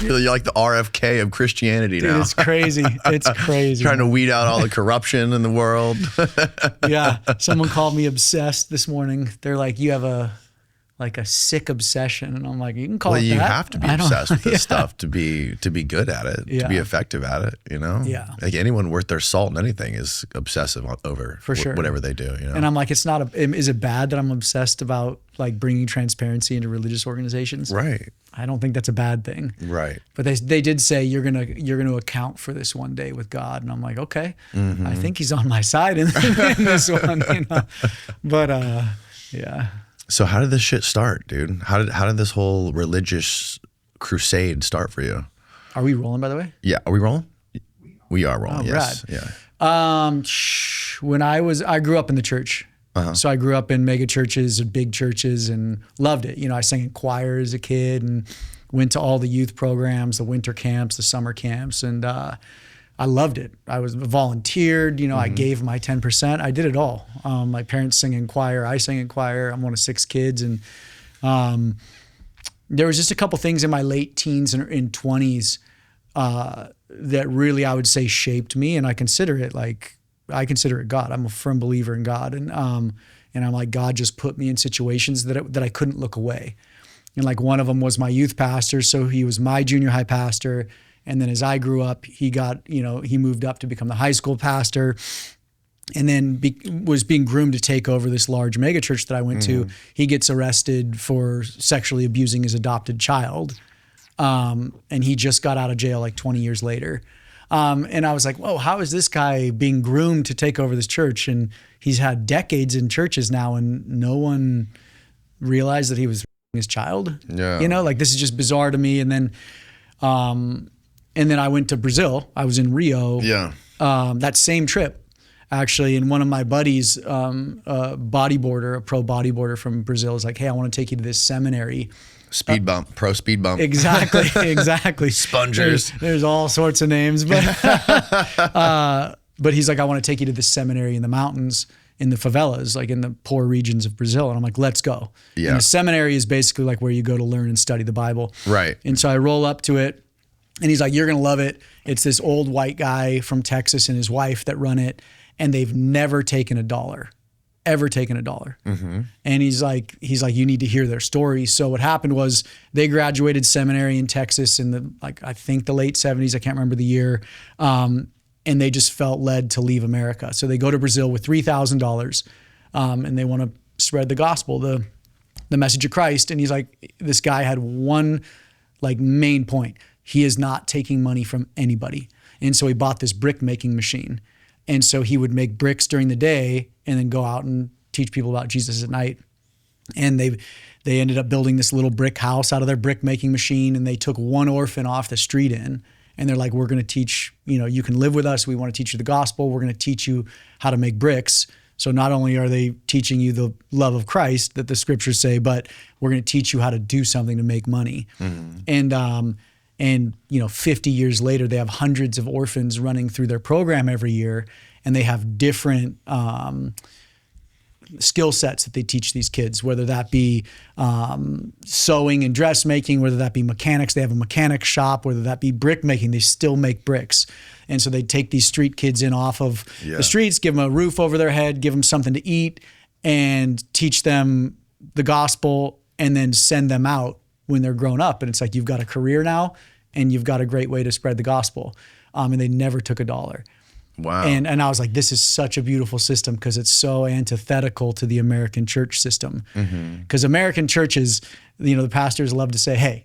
You're like the RFK of Christianity now. Dude, it's crazy. It's crazy. Trying to weed out all the corruption in the world. Yeah. Someone called me obsessed this morning. They're like, you have a sick obsession. And I'm like, you can call it that. Well, you have to be obsessed with this stuff to be good at it, to be effective at it, you know? Yeah. Like anyone worth their salt in anything is obsessive over For sure. whatever they do, you know? And I'm like, is it bad that I'm obsessed about like bringing transparency into religious organizations? Right. I don't think that's a bad thing. Right. But they did say you're gonna account for this one day with God, and I'm like, okay, I think He's on my side in this one, you know. But yeah. So how did this shit start, dude? How did this whole religious crusade start for you? Are we rolling, by the way? Yeah. Are we rolling? We are rolling. Oh, yes. rad. Yeah. When I grew up in the church. So I grew up in megachurches and big churches and loved it. You know, I sang in choir as a kid and went to all the youth programs, the winter camps, the summer camps, and I loved it. I was volunteered, you know, I gave my 10%. I did it all. My parents sang in choir, I sang in choir. I'm one of 6 kids. And there was just a couple things in my late teens and in 20s that really, I would say, shaped me. And I consider it God. I'm a firm believer in God. And I'm like, God just put me in situations that I couldn't look away. And like one of them was my youth pastor. So he was my junior high pastor. And then as I grew up, he moved up to become the high school pastor, and then was being groomed to take over this large megachurch that I went to. He gets arrested for sexually abusing his adopted child. And he just got out of jail like 20 years later. And I was like, whoa, how is this guy being groomed to take over this church? And he's had decades in churches now, and no one realized that he was his child. Yeah. You know, like this is just bizarre to me. And then I went to Brazil. I was in Rio. Yeah. That same trip, actually. And one of my buddies, a pro bodyboarder from Brazil, is like, hey, I want to take you to this seminary. Pro speed bump. Exactly. Spongers. There's all sorts of names, but he's like, I want to take you to this seminary in the mountains, in the favelas, like in the poor regions of Brazil. And I'm like, let's go. Yeah. And the seminary is basically like where you go to learn and study the Bible. Right. And so I roll up to it, and he's like, you're going to love it. It's this old white guy from Texas and his wife that run it, and they've never taken a dollar. And he's like, you need to hear their story. So what happened was they graduated seminary in Texas in I think the late 70s. I can't remember the year. And they just felt led to leave America. So they go to Brazil with $3,000, and they want to spread the gospel, the message of Christ. And he's like, this guy had one main point. He is not taking money from anybody. And so he bought this brick making machine. And so he would make bricks during the day and then go out and teach people about Jesus at night. And they ended up building this little brick house out of their brick making machine, and they took one orphan off the street in. And they're like, we're going to teach, you can live with us. We want to teach you the gospel. We're going to teach you how to make bricks. So not only are they teaching you the love of Christ that the scriptures say, but we're going to teach you how to do something to make money. And 50 years later, they have hundreds of orphans running through their program every year, and they have different skill sets that they teach these kids, whether that be sewing and dressmaking, whether that be mechanics. They have a mechanic shop, whether that be brick making. They still make bricks. And so they take these street kids in off of the streets, give them a roof over their head, give them something to eat, and teach them the gospel, and then send them out when they're grown up. And it's like, you've got a career now, and you've got a great way to spread the gospel. And they never took a dollar. Wow. And I was like, this is such a beautiful system, because it's so antithetical to the American church system. Because American churches, the pastors love to say, hey,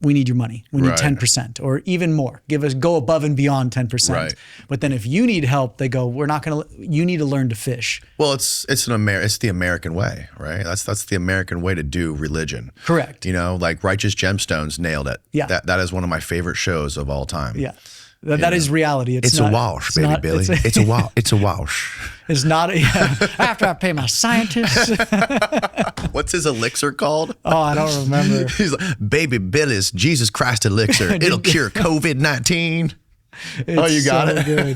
we need your money. We need 10% or even more. Go above and beyond 10%. Right. But then if you need help, they go, we're not going to, you need to learn to fish. Well, it's the American way, right? That's the American way to do religion. Correct. Righteous Gemstones nailed it. Yeah. That is one of my favorite shows of all time. Yeah. That is reality. It's a wash, baby Billy. It's a wash. It's a wash. It's not. After I pay my scientists. What's his elixir called? Oh, I don't remember. He's like, Baby Billy's Jesus Christ elixir. It'll cure COVID-19. Oh, you got it? Good.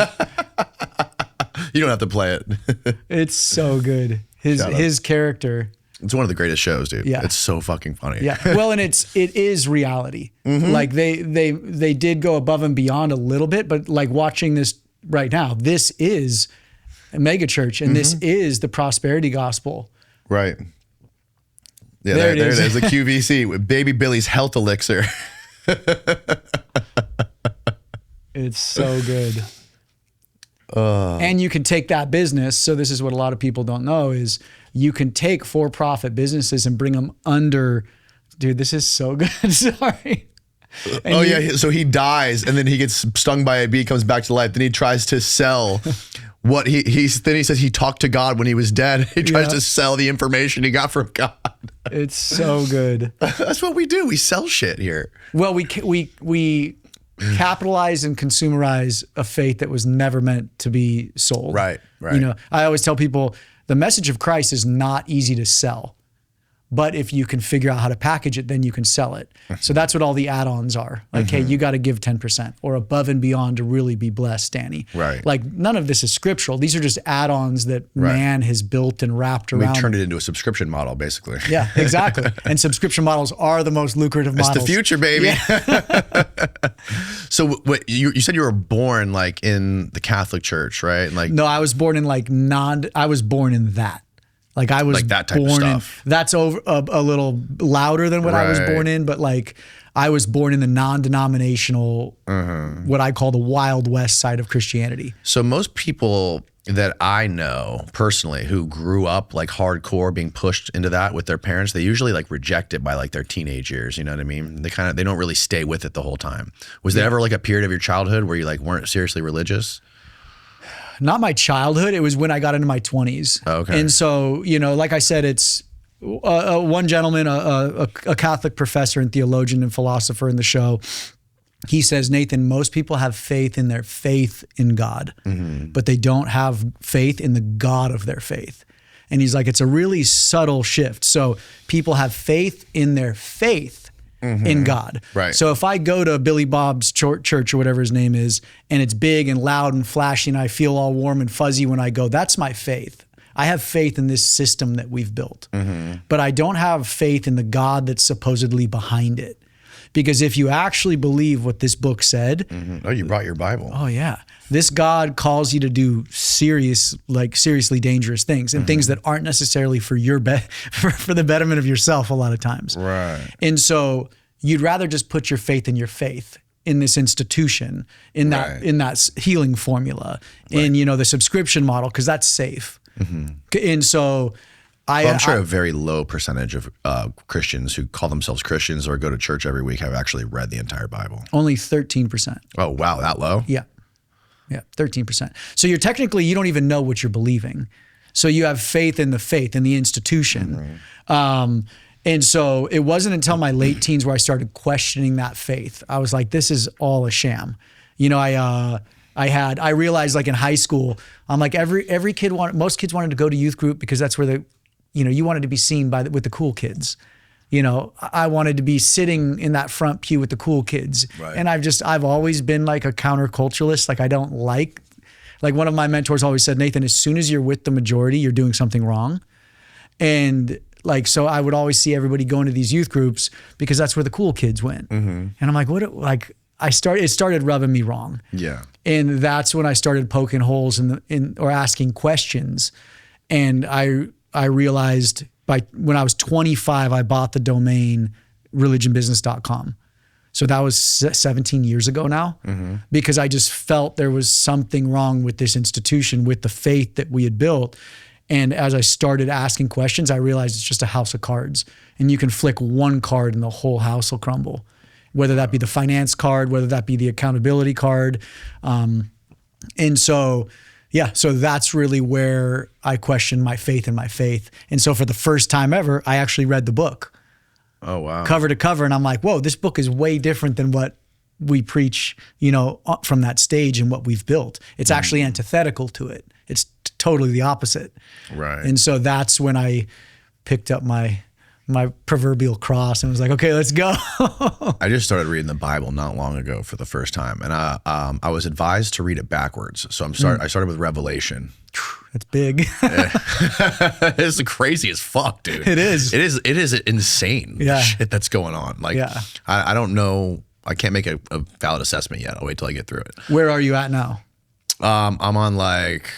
You don't have to play it. It's so good. his character. It's one of the greatest shows, dude. Yeah. It's so fucking funny. Yeah. Well, and it is reality. Like they did go above and beyond a little bit, but like watching this right now, this is a megachurch and this is the prosperity gospel. Right. Yeah, there it is. The QVC with Baby Billy's health elixir. It's so good. And you can take that business. So this is what a lot of people don't know is you can take for-profit businesses and bring them under. Dude, this is so good. Sorry. And so he dies and then he gets stung by a bee, comes back to life. Then he tries to sell what then he says he talked to God when he was dead. He tries to sell the information he got from God. It's so good. That's what we do. We sell shit here. Well, we capitalize and consumerize a faith that was never meant to be sold. Right. You know, I always tell people the message of Christ is not easy to sell. But if you can figure out how to package it, then you can sell it. So that's what all the add-ons are. Like, hey, you got to give 10% or above and beyond to really be blessed, Danny. Right. Like none of this is scriptural. These are just add-ons that man has built and wrapped around. We turned it into a subscription model, basically. Yeah, exactly. And subscription models are the most lucrative models. It's the future, baby. Yeah. So you said you were born like in the Catholic Church, right? Like no, I was born in I was born in that. Like I was like that type born of stuff. in, that's over a little louder than what I was born in, but like I was born in the non-denominational, what I call the Wild West side of Christianity. So most people that I know personally who grew up like hardcore being pushed into that with their parents, they usually like reject it by like their teenage years. You know what I mean? They don't really stay with it the whole time. Was there ever like a period of your childhood where you like weren't seriously religious? Not my childhood. It was when I got into my 20s. Oh, okay. And so, you know, like I said, it's one gentleman, a Catholic professor and theologian and philosopher in the show. He says, Nathan, most people have faith in their faith in God, but they don't have faith in the God of their faith. And he's like, it's a really subtle shift. So people have faith in their faith in God. Right. So if I go to Billy Bob's church or whatever his name is, and it's big and loud and flashy and I feel all warm and fuzzy when I go, that's my faith. I have faith in this system that we've built, but I don't have faith in the God that's supposedly behind it. Because if you actually believe what this book said, oh, you brought your Bible. Oh yeah, this God calls you to do seriously dangerous things and things that aren't necessarily for your for the betterment of yourself a lot of times. Right. And so you'd rather just put your faith in this institution, in that healing formula, in the subscription model, because that's safe. And so. I'm sure a very low percentage of Christians who call themselves Christians or go to church every week have actually read the entire Bible. Only 13%. Oh, wow. That low? Yeah. 13%. So you don't even know what you're believing. So you have faith in the institution. And so it wasn't until my late teens where I started questioning that faith. I was like, this is all a sham. I realized like in high school, I'm like most kids wanted to go to youth group because that's where you wanted to be seen with the cool kids. I wanted to be sitting in that front pew with the cool kids. Right. And I've always been like a counterculturalist. Like I don't like one of my mentors always said, Nathan, as soon as you're with the majority, you're doing something wrong. And so I would always see everybody going to these youth groups because that's where the cool kids went. And I'm like, it started rubbing me wrong. Yeah. And that's when I started poking holes or asking questions. And I realized when I was 25, I bought the domain religionbusiness.com. So that was 17 years ago now, because I just felt there was something wrong with this institution, with the faith that we had built. And as I started asking questions, I realized it's just a house of cards. And you can flick one card and the whole house will crumble, whether that be the finance card, whether that be the accountability card. And so that's really where I questioned my faith in my faith. And so for the first time ever, I actually read the book. Oh, wow. Cover to cover. And I'm like, whoa, this book is way different than what we preach, from that stage and what we've built. It's actually antithetical to it. It's totally the opposite. Right. And so that's when I picked up my my proverbial cross and was like, okay, let's go. I just started reading the Bible not long ago for the first time, and I was advised to read it backwards. So I started with Revelation. That's big. It's crazy as fuck, dude. It is. It is insane. Yeah. Shit that's going on. Like, I don't know. I can't make a valid assessment yet. I'll wait till I get through it. Where are you at now? I'm on like,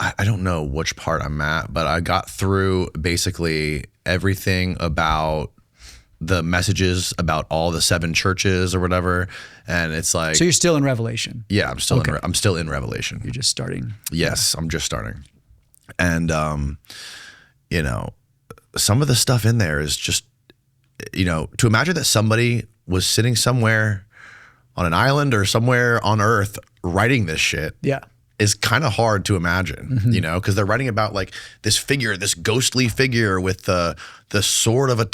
I don't know which part I'm at, but I got through basically everything about the messages about all the 7 churches or whatever. And it's like, so you're still in Revelation. Yeah, I'm still in Revelation. You're just starting. Yes, I'm just starting. And, you know, some of the stuff in there is just, you know, to imagine that somebody was sitting somewhere on an island or somewhere on Earth writing this shit. Yeah. Is kind of hard to imagine, you know, because they're writing about like this figure, this ghostly figure with the sword of the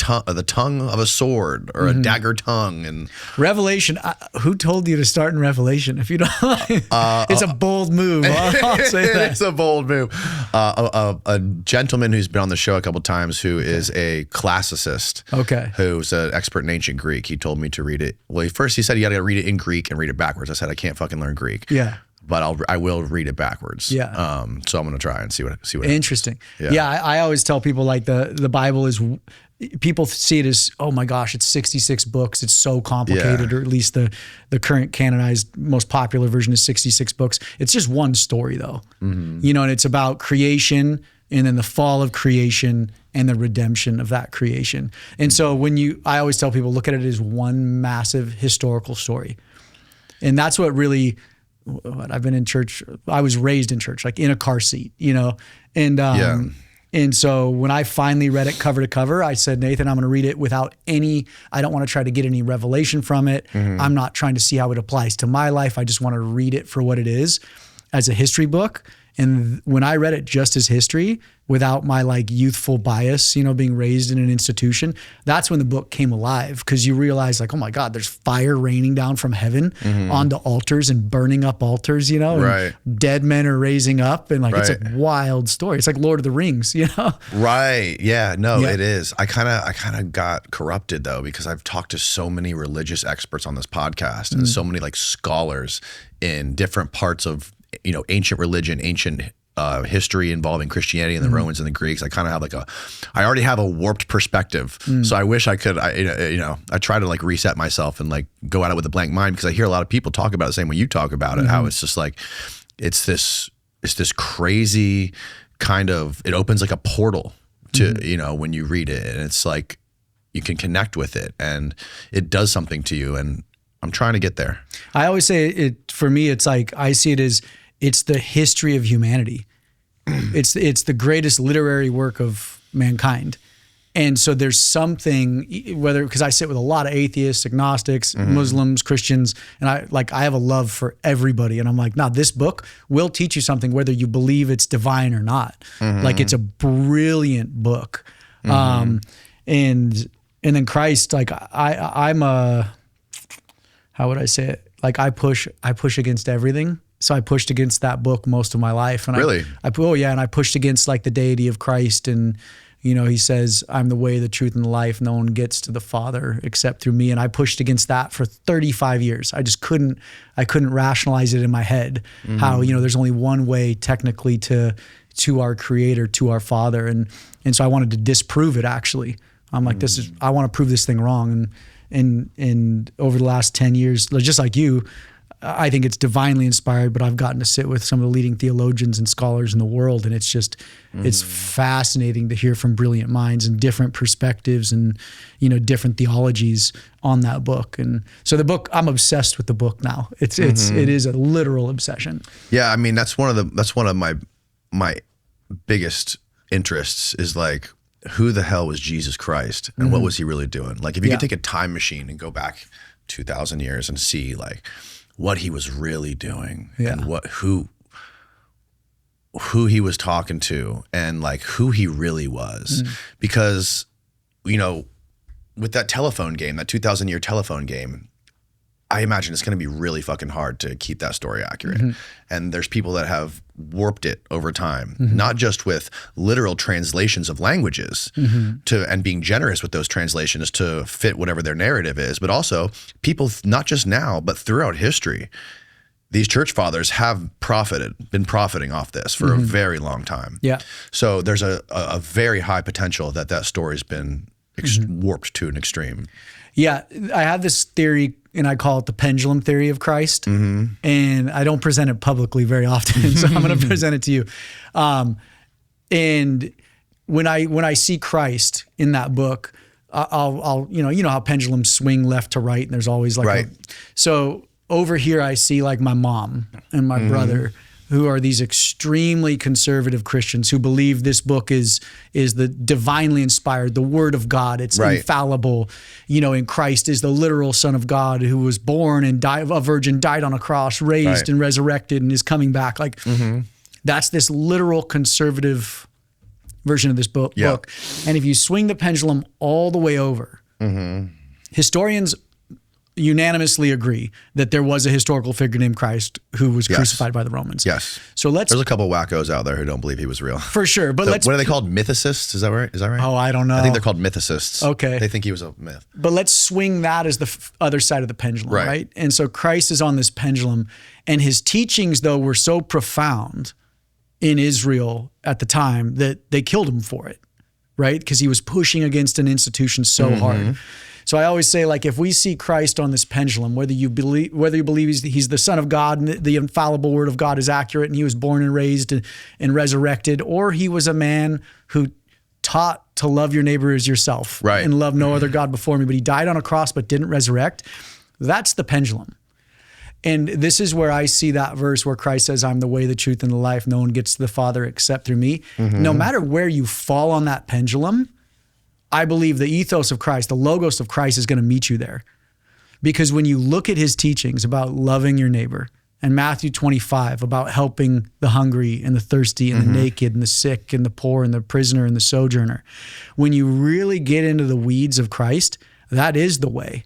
tongue of a sword or a dagger tongue. And Revelation, who told you to start in Revelation? If you don't, it's a bold move. I'll say that. It's a bold move. A gentleman who's been on the show a couple times who is a classicist. Okay. Who's an expert in ancient Greek. He told me to read it. Well, first he said you got to read it in Greek and read it backwards. I said I can't fucking learn Greek. Yeah. But I will read it backwards. Yeah. So I'm gonna try and see what Interesting. Happens. Yeah. I always tell people like the Bible is, people see it as, oh my gosh, it's 66 books. It's so complicated, or at least the current canonized most popular version is 66 books. It's just one story though, you know, and it's about creation and then the fall of creation and the redemption of that creation. And so I always tell people, look at it as one massive historical story. And that's what really, I've been in church. I was raised in church, like in a car seat, you know? And so when I finally read it cover to cover, I said, Nathan, I'm going to read it without I don't want to try to get any revelation from it. I'm not trying to see how it applies to my life. I just want to read it for what it is as a history book. And when I read it just as history, without my like youthful bias, you know, being raised in an institution, that's when the book came alive, because you realize like, oh my God, there's fire raining down from heaven onto altars and burning up altars, you know, and dead men are raising up, and like it's a wild story. It's like Lord of the Rings, you know? Right. Yeah. No, it is. I kind of got corrupted though, because I've talked to so many religious experts on this podcast and so many like scholars in different parts of, you know, ancient religion, ancient history involving Christianity and the Romans and the Greeks. I kind of have I already have a warped perspective. So I wish I could, you know, I try to like reset myself and like go at it with a blank mind, because I hear a lot of people talk about it the same way you talk about it, how it's just like, it's this crazy kind of, it opens like a portal to, you know, when you read it, and it's like, you can connect with it and it does something to you. And I'm trying to get there. I always say for me, it's like, I see it as, it's the history of humanity. It's the greatest literary work of mankind. And so there's something, because I sit with a lot of atheists, agnostics, Muslims, Christians, and I have a love for everybody. And I'm like, no, this book will teach you something, whether you believe it's divine or not. Like, it's a brilliant book. And then Christ, like I'm how would I say it? Like I push against everything. So I pushed against that book most of my life. And really? And I pushed against like the deity of Christ. And, you know, he says, I'm the way, the truth, and the life. No one gets to the Father except through me. And I pushed against that for 35 years. I couldn't rationalize it in my head, how, you know, there's only one way technically to our Creator, to our Father. And so I wanted to disprove it, actually. I'm like, I want to prove this thing wrong. And over the last 10 years, just like you, I think it's divinely inspired, but I've gotten to sit with some of the leading theologians and scholars in the world. And it's just, it's fascinating to hear from brilliant minds and different perspectives and, you know, different theologies on that book. And so the book, I'm obsessed with the book now. It is a literal obsession. Yeah. I mean, that's one of my biggest interests, is like, who the hell was Jesus Christ and what was he really doing? Like, if you could take a time machine and go back 2,000 years and see like what he was really doing and who he was talking to and like who he really was. Because, you know, with that telephone game, that 2,000 year telephone game, I imagine it's going to be really fucking hard to keep that story accurate. And there's people that have warped it over time, not just with literal translations of languages and being generous with those translations to fit whatever their narrative is, but also people, not just now, but throughout history, these church fathers have been profiting off this for a very long time. Yeah. So there's a very high potential that story's been warped to an extreme. Yeah, I have this theory, and I call it the pendulum theory of Christ. And I don't present it publicly very often, so I'm going to present it to you. And when I see Christ in that book, I'll you know how pendulums swing left to right, and there's always like so over here I see like my mom and my brother, who are these extremely conservative Christians who believe this book is the divinely inspired, the Word of God. It's infallible. You know, in Christ is the literal Son of God who was born and died, a virgin, died on a cross, raised and resurrected, and is coming back. Like that's this literal conservative version of this book. And if you swing the pendulum all the way over, historians unanimously agree that there was a historical figure named Christ who was crucified by the Romans. So there's a couple wackos out there who don't believe he was real. For sure. But what are they called? Mythicists? Is that right? Oh, I don't know. I think they're called mythicists. Okay. They think he was a myth. But let's swing that as the other side of the pendulum, right? And so Christ is on this pendulum, and his teachings, though, were so profound in Israel at the time that they killed him for it, right? Because he was pushing against an institution so hard. So I always say, like, if we see Christ on this pendulum, whether you believe he's the Son of God and the infallible Word of God is accurate, and he was born and raised and resurrected, or he was a man who taught to love your neighbor as yourself and love no other God before me, but he died on a cross but didn't resurrect, that's the pendulum. And this is where I see that verse where Christ says, I'm the way, the truth, and the life. No one gets to the Father except through me. No matter where you fall on that pendulum, I believe the ethos of Christ, the logos of Christ is going to meet you there. Because when you look at his teachings about loving your neighbor, and Matthew 25 about helping the hungry and the thirsty and the naked and the sick and the poor and the prisoner and the sojourner, when you really get into the weeds of Christ, that is the way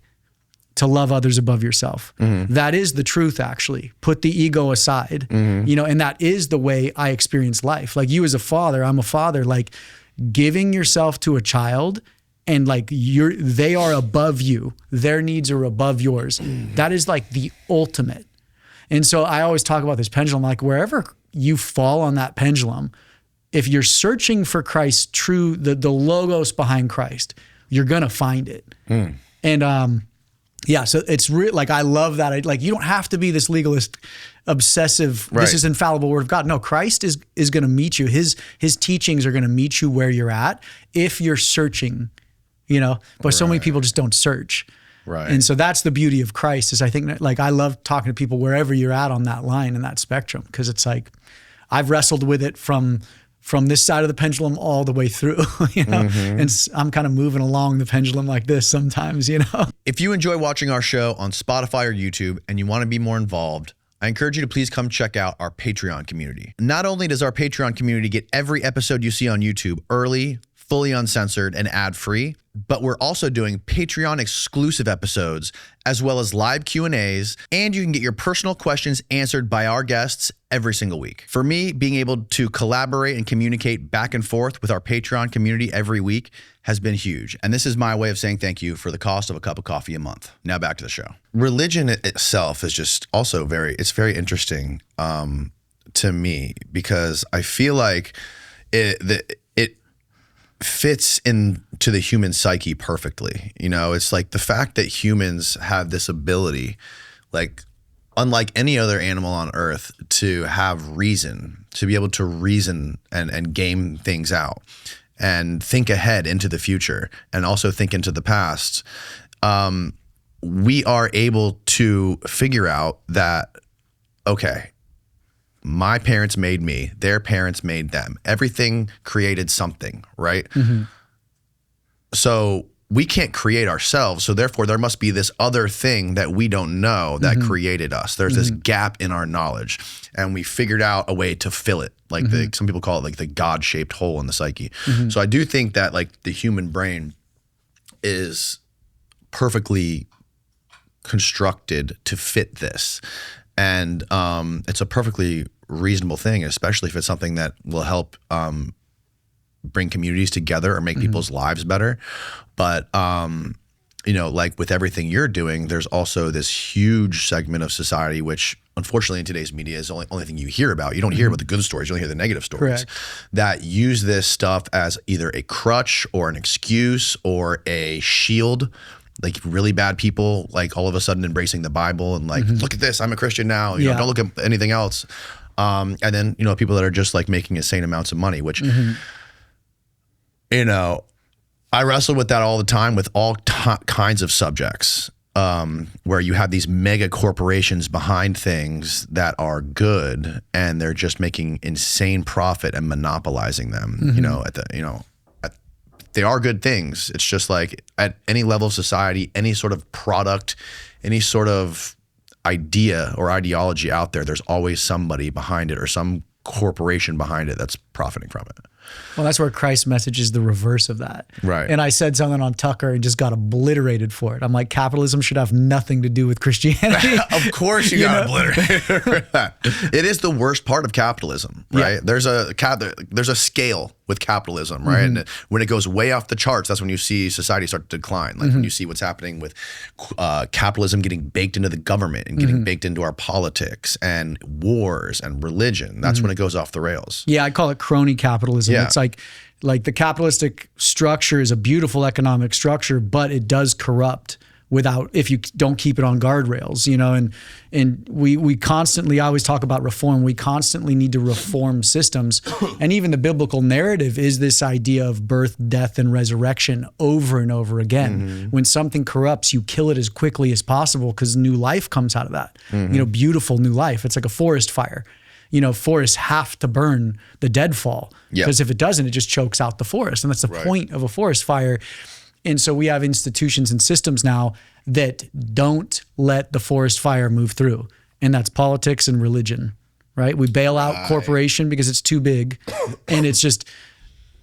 to love others above yourself. That is the truth, actually. Put the ego aside, you know, and that is the way I experience life. Like you as a father, I'm a father, like giving yourself to a child and like they are above you. Their needs are above yours. That is like the ultimate. And so I always talk about this pendulum, like wherever you fall on that pendulum, if you're searching for Christ's true, the logos behind Christ, you're going to find it. And yeah, so it's real. Like, I love that. Like, you don't have to be this legalist, obsessive, this is infallible Word of God. No, Christ is going to meet you. His teachings are going to meet you where you're at if you're searching, you know, but so many people just don't search. And so that's the beauty of Christ is I think like, I love talking to people wherever you're at on that line and that spectrum. Cause it's like, I've wrestled with it from this side of the pendulum all the way through, you know, and I'm kind of moving along the pendulum like this sometimes, you know. If you enjoy watching our show on Spotify or YouTube and you want to be more involved, I encourage you to please come check out our Patreon community. Not only does our Patreon community get every episode you see on YouTube early, fully uncensored, and ad-free, but we're also doing Patreon exclusive episodes as well as live Q&As, and you can get your personal questions answered by our guests every single week. For me, being able to collaborate and communicate back and forth with our Patreon community every week has been huge. And this is my way of saying thank you for the cost of a cup of coffee a month. Now back to the show. Religion itself is just also very interesting to me because I feel like it fits into the human psyche perfectly. You know, it's like the fact that humans have this ability, like unlike any other animal on earth, to have reason, to be able to reason and game things out and think ahead into the future and also think into the past. We are able to figure out that, okay, my parents made me, their parents made them. Everything created something, right? So we can't create ourselves. So therefore there must be this other thing that we don't know that created us. There's this gap in our knowledge and we figured out a way to fill it. Like some people call it like the God-shaped hole in the psyche. So I do think that like the human brain is perfectly constructed to fit this. And it's a perfectly reasonable thing, especially if it's something that will help bring communities together or make people's lives better. But, you know, like with everything you're doing, there's also this huge segment of society, which unfortunately in today's media is the only thing you hear about. You don't hear about the good stories, you only hear the negative stories. Correct. That use this stuff as either a crutch or an excuse or a shield. Like really bad people, like all of a sudden embracing the Bible and like, look at this, I'm a Christian now. You know, don't look at anything else. And then, you know, people that are just like making insane amounts of money, which, you know, I wrestle with that all the time with all kinds of subjects, where you have these mega corporations behind things that are good and they're just making insane profit and monopolizing them, you know, they are good things. It's just like at any level of society, any sort of product, any sort of idea or ideology out there, there's always somebody behind it or some corporation behind it that's profiting from it. Well, that's where Christ's message is the reverse of that. Right. And I said something on Tucker and just got obliterated for it. I'm like, capitalism should have nothing to do with Christianity. Of course you got obliterated. It is the worst part of capitalism, right? Yeah. There's a scale with capitalism, right? And when it goes way off the charts, that's when you see society start to decline. Like when you see what's happening with capitalism getting baked into the government and getting baked into our politics and wars and religion. That's when it goes off the rails. Yeah, I call it crony capitalism. Yeah. It's like the capitalistic structure is a beautiful economic structure, but it does corrupt if you don't keep it on guardrails, you know, and we constantly, I always talk about reform. We constantly need to reform systems. And even the biblical narrative is this idea of birth, death, and resurrection over and over again. When something corrupts, you kill it as quickly as possible because new life comes out of that, you know, beautiful new life. It's like a forest fire. You know, forests have to burn, the deadfall, because if it doesn't, it just chokes out the forest. And that's the point of a forest fire. And so we have institutions and systems now that don't let the forest fire move through. And that's politics and religion, right? We bail out corporation because it's too big. And it's just,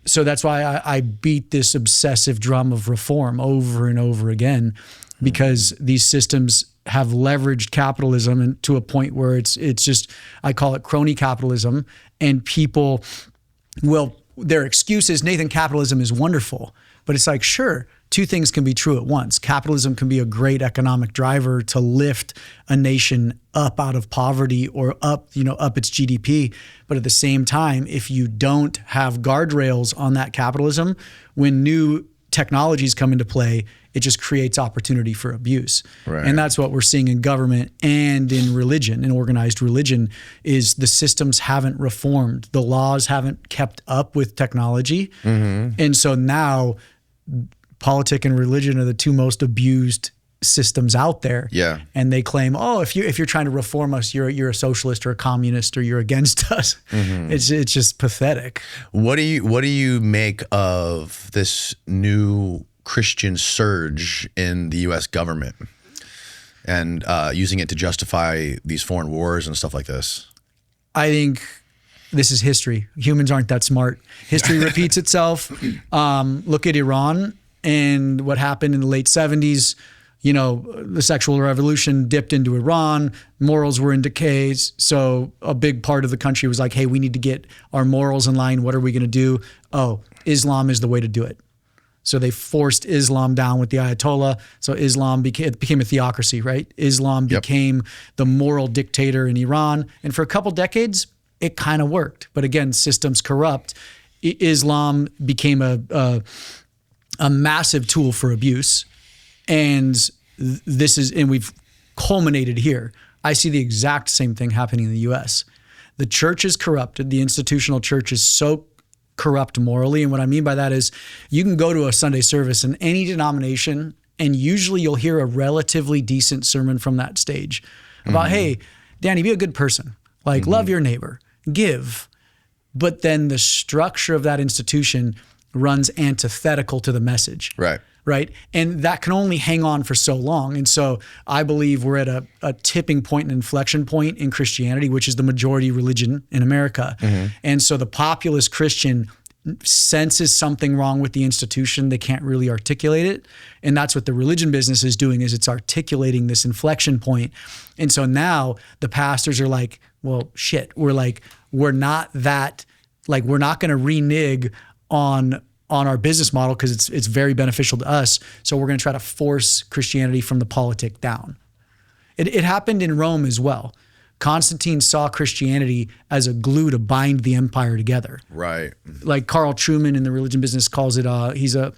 so that's why I beat this obsessive drum of reform over and over again, because these systems have leveraged capitalism and to a point where it's just, I call it crony capitalism. And people their excuse is, Nathan, capitalism is wonderful. But it's like, sure, two things can be true at once. Capitalism can be a great economic driver to lift a nation up out of poverty or up its GDP. But at the same time, if you don't have guardrails on that capitalism, when new technologies come into play, it just creates opportunity for abuse. Right. And that's what we're seeing in government and in religion, in organized religion, is the systems haven't reformed. The laws haven't kept up with technology. And so now politics and religion are the two most abused systems out there. Yeah. And they claim, oh, if you're trying to reform us, you're a socialist or a communist or you're against us. It's just pathetic. What do you make of this new Christian surge in the U.S. government and using it to justify these foreign wars and stuff like this? I think this is history. Humans aren't that smart. History repeats itself. Look at Iran and what happened in the late 70s. You know, the sexual revolution dipped into Iran. Morals were in decay. So a big part of the country was like, hey, we need to get our morals in line. What are we going to do? Oh, Islam is the way to do it. So they forced Islam down with the Ayatollah. So Islam became a theocracy, right? Islam became the moral dictator in Iran. And for a couple decades, it kind of worked. But again, systems corrupt. Islam became a massive tool for abuse. And we've culminated here. I see the exact same thing happening in the U.S. The church is corrupted. The institutional church is so corrupt morally. And what I mean by that is you can go to a Sunday service in any denomination and usually you'll hear a relatively decent sermon from that stage about, hey, Danny, be a good person. Like, love your neighbor, give. But then the structure of that institution runs antithetical to the message. Right. And that can only hang on for so long. And so I believe we're at a tipping point, an inflection point in Christianity, which is the majority religion in America. And so the populist Christian senses something wrong with the institution. They can't really articulate it. And that's what the religion business is doing, is it's articulating this inflection point. And so now the pastors are like, well, shit, we're not going to renege on our business model because it's very beneficial to us. So we're going to try to force Christianity from the politic down. It happened in Rome as well. Constantine saw Christianity as a glue to bind the empire together. Right. Like Carl Trueman in the religion business calls it, he's a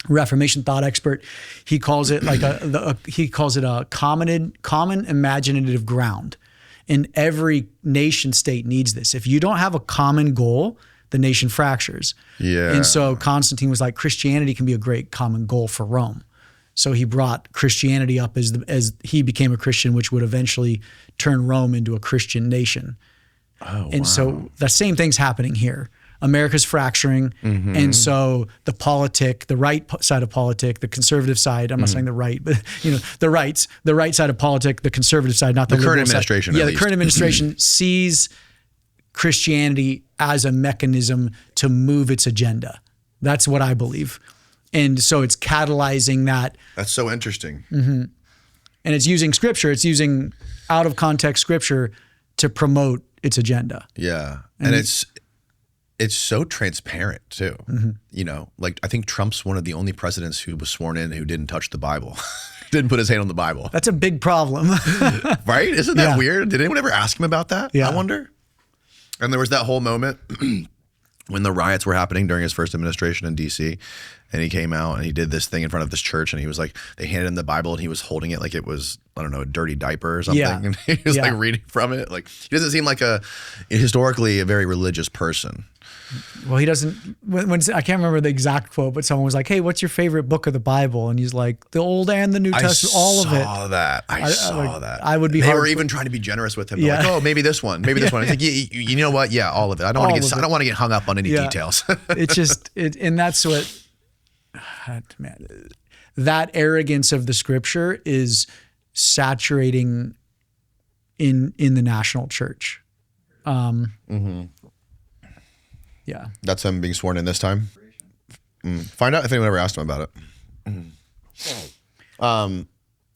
Reformation thought expert. He calls it like a common imaginative ground. And every nation state needs this. If you don't have a common goal, the nation fractures. Yeah. And so Constantine was like, Christianity can be a great common goal for Rome. So he brought Christianity up as he became a Christian, which would eventually turn Rome into a Christian nation. Oh, and so the same thing's happening here. America's fracturing. And so the right side of politic, the conservative side, I'm not saying the right, but the right side of politic, the conservative side, not the current administration. Yeah, the current administration sees Christianity as a mechanism to move its agenda. That's what I believe. And so it's catalyzing that. That's so interesting. And it's using scripture. It's using out of context scripture to promote its agenda. Yeah. And it's so transparent too. Like I think Trump's one of the only presidents who was sworn in who didn't touch the Bible. Didn't put his hand on the Bible. That's a big problem. Right? Isn't that weird? Did anyone ever ask him about that? Yeah. I wonder. And there was that whole moment when the riots were happening during his first administration in DC, and he came out and he did this thing in front of this church, and he was like, they handed him the Bible and he was holding it like it was, I don't know, a dirty diaper or something. Yeah. And he was like reading from it. Like, he doesn't seem like historically a very religious person. Well, he doesn't, when I can't remember the exact quote, but someone was like, hey, what's your favorite book of the Bible? And he's like, the Old and the New Testament, all of it. I saw that. I would be They were even trying to be generous with him. They're like, oh, maybe this one, maybe this one. It's like, you know what? Yeah, all of it. I don't want to get hung up on any details. It's just, and that's what, man, that arrogance of the scripture is saturating in the national church. Yeah. That's him being sworn in this time. Find out if anyone ever asked him about it. And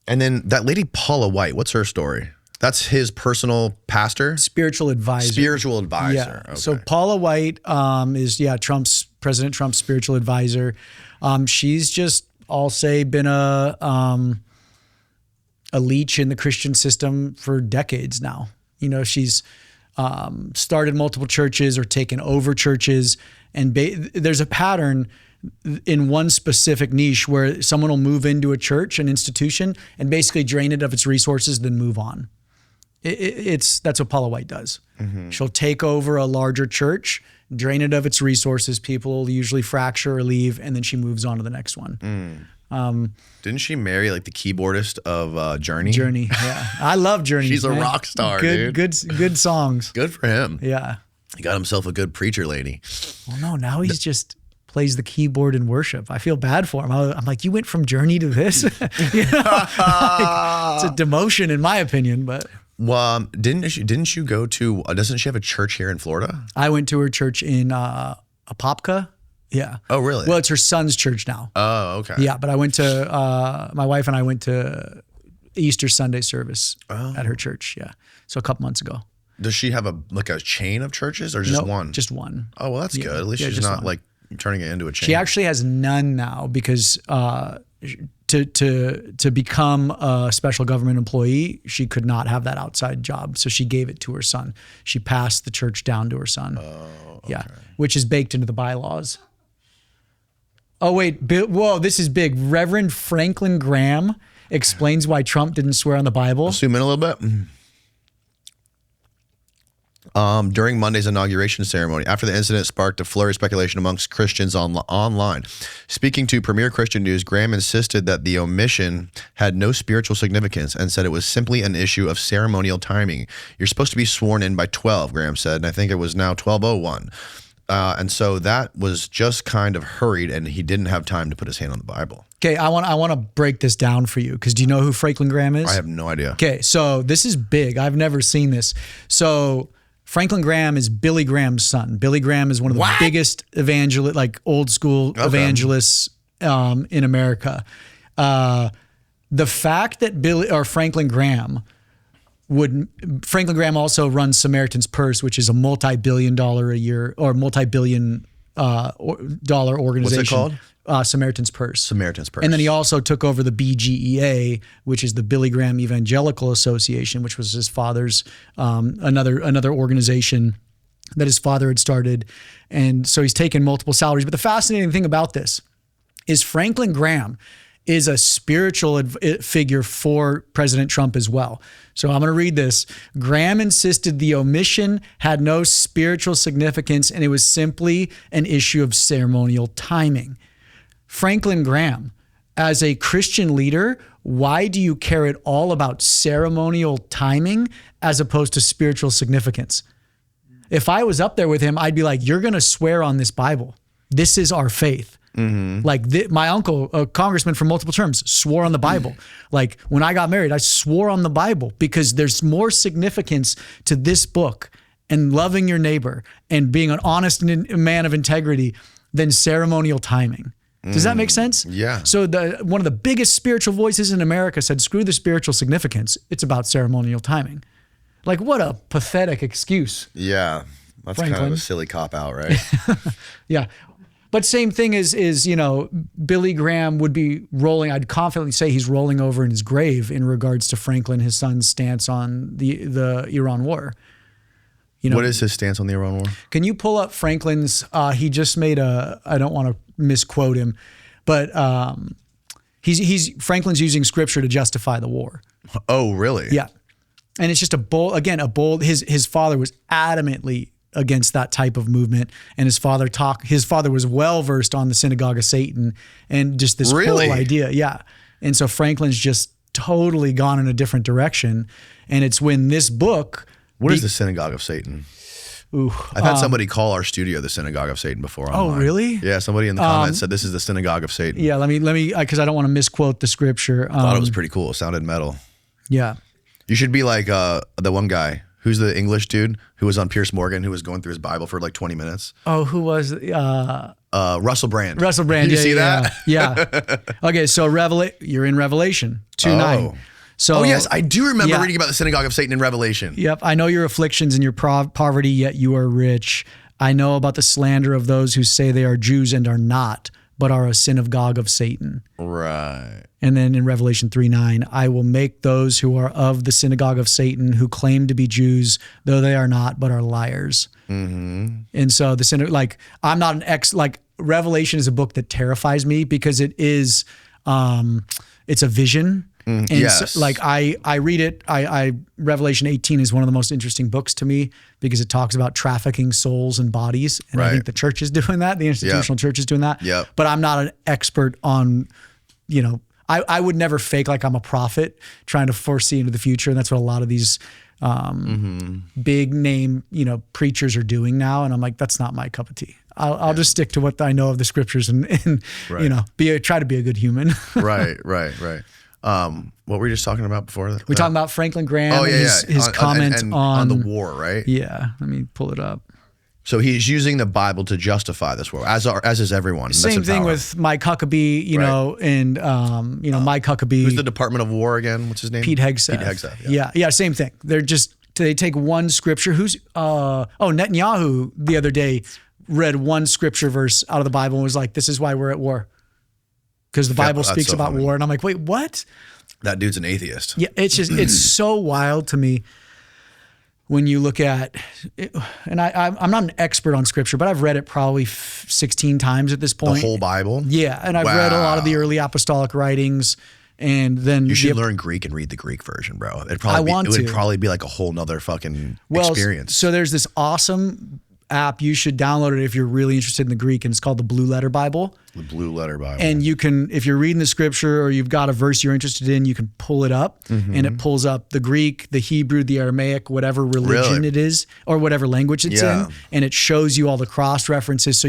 then that lady, Paula White, what's her story? That's his personal pastor? Spiritual advisor. Spiritual advisor. Yeah. Okay. So Paula White is President Trump's spiritual advisor. She's just, I'll say, been a leech in the Christian system for decades now. She's started multiple churches or taken over churches. And there's a pattern in one specific niche where someone will move into a church, an institution, and basically drain it of its resources, then move on. That's what Paula White does. She'll take over a larger church, drain it of its resources. People will usually fracture or leave, and then she moves on to the next one. Didn't she marry like the keyboardist of Journey? Journey, yeah. I love Journey. She's a rock star, dude. Good songs. Good for him. Yeah. He got himself a good preacher lady. Well, no, now he's just plays the keyboard in worship. I feel bad for him. I'm like, you went from Journey to this? It's a demotion in my opinion, but. Well, didn't you go to, doesn't she have a church here in Florida? I went to her church in Apopka. Yeah. Oh, really? Well, it's her son's church now. Oh, okay. Yeah, but I went to, my wife and I went to Easter Sunday service at her church. Yeah. So a couple months ago. Does she have a chain of churches or just one? Just one. Oh, well, that's good. At least she's not like turning it into a chain. She actually has none now because to become a special government employee, she could not have that outside job. So she gave it to her son. She passed the church down to her son. Oh, okay. Yeah, which is baked into the bylaws. Oh, wait. Whoa, this is big. Reverend Franklin Graham explains why Trump didn't swear on the Bible. Zoom in a little bit. During Monday's inauguration ceremony, after the incident sparked a flurry of speculation amongst Christians online. Speaking to Premier Christian News, Graham insisted that the omission had no spiritual significance and said it was simply an issue of ceremonial timing. You're supposed to be sworn in by 12, Graham said, and I think it was now 12:01. And so that was just kind of hurried, and he didn't have time to put his hand on the Bible. Okay, I want to break this down for you because do you know who Franklin Graham is? I have no idea. Okay, so this is big. I've never seen this. So Franklin Graham is Billy Graham's son. Billy Graham is one of the biggest old school evangelists in America. The fact that Franklin Graham also runs Samaritan's Purse, which is a multi-billion-dollar a year or multi-billion dollar organization. What's it called? Samaritan's Purse. Samaritan's Purse. And then he also took over the BGEA, which is the Billy Graham Evangelical Association, which was his father's another organization that his father had started. And so he's taken multiple salaries. But the fascinating thing about this is Franklin Graham is a spiritual figure for President Trump as well. So I'm going to read this. Graham insisted the omission had no spiritual significance and it was simply an issue of ceremonial timing. Franklin Graham, as a Christian leader, why do you care at all about ceremonial timing as opposed to spiritual significance? If I was up there with him, I'd be like, you're going to swear on this Bible. This is our faith. Like my uncle, a congressman for multiple terms, swore on the Bible. Like when I got married, I swore on the Bible because there's more significance to this book and loving your neighbor and being an honest man of integrity than ceremonial timing. Does that make sense? Yeah. So one of the biggest spiritual voices in America said, screw the spiritual significance. It's about ceremonial timing. Like what a pathetic excuse. Yeah. That's Franklin. kind of a silly cop-out, right? Yeah. But same thing is, Billy Graham would be I'd confidently say he's rolling over in his grave in regards to Franklin, his son's stance on the Iran war. What is his stance on the Iran war? Can you pull up Franklin's, he just made I don't want to misquote him, but Franklin's using scripture to justify the war. Oh, really? Yeah. And it's just a bold, his father was adamantly against that type of movement. And his father was well-versed on the synagogue of Satan and just this whole idea. Yeah. And so Franklin's just totally gone in a different direction. And it's when this book. What is the synagogue of Satan? Ooh, I've had somebody call our studio the synagogue of Satan before online. Oh, really? Yeah. Somebody in the comments said this is the synagogue of Satan. Yeah. Let me, because I don't want to misquote the scripture. I thought it was pretty cool. It sounded metal. Yeah. You should be like the one guy. Who's the English dude who was on Piers Morgan, who was going through his Bible for like 20 minutes? Oh, who was Russell Brand. Russell Brand. Did you see that? Yeah. Okay, so you're in Revelation 2:9. So, yes, I do remember reading about the synagogue of Satan in Revelation. Yep, I know your afflictions and your poverty, yet you are rich. I know about the slander of those who say they are Jews and are not, but are a synagogue of Satan. Right. And then in Revelation 3:9, I will make those who are of the synagogue of Satan, who claim to be Jews, though they are not, but are liars. Mm-hmm. And so I'm not Revelation is a book that terrifies me because it is, it's a vision. And yes. so, I read it. Revelation 18 is one of the most interesting books to me because it talks about trafficking souls and bodies. And I think the church is doing that. The institutional church is doing that. Yep. But I'm not an expert on, I would never fake like I'm a prophet trying to foresee into the future. And that's what a lot of these big name, preachers are doing now. And I'm like, that's not my cup of tea. I'll just stick to what I know of the scriptures and try to be a good human. Right. What were you just talking about before? We're talking about Franklin Graham and his comment on the war, right? Yeah. Let me pull it up. So he's using the Bible to justify this war, as is everyone. Same thing with Mike Huckabee, and Mike Huckabee. Who's the Department of War again? What's his name? Pete Hegseth. Yeah, same thing. They take one scripture. Netanyahu the other day read one scripture verse out of the Bible and was like, this is why we're at war. Because the Bible speaks about war. And I'm like, wait, what? That dude's an atheist. Yeah, it's so wild to me when you look at it. And I'm not an expert on scripture, but I've read it probably 16 times at this point. The whole Bible? Yeah, and I've read a lot of the early apostolic writings. And then you should learn Greek and read the Greek version, bro. It would probably be like a whole nother fucking experience. So there's this awesome app. You should download it if you're really interested in the Greek, and it's called the Blue Letter Bible. The Blue Letter Bible. And you can, if you're reading the scripture or you've got a verse you're interested in, you can pull it up and it pulls up the Greek, the Hebrew, the Aramaic, whatever religion it is or whatever language it's in, and it shows you all the cross references. So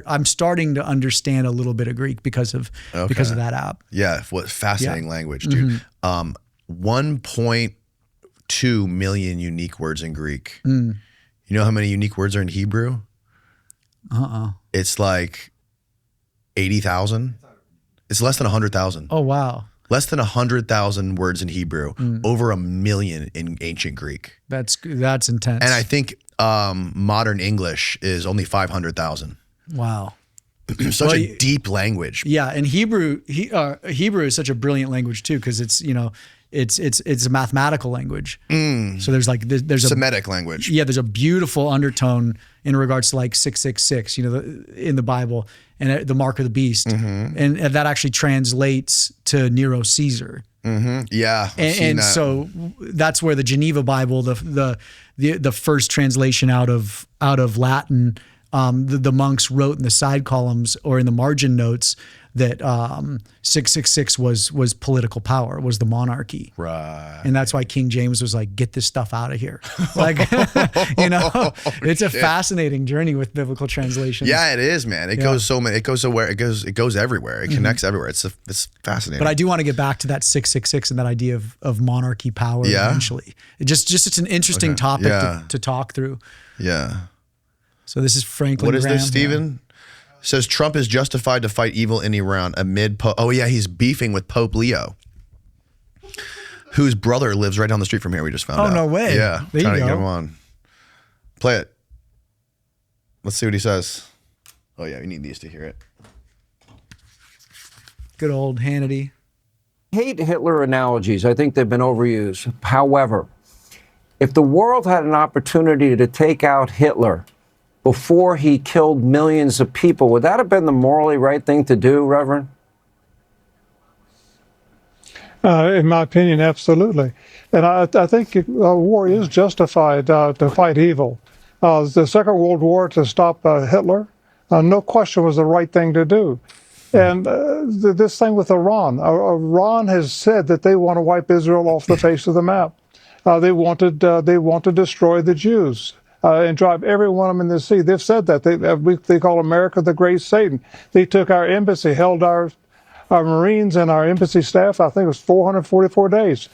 I'm starting to understand a little bit of Greek because of that app. Yeah, what fascinating language, dude. 1.2 million unique words in Greek. You know how many unique words are in Hebrew? It's like 80,000. It's less than 100,000. Oh, wow. Less than 100,000 words in Hebrew, over 1 million in ancient Greek. That's intense. And I think modern English is only 500,000. Wow. Such a deep language. Yeah, and Hebrew is such a brilliant language too, because it's it's a mathematical language. So there's there's a Semitic language. Yeah, there's a beautiful undertone in regards to like 666, in the Bible, and the mark of the beast, and that actually translates to Nero Caesar. Yeah, and so that's where the Geneva Bible, the first translation out of Latin, the monks wrote in the side columns or in the margin notes that 666 was political power, was the monarchy. Right. And that's why King James was like, get this stuff out of here. Like, it's a fascinating journey with biblical translation. Yeah, it is, man. It goes everywhere. It connects everywhere. It's fascinating. But I do want to get back to that 666 and that idea of monarchy power eventually. It's an interesting topic to talk through. Yeah. So this is Franklin What is Graham. this, Stephen? Says Trump is justified to fight evil in Iran amid he's beefing with Pope Leo, whose brother lives right down the street from here. We just found out. Oh, no way. Yeah, There you trying to go. get him on. Play it. Let's see what he says. Oh yeah, we need these to hear it. Good old Hannity. Hate Hitler analogies. I think they've been overused. However, if the world had an opportunity to take out Hitler before he killed millions of people, would that have been the morally right thing to do, Reverend? In my opinion, absolutely. And I think war is justified to fight evil. The Second World War to stop Hitler, no question, was the right thing to do. And this thing with Iran, Iran has said that they want to wipe Israel off the face of the map. They want to destroy the Jews and drive every one of them in the sea. They've said that. They call America the Great Satan. They took our embassy, held our Marines and our embassy staff, I think it was 444 days.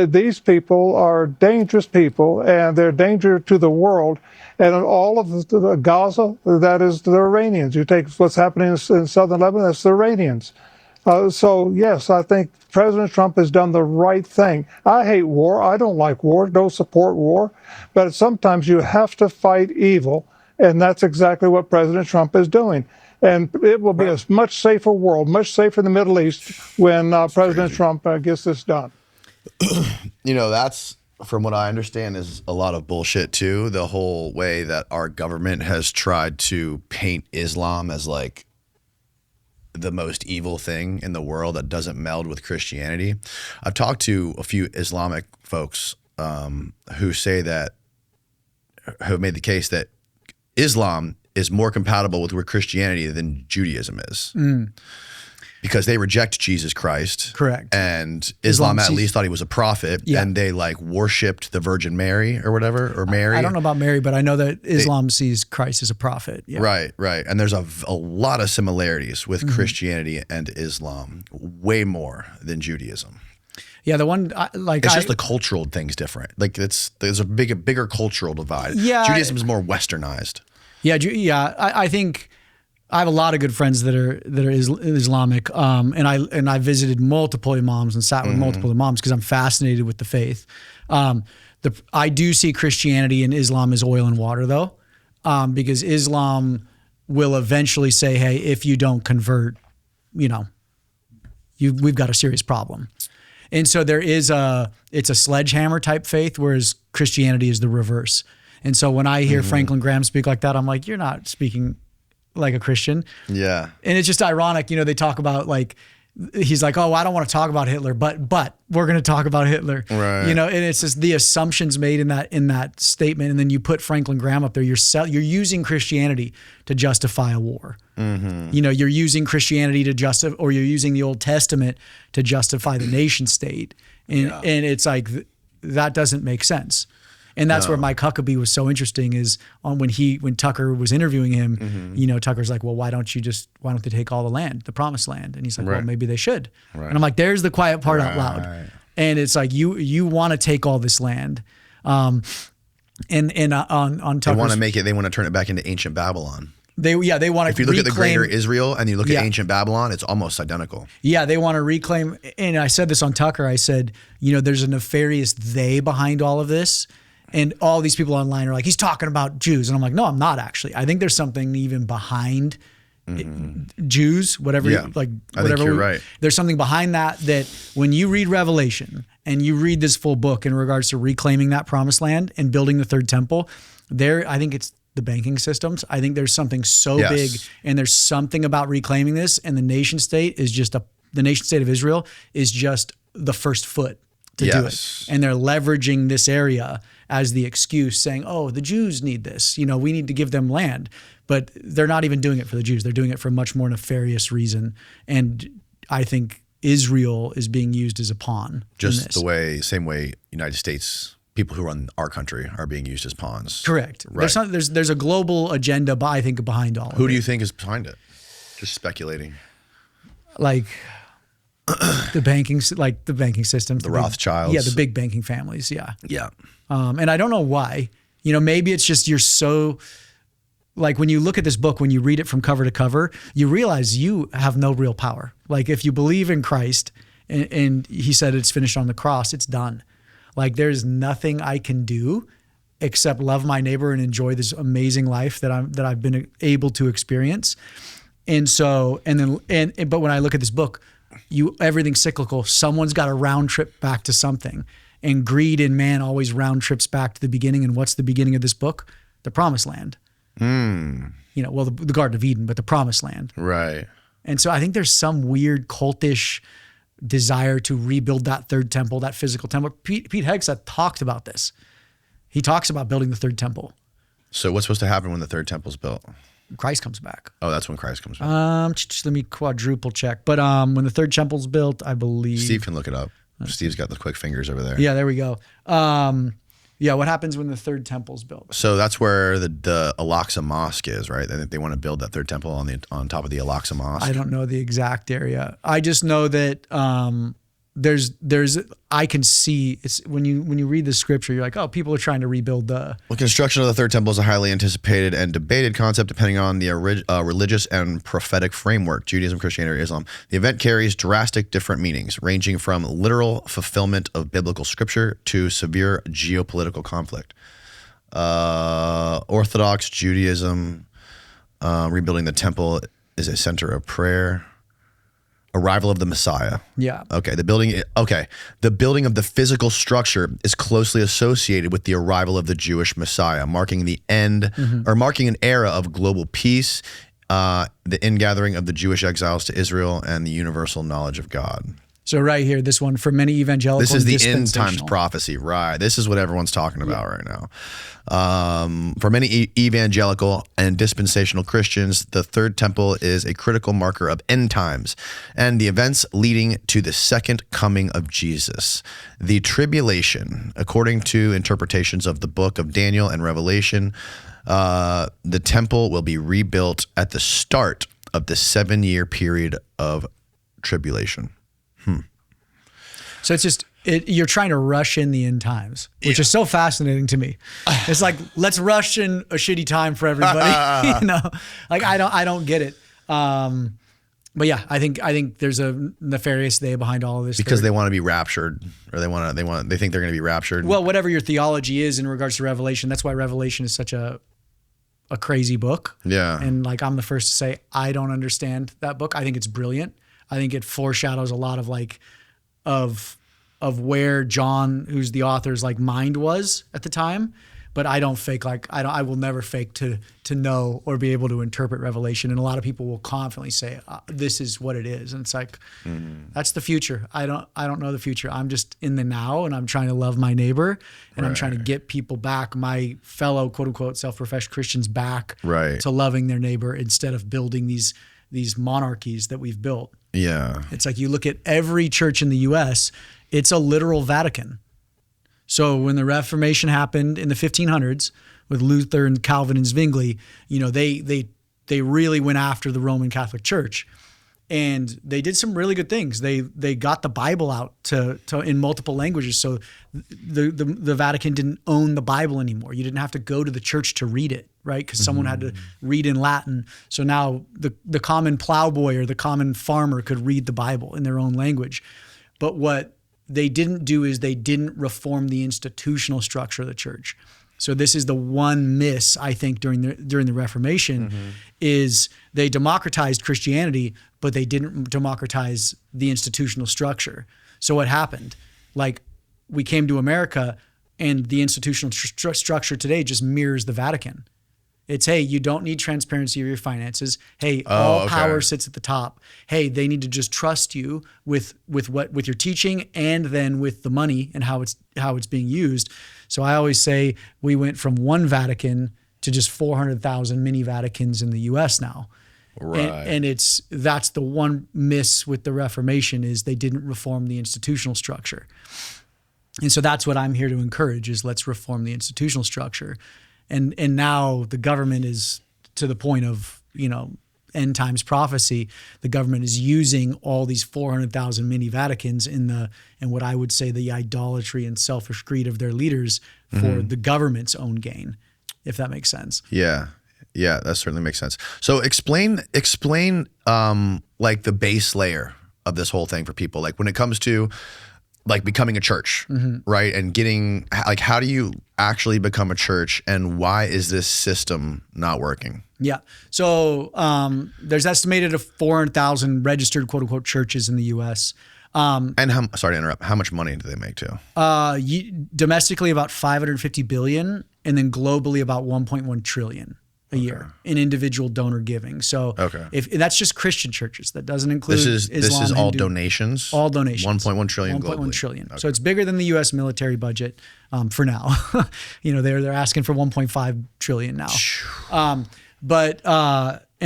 These people are dangerous people, and they're a danger to the world. And all of the Gaza, that is the Iranians. You take what's happening in southern Lebanon, that's the Iranians. So, yes, I think President Trump has done the right thing. I hate war. I don't like war. Don't support war. But sometimes you have to fight evil, and that's exactly what President Trump is doing. And it will be a much safer world, much safer in the Middle East when President Trump gets this done. That's, from what I understand, is a lot of bullshit too. The whole way that our government has tried to paint Islam as like the most evil thing in the world that doesn't meld with Christianity. I've talked to a few Islamic folks who say that, who have made the case that Islam is more compatible with Christianity than Judaism is. Because they reject Jesus Christ. Correct. And Islam at least thought he was a prophet. Yeah. And they like worshipped the Virgin Mary or whatever, or Mary. I don't know about Mary, but I know that Islam sees Christ as a prophet. Yeah. Right. And there's a lot of similarities with Christianity and Islam, way more than Judaism. Yeah, the one it's just the cultural thing's different. Like there's a bigger cultural divide. Yeah, Judaism is more westernized. Yeah. I think I have a lot of good friends that are Islamic, and I visited multiple imams and sat with multiple imams because I'm fascinated with the faith. I do see Christianity and Islam as oil and water though, because Islam will eventually say, hey, if you don't convert, we've got a serious problem. And so it's a sledgehammer type faith, whereas Christianity is the reverse. And so when I hear Franklin Graham speak like that, I'm like, you're not speaking like a Christian. Yeah. And it's just ironic, they talk about like, he's like, oh, I don't want to talk about Hitler, but we're going to talk about Hitler. Right. And it's just the assumptions made in that statement. And then you put Franklin Graham up there, you're using Christianity to justify a war. You're using Christianity to justify, or you're using the Old Testament to justify the nation state. And it's like, that doesn't make sense. And that's where Mike Huckabee was so interesting is when Tucker was interviewing him, Tucker's like, well, why don't they take all the land, the promised land? And he's like, well, maybe they should. Right. And I'm like, there's the quiet part out loud. And it's like, you want to take all this land. And on They Tucker's, want to make it. They want to turn it back into ancient Babylon. they want to. If you look at the greater Israel and you look Yeah. at ancient Babylon, it's almost identical. Yeah, they want to reclaim. And I said this on Tucker. I said, there's a nefarious they behind all of this. And all these people online are like, he's talking about Jews. And I'm like, no, I'm not actually. I think there's something even behind Jews, whatever. Yeah, like I whatever. think you're right. There's something behind that when you read Revelation and you read this full book in regards to reclaiming that promised land and building the third temple, I think it's the banking systems. I think there's something so Yes. big, and there's something about reclaiming this. And the nation state of Israel is just the first foot to do Yes. it. And they're leveraging this area as the excuse, saying, oh, the Jews need this. We need to give them land. But they're not even doing it for the Jews. They're doing it for a much more nefarious reason. And I think Israel is being used as a pawn. Just same way United States people who run our country are being used as pawns. Correct. Right. There's a global agenda, I think, behind all of it. Who do you think is behind it? Just speculating. Like the banking systems, The Rothschilds. Yeah, the big banking families. Yeah. Yeah. And I don't know why. Maybe it's just you're so. Like when you look at this book, when you read it from cover to cover, you realize you have no real power. Like if you believe in Christ and he said it's finished on the cross, it's done. Like there's nothing I can do except love my neighbor and enjoy this amazing life that I've been able to experience. And so, but when I look at this book, everything's cyclical. Someone's got a round trip back to something, and greed in man always round trips back to the beginning. And what's the beginning of this book? The promised land. The Garden of Eden, but the promised land. Right. And so I think there's some weird cultish desire to rebuild that third temple, that physical temple. Pete Hegseth talked about this. He talks about building the third temple. So what's supposed to happen when the third temple's built? Christ comes back. Oh, that's when Christ comes back. Let me quadruple check. But when the third temple's built, I believe. Steve can look it up. Steve's got the quick fingers over there. Yeah, there we go. What happens when the third temple's built? So that's where the Al-Aqsa Mosque is, right? They want to build that third temple on top of the Al-Aqsa Mosque. I don't know the exact area. I just know that I can see it's when you read the scripture, you're like, oh, people are trying to rebuild the. Well, construction of the third temple is a highly anticipated and debated concept depending on the religious and prophetic framework, Judaism, Christianity, or Islam. The event carries drastic different meanings, ranging from literal fulfillment of biblical scripture to severe geopolitical conflict. Orthodox Judaism, rebuilding the temple is a center of prayer. Arrival of the Messiah. Yeah. Okay. The building of the physical structure is closely associated with the arrival of the Jewish Messiah, marking the end or marking an era of global peace, the ingathering of the Jewish exiles to Israel, and the universal knowledge of God. So right here, this one for many evangelical. This is and the end times dispensational. prophecy, right? This is what everyone's talking about right now. For many evangelical and dispensational Christians, the third temple is a critical marker of end times and the events leading to the second coming of Jesus. The tribulation, according to interpretations of the book of Daniel and Revelation, the temple will be rebuilt at the start of the 7-year period of tribulation. So it's just you're trying to rush in the end times, which is so fascinating to me. It's like, let's rush in a shitty time for everybody. Like I don't get it. But yeah, I think there's a nefarious they behind all of this Because they want to be raptured, or they think they're going to be raptured. Well, whatever your theology is in regards to Revelation, that's why Revelation is such a crazy book. Yeah. And like I'm the first to say I don't understand that book. I think it's brilliant. I think it foreshadows a lot of of where John, who's the author's mind was at the time. But I don't fake I will never fake to know or be able to interpret Revelation. And a lot of people will confidently say this is what it is, and it's like that's the future. I don't know the future. I'm just in the now, and I'm trying to love my neighbor, and I'm trying to get people back, my fellow quote unquote self-professed Christians back to loving their neighbor instead of building these monarchies that we've built. Yeah. It's like you look at every church in the U.S., it's a literal Vatican. So when the Reformation happened in the 1500s with Luther and Calvin and Zwingli, they really went after the Roman Catholic Church. And they did some really good things. They got the Bible out to in multiple languages. So the Vatican didn't own the Bible anymore. You didn't have to go to the church to read it, right? Because someone had to read in Latin. So now the common plowboy or the common farmer could read the Bible in their own language. But what they didn't do is they didn't reform the institutional structure of the church. So this is the one miss, I think, during the Reformation, is they democratized Christianity, but they didn't democratize the institutional structure. So what happened? Like, we came to America, and the institutional structure today just mirrors the Vatican. It's, hey, you don't need transparency of your finances. Hey, all power sits at the top. Hey, they need to just trust you with your teaching and then with the money and how it's being used. So I always say we went from one Vatican to just 400,000 mini Vaticans in the U.S. now. Right. And that's the one miss with the Reformation, is they didn't reform the institutional structure. And so that's what I'm here to encourage, is let's reform the institutional structure. And now the government is to the point of, end times prophecy. The government is using all these 400,000 mini Vaticans and what I would say the idolatry and selfish greed of their leaders for the government's own gain, if that makes sense. Yeah. Yeah, that certainly makes sense. So explain like the base layer of this whole thing for people. Like when it comes to like becoming a church, right? And getting, like, how do you actually become a church, and why is this system not working? Yeah. So there's estimated of 400,000 registered quote unquote churches in the U.S. And sorry to interrupt, how much money do they make too? Domestically about 550 billion, and then globally about 1.1 trillion a year in individual donor giving. So if that's just Christian churches, that doesn't include Islam, this is all Hindu, donations? All donations. 1.1 trillion 1.1 globally. trillion. Okay. So it's bigger than the U.S. military budget for now. They're asking for 1.5 trillion now. And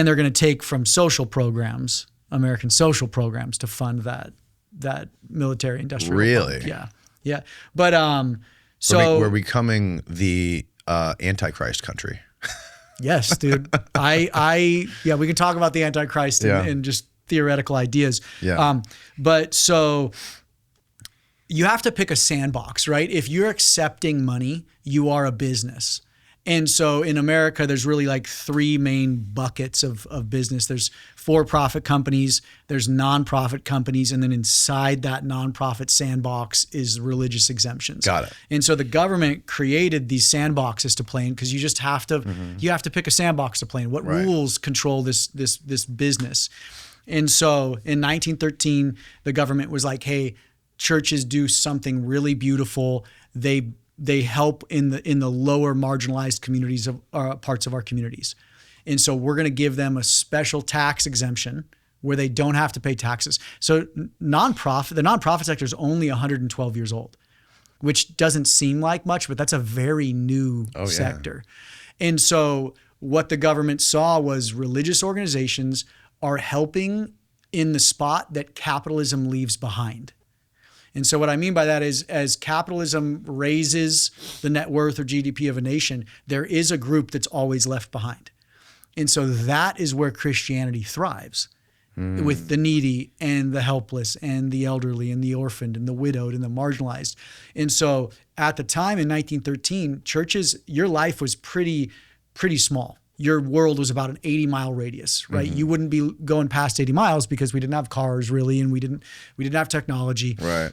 they're going to take from social programs, American social programs, to fund that military industrial. Really? Fund. Yeah. But so we're becoming the Antichrist country. Yes, dude. We can talk about the Antichrist and just theoretical ideas. Yeah. But so you have to pick a sandbox, right? If you're accepting money, you are a business. And so in America, there's really like three main buckets of business. There's for-profit companies, there's nonprofit companies, and then inside that nonprofit sandbox is religious exemptions. Got it. And so the government created these sandboxes to play in, because you just have to you have to pick a sandbox to play in. What rules control this business? And so in 1913, the government was like, hey, churches do something really beautiful. They help in the lower marginalized communities of parts of our communities. And so we're going to give them a special tax exemption where they don't have to pay taxes. So the nonprofit sector is only 112 years old, which doesn't seem like much, but that's a very new sector. And so what the government saw was religious organizations are helping in the spot that capitalism leaves behind. And so what I mean by that is, as capitalism raises the net worth or GDP of a nation, there is a group that's always left behind. And so that is where Christianity thrives, with the needy and the helpless and the elderly and the orphaned and the widowed and the marginalized. And so at the time in 1913, churches, your life was pretty small. Your world was about an 80-mile radius, right? You wouldn't be going past 80 miles because we didn't have cars really, and we didn't have technology. Right.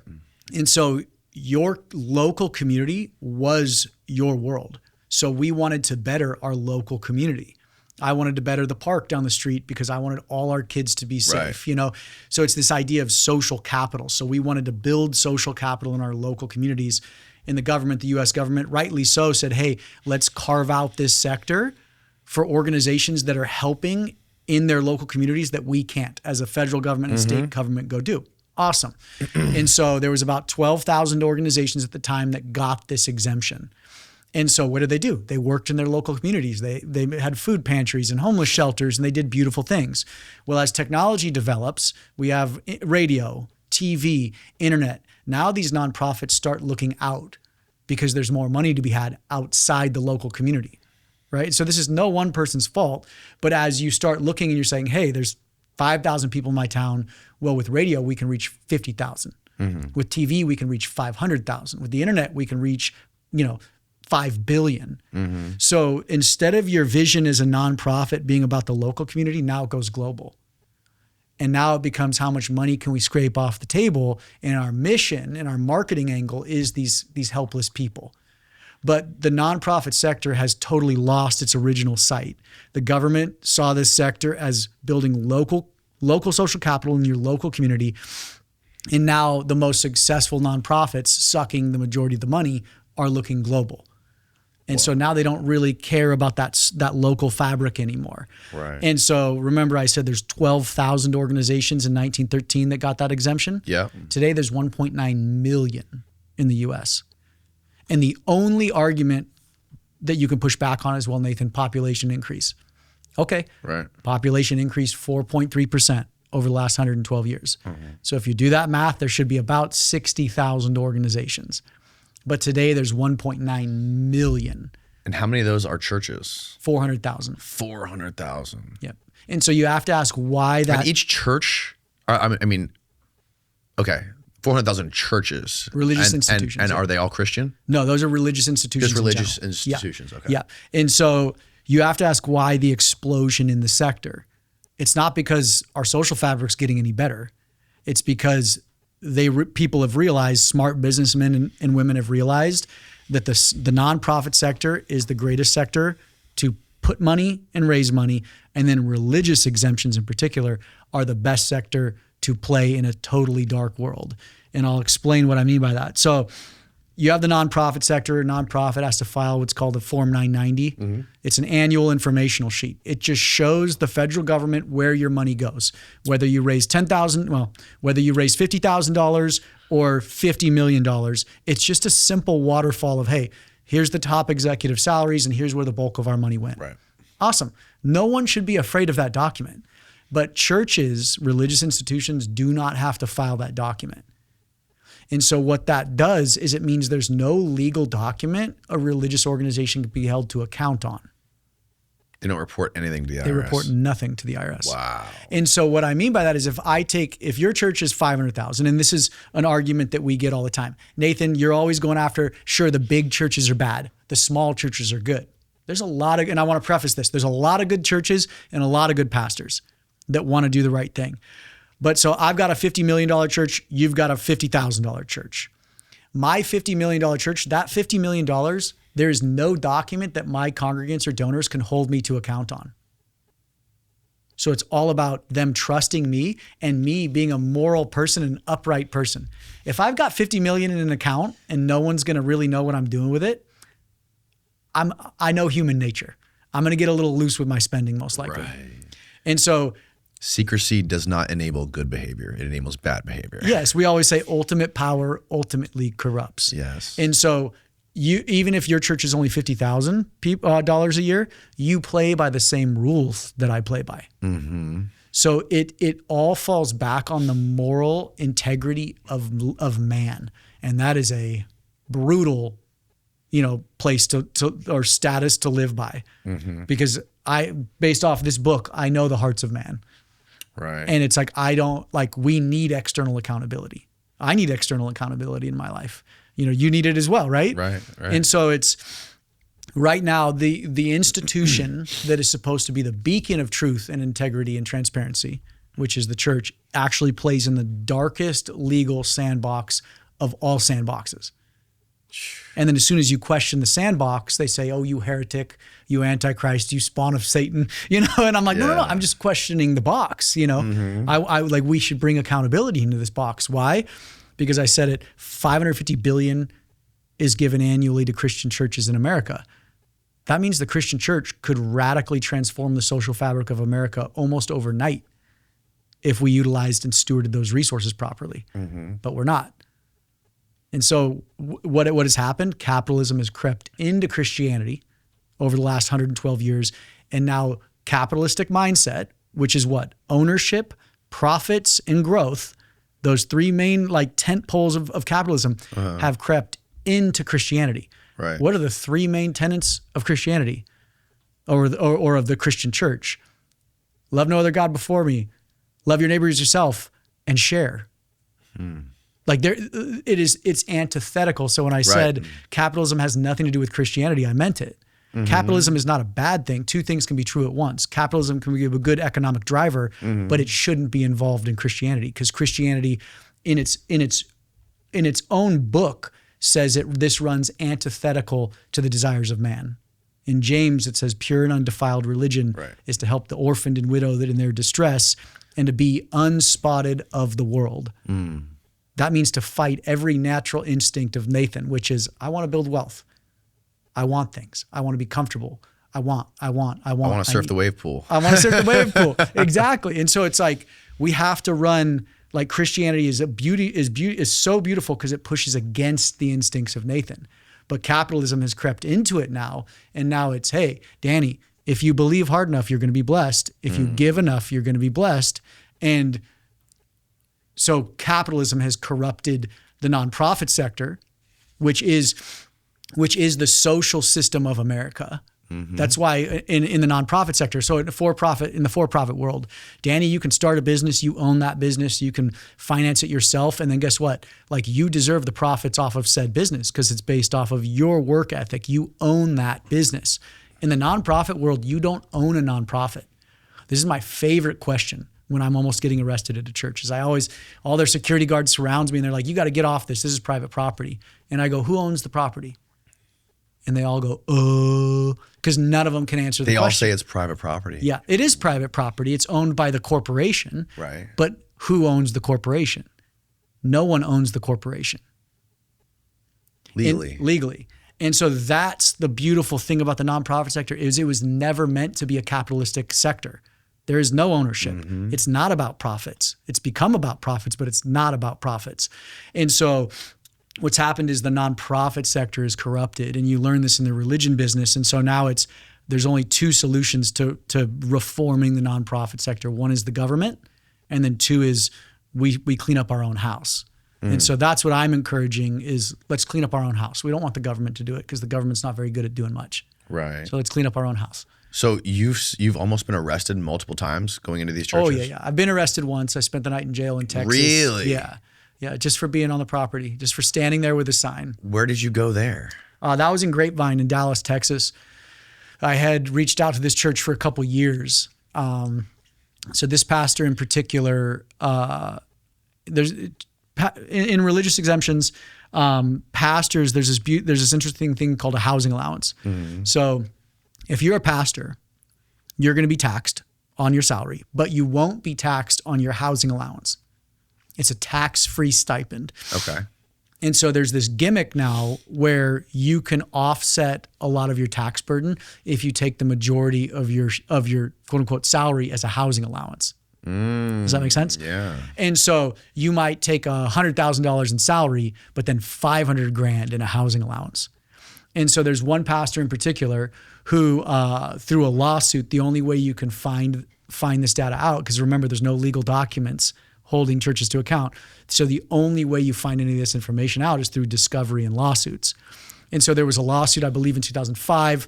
And so your local community was your world. So we wanted to better our local community. I wanted to better the park down the street because I wanted all our kids to be safe, So it's this idea of social capital. So we wanted to build social capital in our local communities. And the government, the U.S. government, rightly so, said, hey, let's carve out this sector for organizations that are helping in their local communities that we can't, as a federal government and state government, go do. Awesome. And so there was about 12,000 organizations at the time that got this exemption. And so what did they do? They worked in their local communities. They had food pantries and homeless shelters, and they did beautiful things. Well, as technology develops, we have radio, TV, internet. Now these nonprofits start looking out because there's more money to be had outside the local community, right? So this is no one person's fault, but as you start looking and you're saying, hey, there's 5,000 people in my town. Well, with radio, we can reach 50,000. With TV, we can reach 500,000. With the internet, we can reach, 5 billion. So instead of your vision as a nonprofit being about the local community, now it goes global. And now it becomes how much money can we scrape off the table? And our mission and our marketing angle is these helpless people. But the nonprofit sector has totally lost its original sight. The government saw this sector as building local social capital in your local community. And now the most successful nonprofits sucking the majority of the money are looking global. And so now they don't really care about that local fabric anymore. Right. And so remember I said there's 12,000 organizations in 1913 that got that exemption? Yeah. Today there's 1.9 million in the US. And the only argument that you can push back on is, well, Nathan, population increase. Okay. Right. Population increased 4.3% over the last 112 years. So if you do that math, there should be about 60,000 organizations. But today there's 1.9 million. And how many of those are churches? 400,000. 400,000. Yep. And so you have to ask why that. And each church, okay, 400,000 churches. Religious institutions. And are they all Christian? No, those are religious institutions. Just religious in general. institutions. Yeah. Okay. Yeah. And so you have to ask why the explosion in the sector. It's not because our social fabric's getting any better. It's because people have realized, smart businessmen and women have realized that the nonprofit sector is the greatest sector to put money and raise money, and then religious exemptions in particular are the best sector to play in a totally dark world. And I'll explain what I mean by that. So you have the nonprofit sector. A nonprofit has to file what's called a Form 990. It's an annual informational sheet. It just shows the federal government where your money goes, whether you raise whether you raise $50,000 or $50 million. It's just a simple waterfall of, hey, here's the top executive salaries and here's where the bulk of our money went. Right. Awesome. No one should be afraid of that document. But churches, religious institutions do not have to file that document. And so what that does is it means there's no legal document a religious organization can be held to account on. They don't report anything to the IRS. They report nothing to the IRS. Wow. And so what I mean by that is if your church is 500,000, and this is an argument that we get all the time. Nathan, you're always going after, sure, the big churches are bad. The small churches are good. There's a lot of, and I want to preface this, there's a lot of good churches and a lot of good pastors that want to do the right thing. But so I've got a $50 million church, you've got a $50,000 church. My $50 million church, that $50 million, there is no document that my congregants or donors can hold me to account on. So it's all about them trusting me and me being a moral person, an upright person. If I've got 50 million in an account and no one's going to really know what I'm doing with it, I know human nature. I'm going to get a little loose with my spending most likely. Right. And so secrecy does not enable good behavior. It enables bad behavior. yes, we always say ultimate power ultimately corrupts. Yes. And so even if your church is only $50,000 a year, you play by the same rules that I play by. So it all falls back on the moral integrity of man. And that is a brutal, place to or status to live by. Because based off this book, I know the hearts of man. Right. And it's like, we need external accountability. I need external accountability in my life. You need it as well, right? Right. And so it's right now the institution that is supposed to be the beacon of truth and integrity and transparency, which is the church, actually plays in the darkest legal sandbox of all sandboxes. And then as soon as you question the sandbox, they say, oh, you heretic, you antichrist, you spawn of Satan, and I'm like, no, I'm just questioning the box, we should bring accountability into this box. Why? Because I said it, $550 billion is given annually to Christian churches in America. That means the Christian church could radically transform the social fabric of America almost overnight if we utilized and stewarded those resources properly. But we're not. And so what has happened, capitalism has crept into Christianity over the last 112 years. And now capitalistic mindset, which is what? Ownership, profits, and growth, those three main tent poles of capitalism have crept into Christianity. Right. What are the three main tenets of Christianity or of the Christian church? Love no other God before me. love your neighbor as yourself, and share. Like it's antithetical. So when I said capitalism has nothing to do with Christianity, I meant it. Capitalism is not a bad thing. Two things can be true at once. Capitalism can be a good economic driver, but it shouldn't be involved in Christianity, because Christianity in its own book says this runs antithetical to the desires of man. In James, it says pure and undefiled religion is to help the orphaned and widowed in their distress and to be unspotted of the world. That means to fight every natural instinct of Nathan, which is, I want to build wealth. I want things. I want to be comfortable. I want. I want to surf the wave pool. I want to surf the wave pool. Exactly. And so it's like, we have to run, like Christianity is so beautiful because it pushes against the instincts of Nathan. But capitalism has crept into it now. And now it's, hey, Danny, if you believe hard enough, you're going to be blessed. If you give enough, you're going to be blessed. And so capitalism has corrupted the nonprofit sector, which is the social system of America. That's why in the nonprofit sector, so in the for-profit world, Danny, you can start a business, you own that business, you can finance it yourself, and then guess what? Like, you deserve the profits off of said business because it's based off of your work ethic. You own that business. In the nonprofit world, you don't own a nonprofit. This is my favorite question when I'm almost getting arrested at a church. Is all their security guards surrounds me and they're like, you got to get off this. This is private property. And I go, who owns the property? And they all go, because none of them can answer the question. They all say it's private property. Yeah, it is private property. It's owned by the corporation. Right. But who owns the corporation? No one owns the corporation. Legally. And so that's the beautiful thing about the nonprofit sector, is it was never meant to be a capitalistic sector. There is no ownership. It's not about profits. It's become about profits, but it's not about profits. And so what's happened is the nonprofit sector is corrupted, and you learn this in the religion business. And so now there's only two solutions to reforming the nonprofit sector. One is the government, and then two is we clean up our own house. And so that's what I'm encouraging is, let's clean up our own house. We don't want the government to do it because the government's not very good at doing much. Right. So let's clean up our own house. So you've almost been arrested multiple times going into these churches? Oh, yeah. I've been arrested once. I spent the night in jail in Texas. Really? Yeah. Yeah, just for being on the property, just for standing there with a sign. Where did you go there? That was in Grapevine in Dallas, Texas. I had reached out to this church for a couple years. So this pastor in particular, in religious exemptions, pastors, there's this interesting thing called a housing allowance. So if you're a pastor, you're going to be taxed on your salary, but you won't be taxed on your housing allowance. It's a tax-free stipend. Okay. And so there's this gimmick now where you can offset a lot of your tax burden if you take the majority of your quote unquote salary as a housing allowance. Does that make sense? Yeah. And so you might take $100,000 in salary, but then $500,000 in a housing allowance. And so there's one pastor in particular who, through a lawsuit, the only way you can find this data out, because remember, there's no legal documents holding churches to account. So the only way you find any of this information out is through discovery and lawsuits. And so there was a lawsuit, I believe in 2005,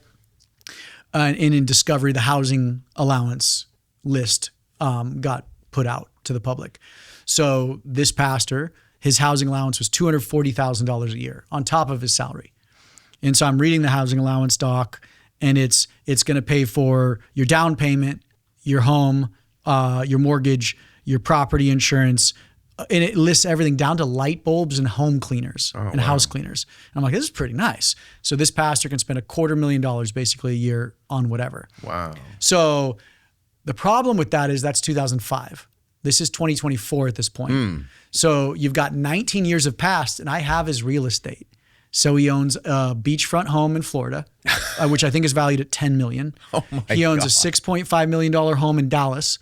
and in discovery, the housing allowance list got put out to the public. So this pastor, his housing allowance was $240,000 a year on top of his salary. And so I'm reading the housing allowance doc, and it's going to pay for your down payment, your home, your mortgage, your property insurance, and it lists everything down to light bulbs and home cleaners and house cleaners. And I'm like, this is pretty nice. So this pastor can spend $250,000 basically a year on whatever. Wow. So the problem with that is that's 2005. This is 2024 at this point. So you've got 19 years have passed, and I have his real estate. So he owns a beachfront home in Florida, which I think is valued at $10 million. Oh my He owns God. a $6.5 million home in Dallas.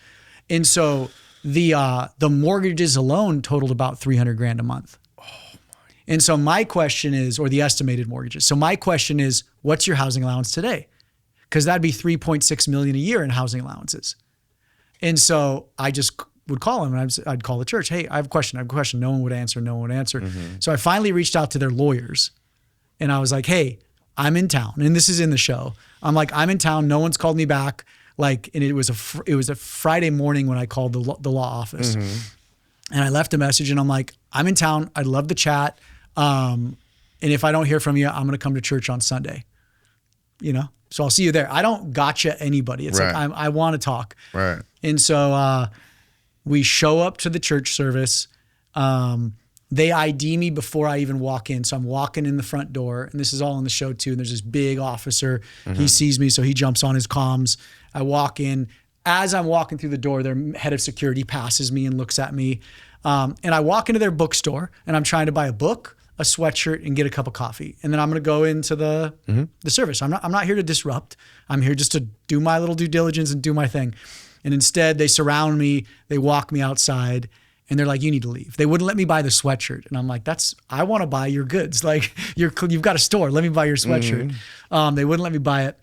And so the mortgages alone totaled about $300,000 a month. Oh my. And so my question is, or the estimated mortgages. So my question is, what's your housing allowance today? Because that'd be $3.6 million a year in housing allowances. And so I just would call him, and I'd call the church. Hey, I have a question. No one would answer. So I finally reached out to their lawyers, and I was like, hey, I'm in town. And this is in the show. I'm like, I'm in town. No one's called me back. Like, and it was a Friday morning when I called the law office, and I left a message, and I'm like, I'm in town. I'd love to chat. And if I don't hear from you, I'm going to come to church on Sunday. You know, so I'll see you there. I don't gotcha anybody. It's like I want to talk. Right. And so we show up to the church service. They ID me before I even walk in. So I'm walking in the front door, and this is all in the show too. And there's this big officer. He sees me, so he jumps on his comms. I walk in. As I'm walking through the door, their head of security passes me and looks at me. And I walk into their bookstore, and I'm trying to buy a book, a sweatshirt, and get a cup of coffee. And then I'm going to go into the service. I'm not here to disrupt. I'm here just to do my little due diligence and do my thing. And instead, they surround me. They walk me outside. And they're like, you need to leave. They wouldn't let me buy the sweatshirt. And I'm like, I want to buy your goods. Like, you've got a store. Let me buy your sweatshirt. They wouldn't let me buy it.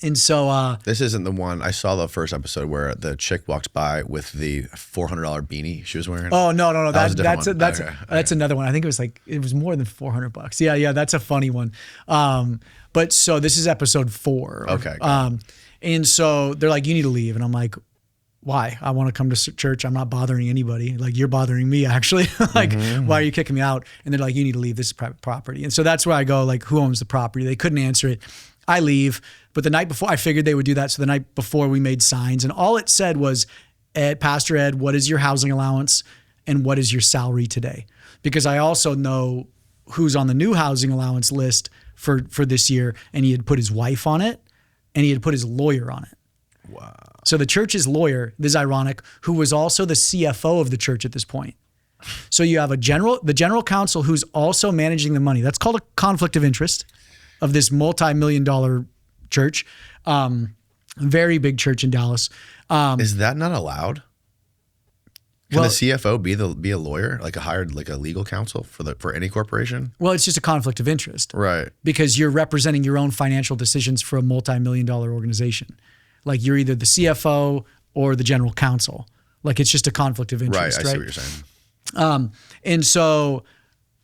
And so this isn't the one. I saw the first episode where the chick walked by with the $400 beanie she was wearing. Oh, no. That's That's another one. I think it was more than $400. Yeah. That's a funny one. But so this is episode 4. Okay. And so they're like, you need to leave. And I'm like, why? I want to come to church. I'm not bothering anybody. Like, you're bothering me, actually. Like, why are you kicking me out? And they're like, you need to leave. This is private property. And so that's where I go, like, who owns the property? They couldn't answer it. I leave. But the night before, I figured they would do that. So the night before, we made signs. And all it said was, Pastor Ed, what is your housing allowance? And what is your salary today? Because I also know who's on the new housing allowance list for this year. And he had put his wife on it. And he had put his lawyer on it. Wow. So the church's lawyer, this is ironic, who was also the CFO of the church at this point. So you have the general counsel who's also managing the money. That's called a conflict of interest of this multi-million-dollar church. Very big church in Dallas. Is that not allowed? Can the CFO be a lawyer, like a legal counsel for any corporation? Well, it's just a conflict of interest. Right. Because you're representing your own financial decisions for a multi-million-dollar organization. Like, you're either the CFO or the general counsel. Like, it's just a conflict of interest, right? I see what you're saying. And so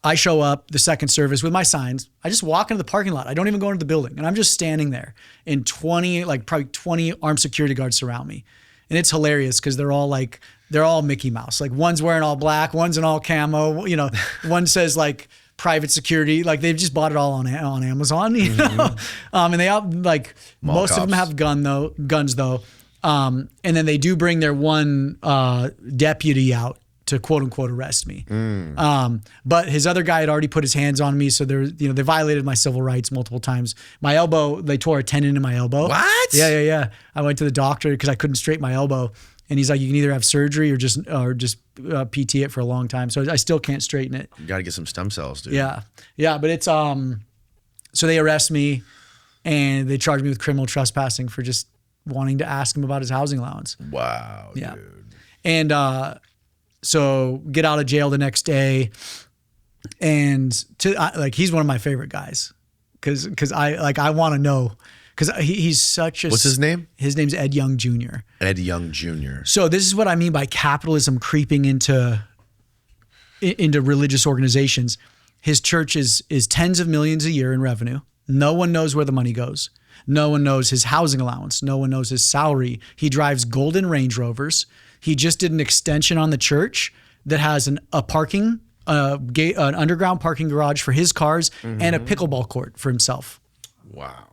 I show up the second service with my signs. I just walk into the parking lot. I don't even go into the building. And I'm just standing there, and probably 20 armed security guards surround me. And it's hilarious because they're all Mickey Mouse. Like, one's wearing all black, one's in all camo. You know, one says like private security. Like, they've just bought it all on Amazon. You know, and they all like Mall most cops. of them have guns though. And then they do bring their one deputy out to quote unquote arrest me. But his other guy had already put his hands on me. So they violated my civil rights multiple times. My elbow, they tore a tendon in my elbow. What? Yeah. I went to the doctor because I couldn't straighten my elbow. And he's like, you can either have surgery or just PT it for a long time. So I still can't straighten it. You got to get some stem cells, dude. Yeah. But it's, so they arrest me and they charge me with criminal trespassing for just wanting to ask him about his housing allowance. Wow, Yeah. dude. And, so get out of jail the next day, and he's one of my favorite guys, because I want to know, because he's such a. What's his name? His name's Ed Young Jr. Ed Young Jr. So this is what I mean by capitalism creeping into religious organizations. His church is tens of millions a year in revenue. No one knows where the money goes. No one knows his housing allowance. No one knows his salary. He drives golden Range Rovers. He just did an extension on the church that has an underground parking garage for his cars and a pickleball court for himself. Wow.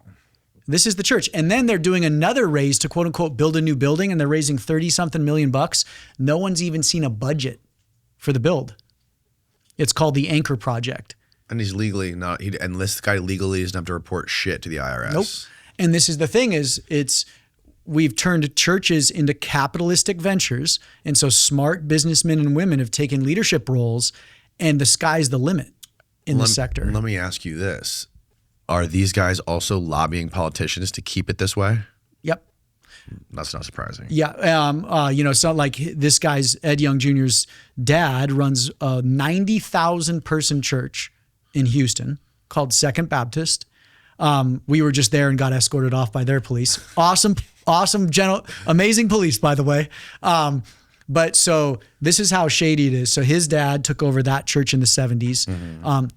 This is the church. And then they're doing another raise to quote unquote build a new building, and they're raising 30-something million bucks. No one's even seen a budget for the build. It's called the Anchor Project. And he's legally not, and this guy legally doesn't have to report shit to the IRS. Nope. And this is the thing we've turned churches into capitalistic ventures. And so smart businessmen and women have taken leadership roles, and the sky's the limit in the sector. Let me ask you this. Are these guys also lobbying politicians to keep it this way? Yep. That's not surprising. Yeah. So like this guy's Ed Young Jr.'s dad runs a 90,000 person church in Houston called Second Baptist. We were just there and got escorted off by their police. Awesome, amazing police, by the way. But so this is how shady it is. So his dad took over that church in the 70s.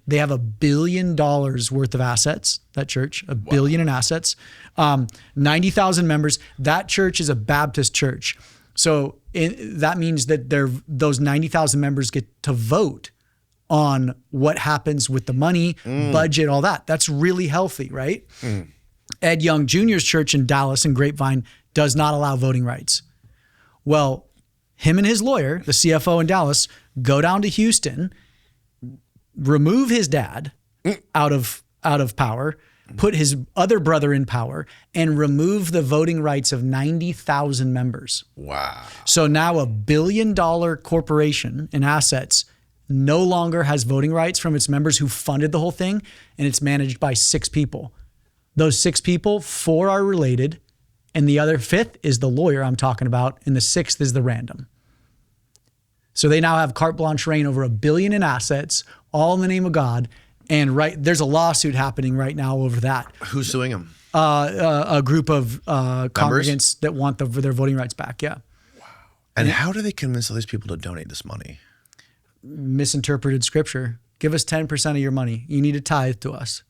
They have $1 billion worth of assets, that church, $1 billion in assets, 90,000 members. That church is a Baptist church. So that means that those 90,000 members get to vote on what happens with the money, budget, all that. That's really healthy, right? Ed Young Jr.'s church in Dallas and Grapevine does not allow voting rights. Well, him and his lawyer, the CFO in Dallas, go down to Houston, remove his dad out of power, put his other brother in power, and remove the voting rights of 90,000 members. Wow. So now $1 billion corporation in assets no longer has voting rights from its members who funded the whole thing, and it's managed by 6 people. Those 6 people, 4 are related, and the other 5th is the lawyer I'm talking about, and the 6th is the random. So they now have carte blanche reign over $1 billion in assets, all in the name of God. And there's a lawsuit happening right now over that. Who's suing him? A group of congregants that want their voting rights back. Yeah. Wow. And how do they convince all these people to donate this money? Misinterpreted scripture. Give us 10% of your money. You need to tithe to us.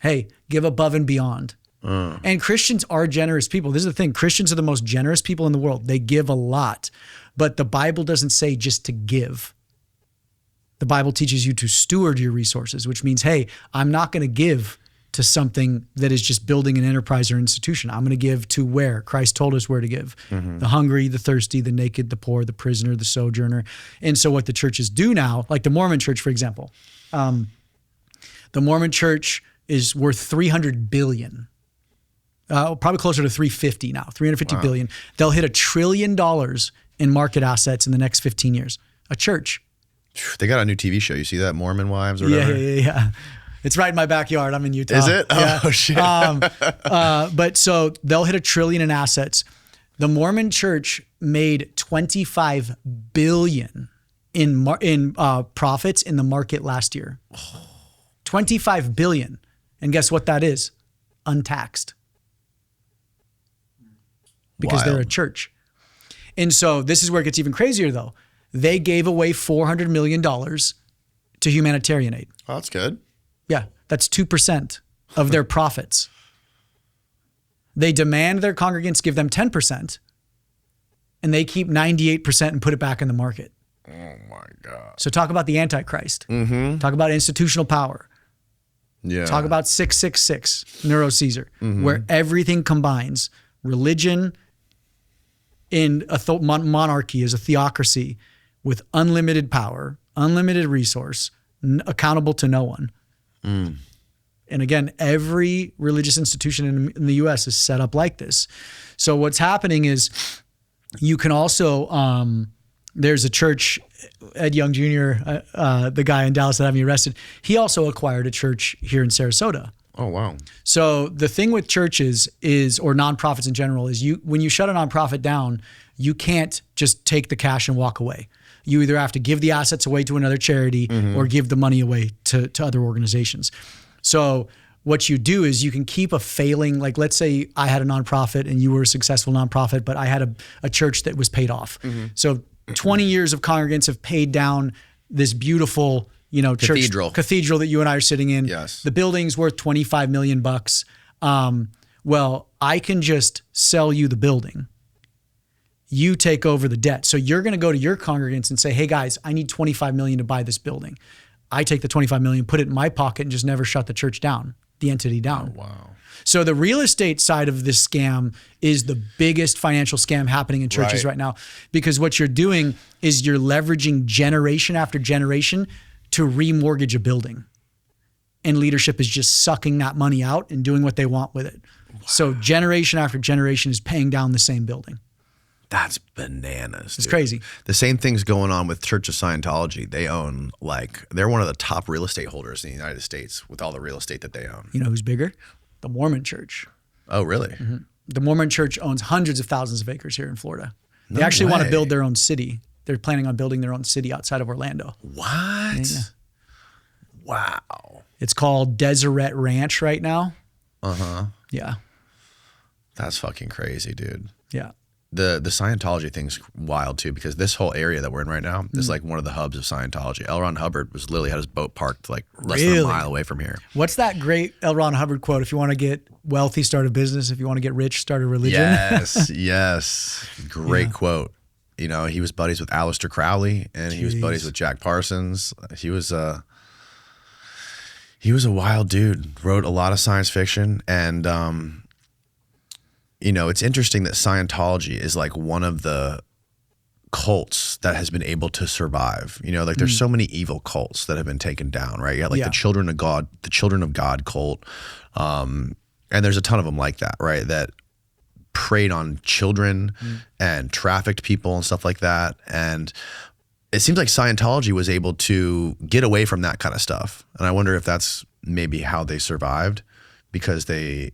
Hey, give above and beyond. And Christians are generous people. This is the thing. Christians are the most generous people in the world. They give a lot. But the Bible doesn't say just to give. The Bible teaches you to steward your resources, which means, hey, I'm not going to give to something that is just building an enterprise or institution. I'm going to give to where Christ told us where to give. The hungry, the thirsty, the naked, the poor, the prisoner, the sojourner. And so what the churches do now, like the Mormon Church, for example, the Mormon Church is worth $300 billion. Probably closer to 350 now, 350 billion. They'll hit $1 trillion in market assets in the next 15 years. A church. They got a new TV show. You see that? Mormon Wives or whatever? Yeah. It's right in my backyard. I'm in Utah. Is it? Yeah. Oh, shit. But so they'll hit $1 trillion in assets. The Mormon Church made $25 billion in profits in the market last year. $25 billion. And guess what that is? Untaxed. Because they're a church. And so this is where it gets even crazier though. They gave away $400 million to humanitarian aid. Oh, that's good. Yeah, that's 2% of their profits. They demand their congregants give them 10%, and they keep 98% and put it back in the market. Oh my God. So talk about the Antichrist. Talk about institutional power. Yeah. Talk about 666, Nero Caesar, where everything combines religion in a monarchy is a theocracy with unlimited power, unlimited resource, accountable to no one. And again, every religious institution in the U.S. is set up like this. So what's happening is you can also, there's a church, Ed Young Jr., the guy in Dallas that had me arrested, he also acquired a church here in Sarasota. Oh, wow. So the thing with churches is, or nonprofits in general, is when you shut a nonprofit down, you can't just take the cash and walk away. You either have to give the assets away to another charity or give the money away to other organizations. So what you do is you can keep a failing, like let's say I had a nonprofit and you were a successful nonprofit, but I had a church that was paid off. So 20 years of congregants have paid down this beautiful, cathedral that you and I are sitting in. Yes. The building's worth $25 million. Well, I can just sell you the building. You take over the debt. So you're going to go to your congregants and say, hey guys, I need $25 million to buy this building. I take the $25 million, put it in my pocket and just never shut the church down, the entity down. Oh, wow. So the real estate side of this scam is the biggest financial scam happening in churches right now, because what you're doing is you're leveraging generation after generation to remortgage a building. And leadership is just sucking that money out and doing what they want with it. Wow. So generation after generation is paying down the same building. That's bananas. It's crazy. The same thing's going on with Church of Scientology. They own, they're one of the top real estate holders in the United States with all the real estate that they own. You know who's bigger? The Mormon Church. Oh, really? The Mormon Church owns hundreds of thousands of acres here in Florida. They actually want to build their own city. They're planning on building their own city outside of Orlando. What? Yeah. Wow. It's called Deseret Ranch right now. Uh-huh. Yeah. That's fucking crazy, dude. Yeah. the Scientology thing's wild too, because this whole area that we're in right now is like one of the hubs of Scientology. L. Ron Hubbard was literally had his boat parked like less than a mile away from here. What's that great L. Ron Hubbard quote? If you want to get wealthy, start a business. If you want to get rich, start a religion. Yes. Great quote. You know, he was buddies with Aleister Crowley, and he was buddies with Jack Parsons. He was a wild dude. Wrote a lot of science fiction, and you know, it's interesting that Scientology is like one of the cults that has been able to survive. You know, like there's so many evil cults that have been taken down, right? You got like the Children of God cult, and there's a ton of them like that, right? That preyed on children and trafficked people and stuff like that. And it seems like Scientology was able to get away from that kind of stuff. And I wonder if that's maybe how they survived, because there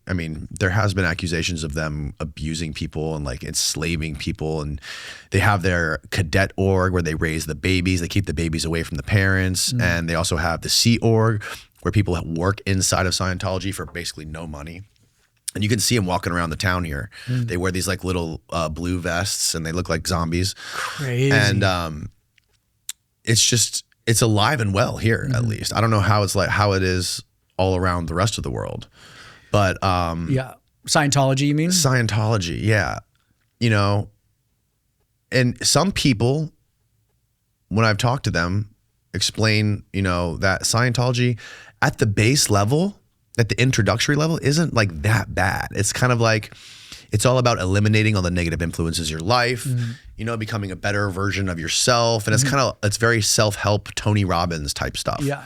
has been accusations of them abusing people and like enslaving people. And they have their cadet org where they raise the babies, they keep the babies away from the parents. And they also have the Sea Org where people work inside of Scientology for basically no money. And you can see them walking around the town here. They wear these like little blue vests and they look like zombies. Crazy. And it's alive and well here, at least. I don't know how it is all around the rest of the world. But Scientology, you mean? Scientology, yeah. You know, and some people, when I've talked to them, explain, you know, that Scientology at the base level, at the introductory level, isn't like that bad. It's kind of like, it's all about eliminating all the negative influences in your life, you know, becoming a better version of yourself. And it's very self-help, Tony Robbins type stuff. Yeah.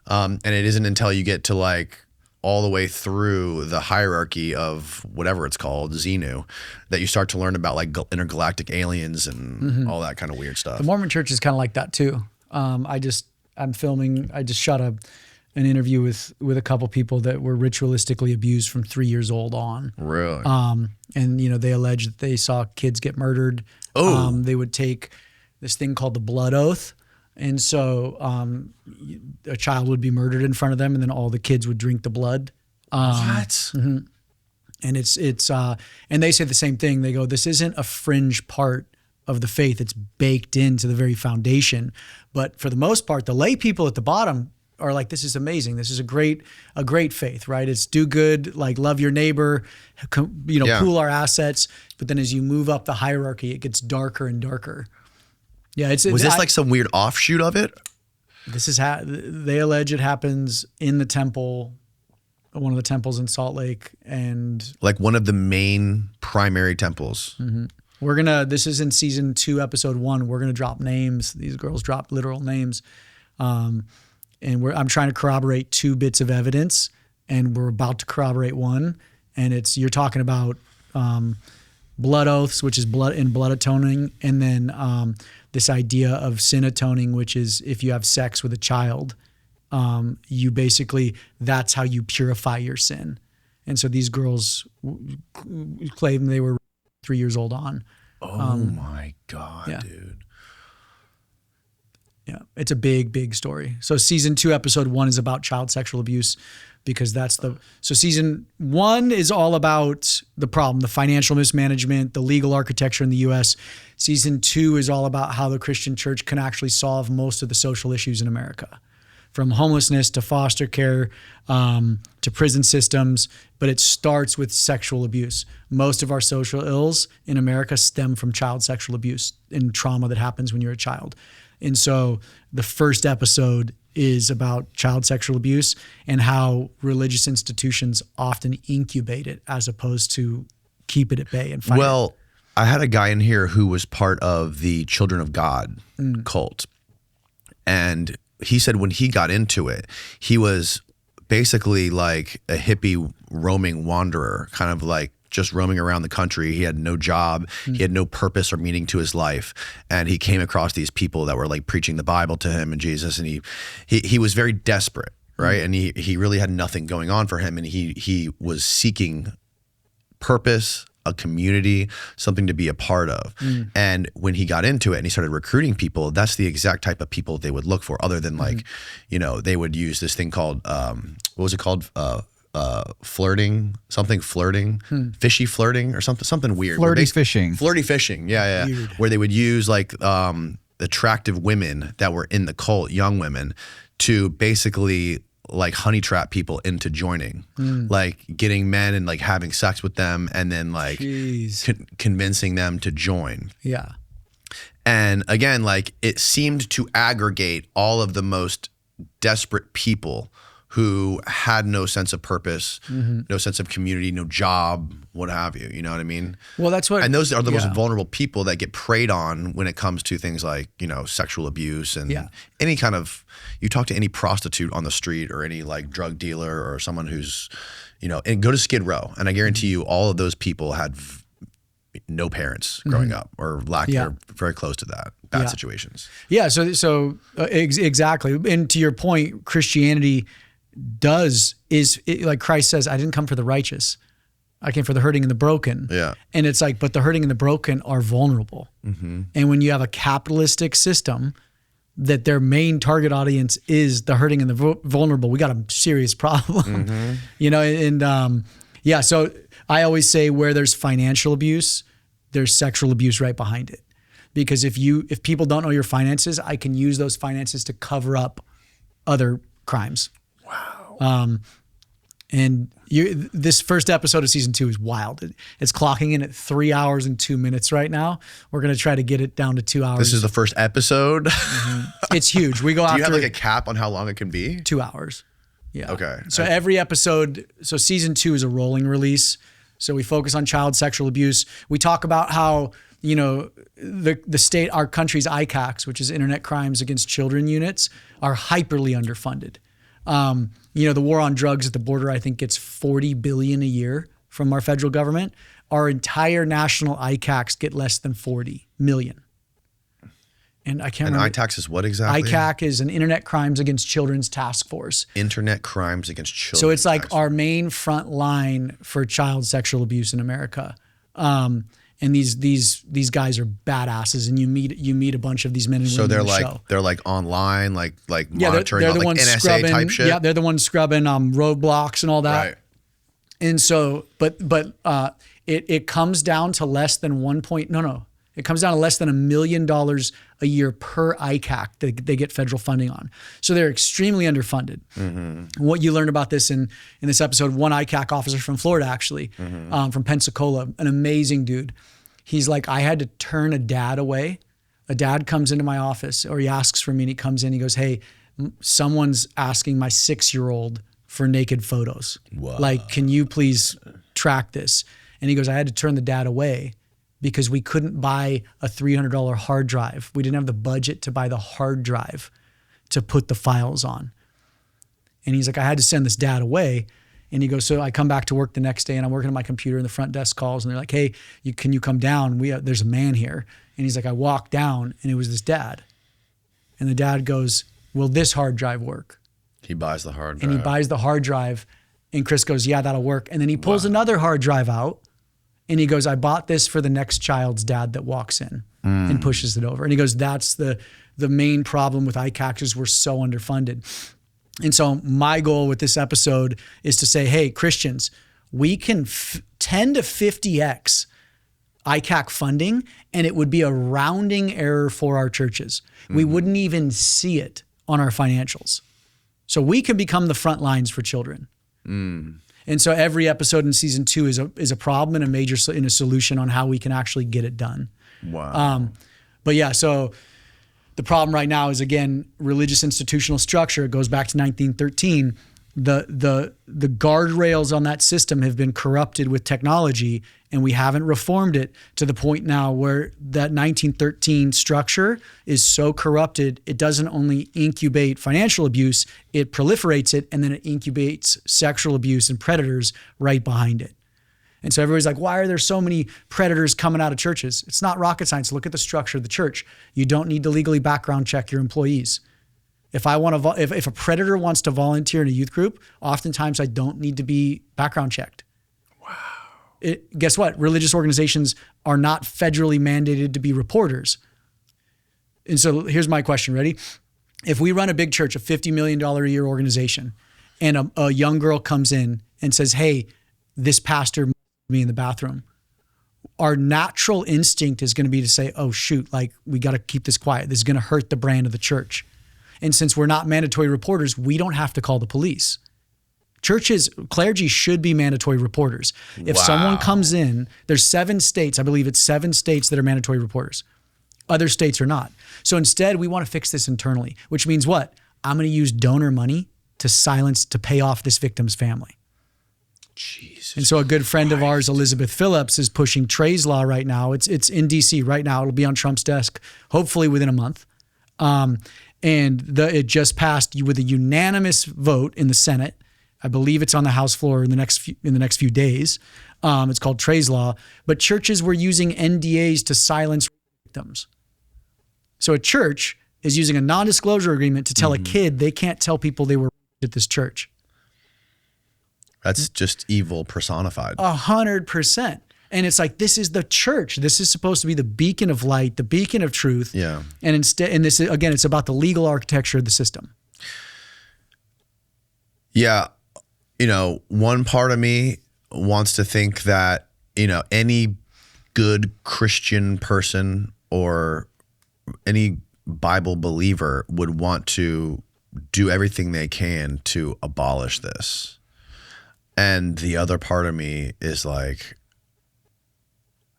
And it isn't until you get to like all the way through the hierarchy of whatever it's called, Xenu, that you start to learn about like intergalactic aliens and all that kind of weird stuff. The Mormon Church is kind of like that too. I just shot an interview with a couple people that were ritualistically abused from 3 years old on. Really? And you know, they allege that they saw kids get murdered. Oh. They would take this thing called the blood oath. And so a child would be murdered in front of them, and then all the kids would drink the blood. What? And it's and they say the same thing. They go, this isn't a fringe part of the faith. It's baked into the very foundation. But for the most part, the lay people at the bottom are like, this is amazing. This is a great faith, right? It's do good, like love your neighbor, pool our assets. But then as you move up the hierarchy, it gets darker and darker. Yeah, was this like some weird offshoot of it? This is they allege it happens in the temple, one of the temples in Salt Lake, and like one of the main primary temples. This is in season 2, episode 1. We're gonna drop names. These girls drop literal names, and I'm trying to corroborate 2 bits of evidence, and we're about to corroborate 1. And you're talking about blood oaths, which is blood atoning, and then this idea of sin atoning, which is if you have sex with a child, you basically, that's how you purify your sin. And so these girls claim they were 3 years old on. Oh my God, yeah. dude. Yeah, it's a big, big story. So season 2, episode 1 is about child sexual abuse, because so season 1 is all about the problem, the financial mismanagement, the legal architecture in the U.S. Season 2 is all about how the Christian church can actually solve most of the social issues in America, from homelessness to foster care to prison systems. But it starts with sexual abuse. Most of our social ills in America stem from child sexual abuse and trauma that happens when you're a child. And so the first episode is about child sexual abuse and how religious institutions often incubate it as opposed to keep it at bay and fight it. I had a guy in here who was part of the Children of God cult. And he said when he got into it, he was basically like a hippie roaming wanderer, kind of like just roaming around the country. He had no job. He had no purpose or meaning to his life. And he came across these people that were like preaching the Bible to him and Jesus. And he was very desperate, right? And he really had nothing going on for him. And he was seeking purpose, a community, something to be a part of. And when he got into it and he started recruiting people, that's the exact type of people they would look for, other than like, you know, they would use this thing called, what was it called? flirting, fishy flirting or something weird. Flirty fishing. Flirty fishing, yeah. Weird. Where they would use like attractive women that were in the cult, young women, to basically like honey trap people into joining, like getting men and like having sex with them and then like convincing them to join. Yeah. And again, like it seemed to aggregate all of the most desperate people who had no sense of purpose, no sense of community, no job, what have you. You know what I mean? Well, that's what. And those are the most vulnerable people that get preyed on when it comes to things like, you know, sexual abuse and any kind of, you talk to any prostitute on the street or any like drug dealer or someone who's, you know, and go to Skid Row. And I guarantee you all of those people had no parents growing up or or very close to that, bad situations. Yeah. So exactly. And to your point, Christianity like Christ says, I didn't come for the righteous. I came for the hurting and the broken. Yeah. And it's like, but the hurting and the broken are vulnerable. And when you have a capitalistic system that their main target audience is the hurting and the vulnerable, we got a serious problem, you know? And so I always say where there's financial abuse, there's sexual abuse right behind it. Because if people don't know your finances, I can use those finances to cover up other crimes. Wow. And this first episode of season 2 is wild. It's clocking in at 3 hours and 2 minutes right now. We're going to try to get it down to 2 hours. This is the first episode. It's huge. We go Do after. you have like a cap on how long it can be? 2 hours. Yeah. Okay. So every episode, so season 2 is a rolling release. So we focus on child sexual abuse. We talk about how, you know, the state, our country's ICACs, which is Internet Crimes Against Children units, are hyperly underfunded. You know, the war on drugs at the border, I think, gets $40 billion a year from our federal government. Our entire national ICACs get less than 40 million. And I can't remember. And ICAC is what exactly? ICAC is an Internet Crimes Against Children's Task Force. Internet Crimes Against Children. So it's like our main front line for child sexual abuse in America. And these guys are badasses, and you meet a bunch of these men and women. So they're like online, like monitoring, they're the like ones NSA scrubbing, type shit. Yeah, they're the ones scrubbing roadblocks and all that. Right. And so, but it comes down to less than it comes down to less than $1 million a year per ICAC that they get federal funding on. So they're extremely underfunded. What you learned about this in this episode, one ICAC officer from Florida, actually, from Pensacola, an amazing dude. He's like, I had to turn a dad away. A dad comes into my office, or he asks for me, and he comes in, he goes, hey, someone's asking my 6-year-old for naked photos. Wow. Like, can you please track this? And he goes, I had to turn the dad away because we couldn't buy a $300 hard drive. We didn't have the budget to buy the hard drive to put the files on. And he's like, I had to send this dad away. And he goes, so I come back to work the next day, and I'm working on my computer, and the front desk calls, and they're like, hey, can you come down? There's a man here. And he's like, I walked down, and it was this dad. And the dad goes, will this hard drive work? He buys the hard drive. And he buys the hard drive, and Chris goes, yeah, that'll work. And then he pulls another hard drive out, and he goes, I bought this for the next child's dad that walks in, and pushes it over. And he goes, that's the main problem with ICACs is we're so underfunded. And so my goal with this episode is to say, hey, Christians, we can 10 to 50x ICAC funding, and it would be a rounding error for our churches. We wouldn't even see it on our financials. So we can become the front lines for children. And so every episode in season 2 is a problem and a solution on how we can actually get it done. Wow. But yeah, so the problem right now is, again, religious institutional structure. It goes back to 1913. The guardrails on that system have been corrupted with technology, and we haven't reformed it to the point now where that 1913 structure is so corrupted, it doesn't only incubate financial abuse, it proliferates it, and then it incubates sexual abuse and predators right behind it. And so everybody's like, why are there so many predators coming out of churches? It's not rocket science. Look at the structure of the church. You don't need to legally background check your employees. If a predator wants to volunteer in a youth group, oftentimes I don't need to be background checked. Wow. Guess what? Religious organizations are not federally mandated to be reporters. And so here's my question. Ready? If we run a big church, a $50 million a year organization, and a young girl comes in and says, hey, this pastor me in the bathroom, our natural instinct is going to be to say, oh shoot, like we got to keep this quiet. This is going to hurt the brand of the church. And since we're not mandatory reporters, we don't have to call the police. Churches, clergy should be mandatory reporters. If someone comes in, there's 7 states, I believe it's 7 states that are mandatory reporters. Other states are not. So instead, we want to fix this internally, which means what? I'm going to use donor money to pay off this victim's family. Jesus. And so a good friend of ours, Elizabeth Phillips, is pushing Trey's Law right now. It's in DC right now. It'll be on Trump's desk, hopefully within a month. It just passed with a unanimous vote in the Senate. I believe it's on the House floor in the next few days. It's called Trey's Law. But churches were using NDAs to silence victims. So a church is using a non-disclosure agreement to tell a kid they can't tell people they were at this church. That's just evil personified. 100%. And it's like, this is the church. This is supposed to be the beacon of light, the beacon of truth. Yeah. And instead, this again, it's about the legal architecture of the system. Yeah. One part of me wants to think that, any good Christian person or any Bible believer would want to do everything they can to abolish this. And the other part of me is like,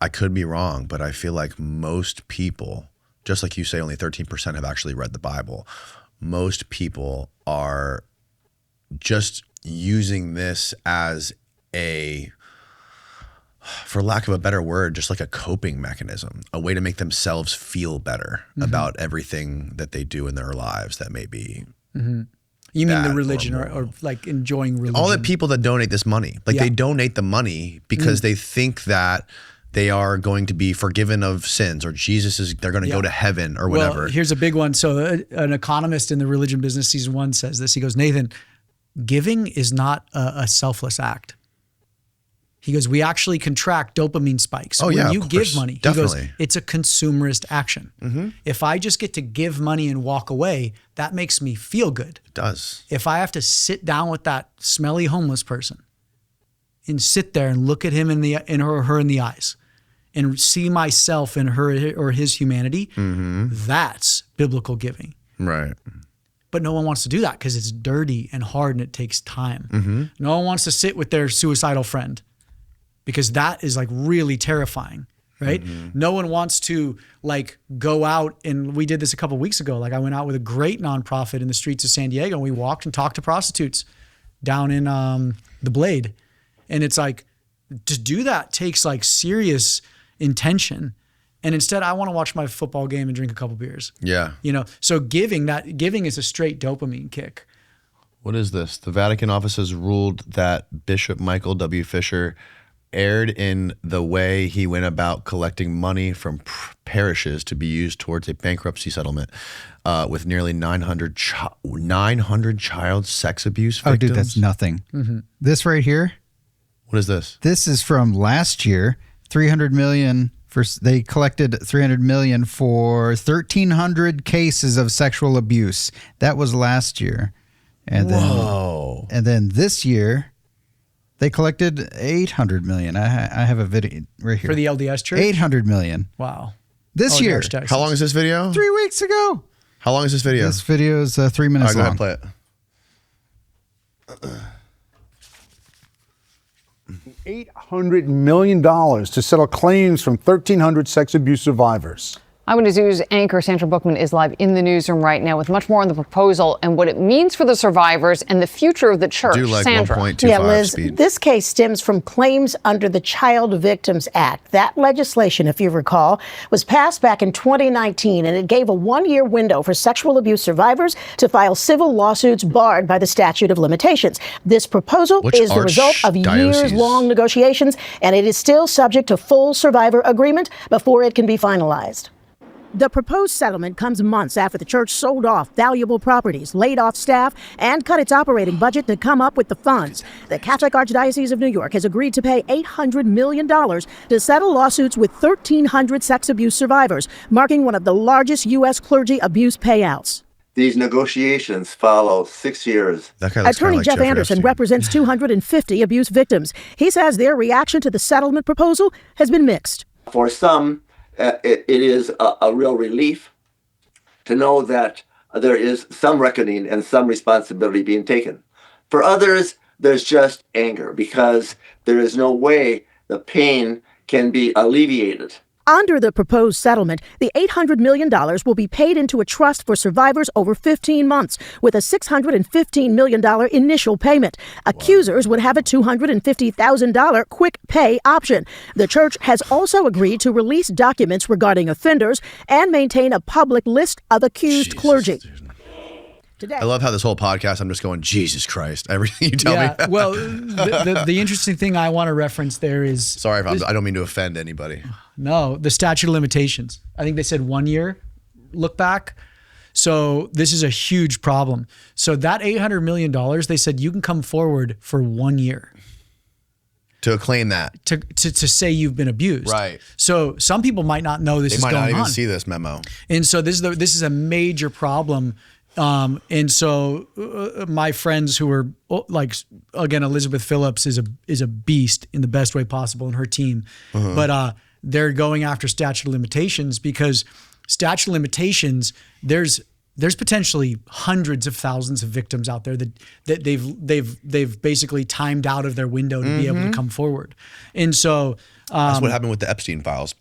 I could be wrong, but I feel like most people, just like you say, only 13% have actually read the Bible. Most people are just using this as for lack of a better word, just like a coping mechanism, a way to make themselves feel better about everything that they do in their lives that may be You mean the religion or like enjoying religion? All the people that donate this money, like they donate the money because they think that they are going to be forgiven of sins, or they're going to go to heaven or whatever. Well, here's a big one. So an economist in the Religion Business Season 1 says this. He goes, Nathan, giving is not a selfless act. He goes, we actually contract dopamine spikes. Oh, when yeah, you of give course. money. He Definitely. goes, it's a consumerist action. If I just get to give money and walk away, that makes me feel good. It does. If I have to sit down with that smelly homeless person and sit there and look at him her in the eyes and see myself in her or his humanity, that's biblical giving. Right. But no one wants to do that because it's dirty and hard and it takes time. No one wants to sit with their suicidal friend because that is like really terrifying, right? No one wants to like go out, and we did this a couple of weeks ago. Like I went out with a great nonprofit in the streets of San Diego and we walked and talked to prostitutes down in the Blade. And it's like, to do that takes like serious intention. And instead I want to watch my football game and drink a couple beers. Yeah. So giving is a straight dopamine kick. What is this? The Vatican office has ruled that Bishop Michael W. Fisher erred in the way he went about collecting money from parishes to be used towards a bankruptcy settlement with nearly 900 child sex abuse victims. Oh, dude, that's nothing. This right here. What is this? This is from last year. $300 million. They collected $300 million for 1,300 cases of sexual abuse. That was last year. And Whoa. And then this year, they collected $800 million. I have a video right here. For the LDS Church? $800 million. Wow. This year. How long is this video? 3 weeks ago. How long is this video? This video is 3 minutes All right, long. go ahead, play it. $800 million to settle claims from 1,300 sex abuse survivors. Eyewitness News anchor Sandra Bookman is live in the newsroom right now with much more on the proposal and what it means for the survivors and the future of the church. Do like Sandra. 1.25 Yeah, Liz, speed. this case stems from claims under the Child Victims Act. That legislation, if you recall, was passed back in 2019, and it gave a 1-year window for sexual abuse survivors to file civil lawsuits barred by the statute of limitations. This proposal is the result of years-long negotiations, and it is still subject to full survivor agreement before it can be finalized. The proposed settlement comes months after the church sold off valuable properties, laid off staff, and cut its operating budget to come up with the funds. The Catholic Archdiocese of New York has agreed to pay $800 million to settle lawsuits with 1,300 sex abuse survivors, marking one of the largest U.S. clergy abuse payouts. These negotiations follow 6 years. That guy looks Attorney kinda like Jeff Jeffrey Anderson Epstein. represents 250 abuse victims. He says their reaction to the settlement proposal has been mixed. For some, it is a real relief to know that there is some reckoning and some responsibility being taken. For others, there's just anger because there is no way the pain can be alleviated. Under the proposed settlement, the $800 million will be paid into a trust for survivors over 15 months, with a $615 million initial payment. Accusers would have a $250,000 quick pay option. The church has also agreed to release documents regarding offenders and maintain a public list of accused clergy. Today. I love how this whole podcast, I'm just going, Jesus Christ, everything you tell me. Well, the interesting thing I want to reference there is... Sorry, I don't mean to offend anybody. No, the statute of limitations. I think they said 1 year look back. So this is a huge problem. So that $800 million, they said you can come forward for 1 year. To claim that. To say you've been abused. Right. So some people might not know this is going on. They might not even see this memo. And so this is a major problem. And so my friends who are like, again, Elizabeth Phillips is a beast in the best way possible, and her team, but they're going after statute of limitations because statute of limitations, there's potentially hundreds of thousands of victims out there that they've basically timed out of their window to be able to come forward. And so that's what happened with the Epstein files.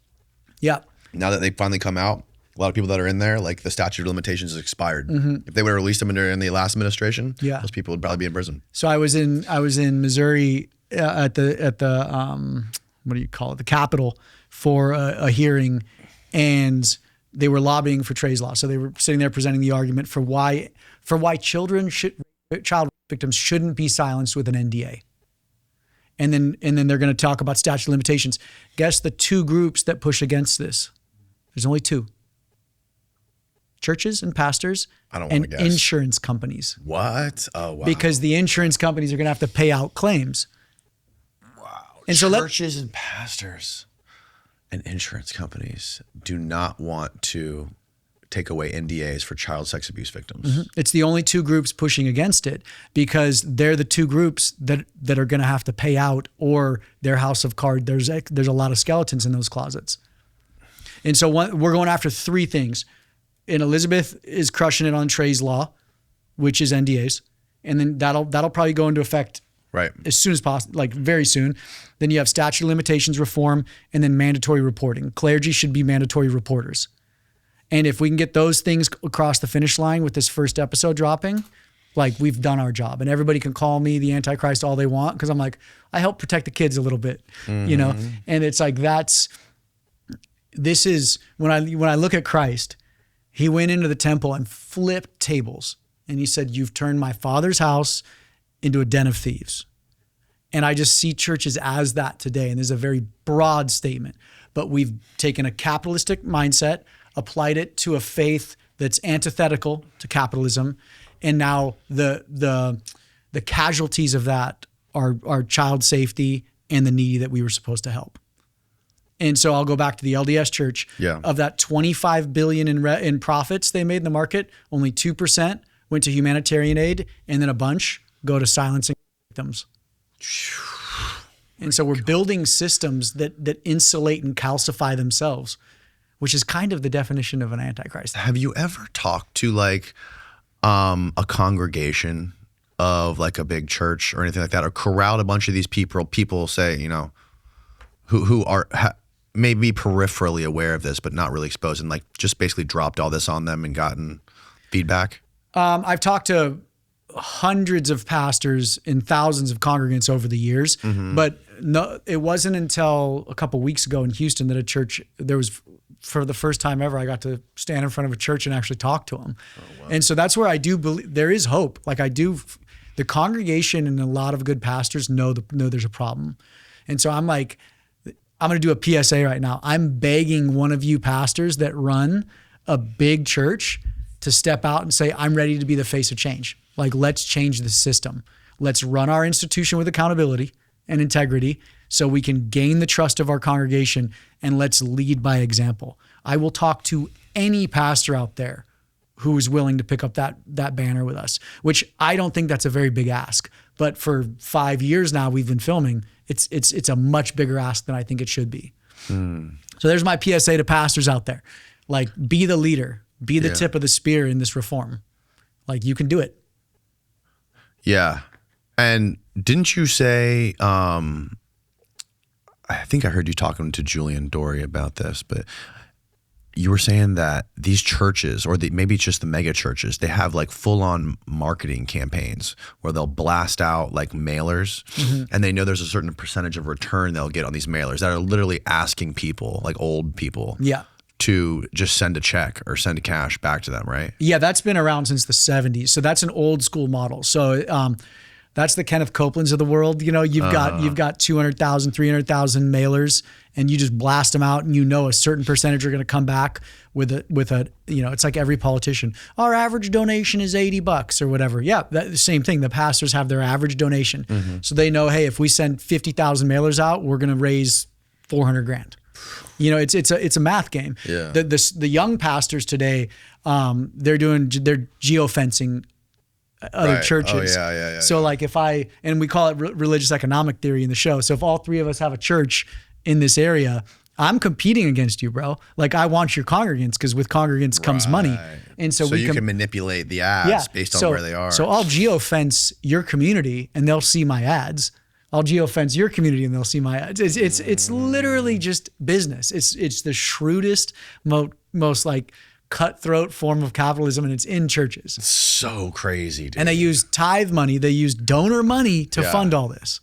Yeah. Now that they finally come out, a lot of people that are in there, like the statute of limitations is expired. If they would have released them in the last administration, those people would probably be in prison. So I was in Missouri at the what do you call it, the Capitol, for a hearing, and they were lobbying for Trey's Law. So they were sitting there presenting the argument for why child victims shouldn't be silenced with an NDA. And then they're going to talk about statute of limitations. Guess the two groups that push against this? There's only two. Churches and pastors and insurance companies. What? Oh, wow. Because the insurance companies are going to have to pay out claims. Wow. And churches and pastors and insurance companies do not want to take away NDAs for child sex abuse victims. It's the only two groups pushing against it because they're the two groups that are going to have to pay out, or their house of cards. There's a lot of skeletons in those closets. And so we're going after three things. And Elizabeth is crushing it on Trey's Law, which is NDAs. And then that'll probably go into effect as soon as possible, like very soon. Then you have statute of limitations reform and then mandatory reporting. Clergy should be mandatory reporters. And if we can get those things across the finish line with this first episode dropping, like we've done our job. And everybody can call me the Antichrist all they want because I'm like, I help protect the kids a little bit, you know? And it's like this is when I look at Christ. He went into the temple and flipped tables. And he said, you've turned my Father's house into a den of thieves. And I just see churches as that today. And this is a very broad statement. But we've taken a capitalistic mindset, applied it to a faith that's antithetical to capitalism. And now the casualties of that are child safety and the needy that we were supposed to help. And so I'll go back to the LDS Church. Yeah. Of that $25 billion in profits they made in the market, only 2% went to humanitarian aid, and then a bunch go to silencing victims. And so we're building systems that insulate and calcify themselves, which is kind of the definition of an antichrist. Have you ever talked to like a congregation of like a big church or anything like that, or corralled a bunch of these people say, you know, who are maybe peripherally aware of this, but not really exposed, and like just basically dropped all this on them and gotten feedback? I've talked to hundreds of pastors and thousands of congregants over the years, but no, it wasn't until a couple weeks ago in Houston that for the first time ever, I got to stand in front of a church and actually talk to them. Oh, wow. And so that's where I do believe there is hope. Like the congregation and a lot of good pastors know there's a problem. And so I'm like, I'm going to do a PSA right now. I'm begging one of you pastors that run a big church to step out and say, I'm ready to be the face of change. Like, let's change the system. Let's run our institution with accountability and integrity so we can gain the trust of our congregation, and let's lead by example. I will talk to any pastor out there who's willing to pick up that banner with us, which I don't think that's a very big ask. But for 5 years now we've been filming, it's a much bigger ask than I think it should be. So there's my PSA to pastors out there. Like, be the leader, be the tip of the spear in this reform. Like, you can do it. Yeah. And didn't you say, I think I heard you talking to Julian Dory about this, but you were saying that these churches, or maybe it's just the mega churches, they have like full-on marketing campaigns where they'll blast out like mailers, and they know there's a certain percentage of return they'll get on these mailers that are literally asking people, like old people, to just send a check or send cash back to them, right? Yeah, that's been around since the 70s. So that's an old school model. So that's the Kenneth Copelands of the world. You know, you've got 200,000, 300,000 mailers, and you just blast them out, and you know a certain percentage are going to come back with a it's like every politician. Our average donation is $80 or whatever. Yeah, the same thing. The pastors have their average donation, so they know, hey, if we send 50,000 mailers out, we're going to raise $400,000. You know, it's a math game. Yeah. The young pastors today, they're geofencing other churches. Oh, yeah. So like and we call it religious economic theory in the show. So if all three of us have a church in this area, I'm competing against you, bro. Like, I want your congregants, because with congregants comes money. And so we can manipulate the ads based on where they are. So I'll geofence your community and they'll see my ads. I'll geofence your community and they'll see my ads. It's literally just business. It's the shrewdest, most like cutthroat form of capitalism, and it's in churches. So crazy, dude. And they use tithe money, they use donor money to fund all this.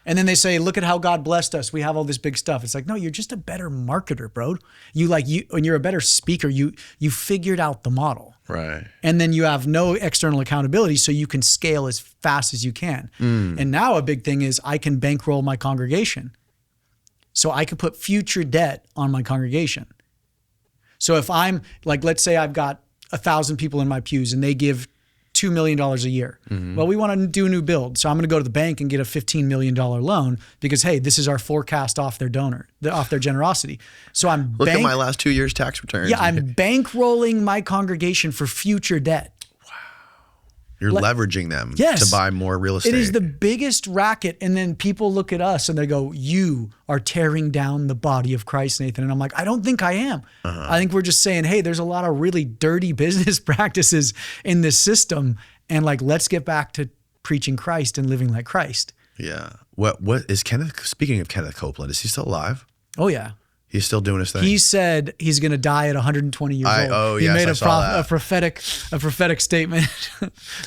And then they say, look at how God blessed us. We have all this big stuff. It's like, no, you're just a better marketer, bro. When you're a better speaker, you figured out the model. Right. And then you have no external accountability, so you can scale as fast as you can. And now a big thing is I can bankroll my congregation. So I could put future debt on my congregation. So if I'm like, let's say I've got 1,000 people in my pews and they give $2 million a year. Well, we want to do a new build. So I'm going to go to the bank and get a $15 million loan because, hey, this is our forecast off their generosity. So Look at my last 2 years' tax returns. Yeah, I'm bankrolling my congregation for future debt. You're leveraging them to buy more real estate. It is the biggest racket. And then people look at us and they go, you are tearing down the body of Christ, Nathan. And I'm like, I don't think I am. I think we're just saying, hey, there's a lot of really dirty business practices in this system. And like, let's get back to preaching Christ and living like Christ. Yeah. What is speaking of Kenneth Copeland, is he still alive? Oh, yeah. He's still doing his thing. He said he's going to die at 120 years old. Oh, he yes, made I saw that. a prophetic statement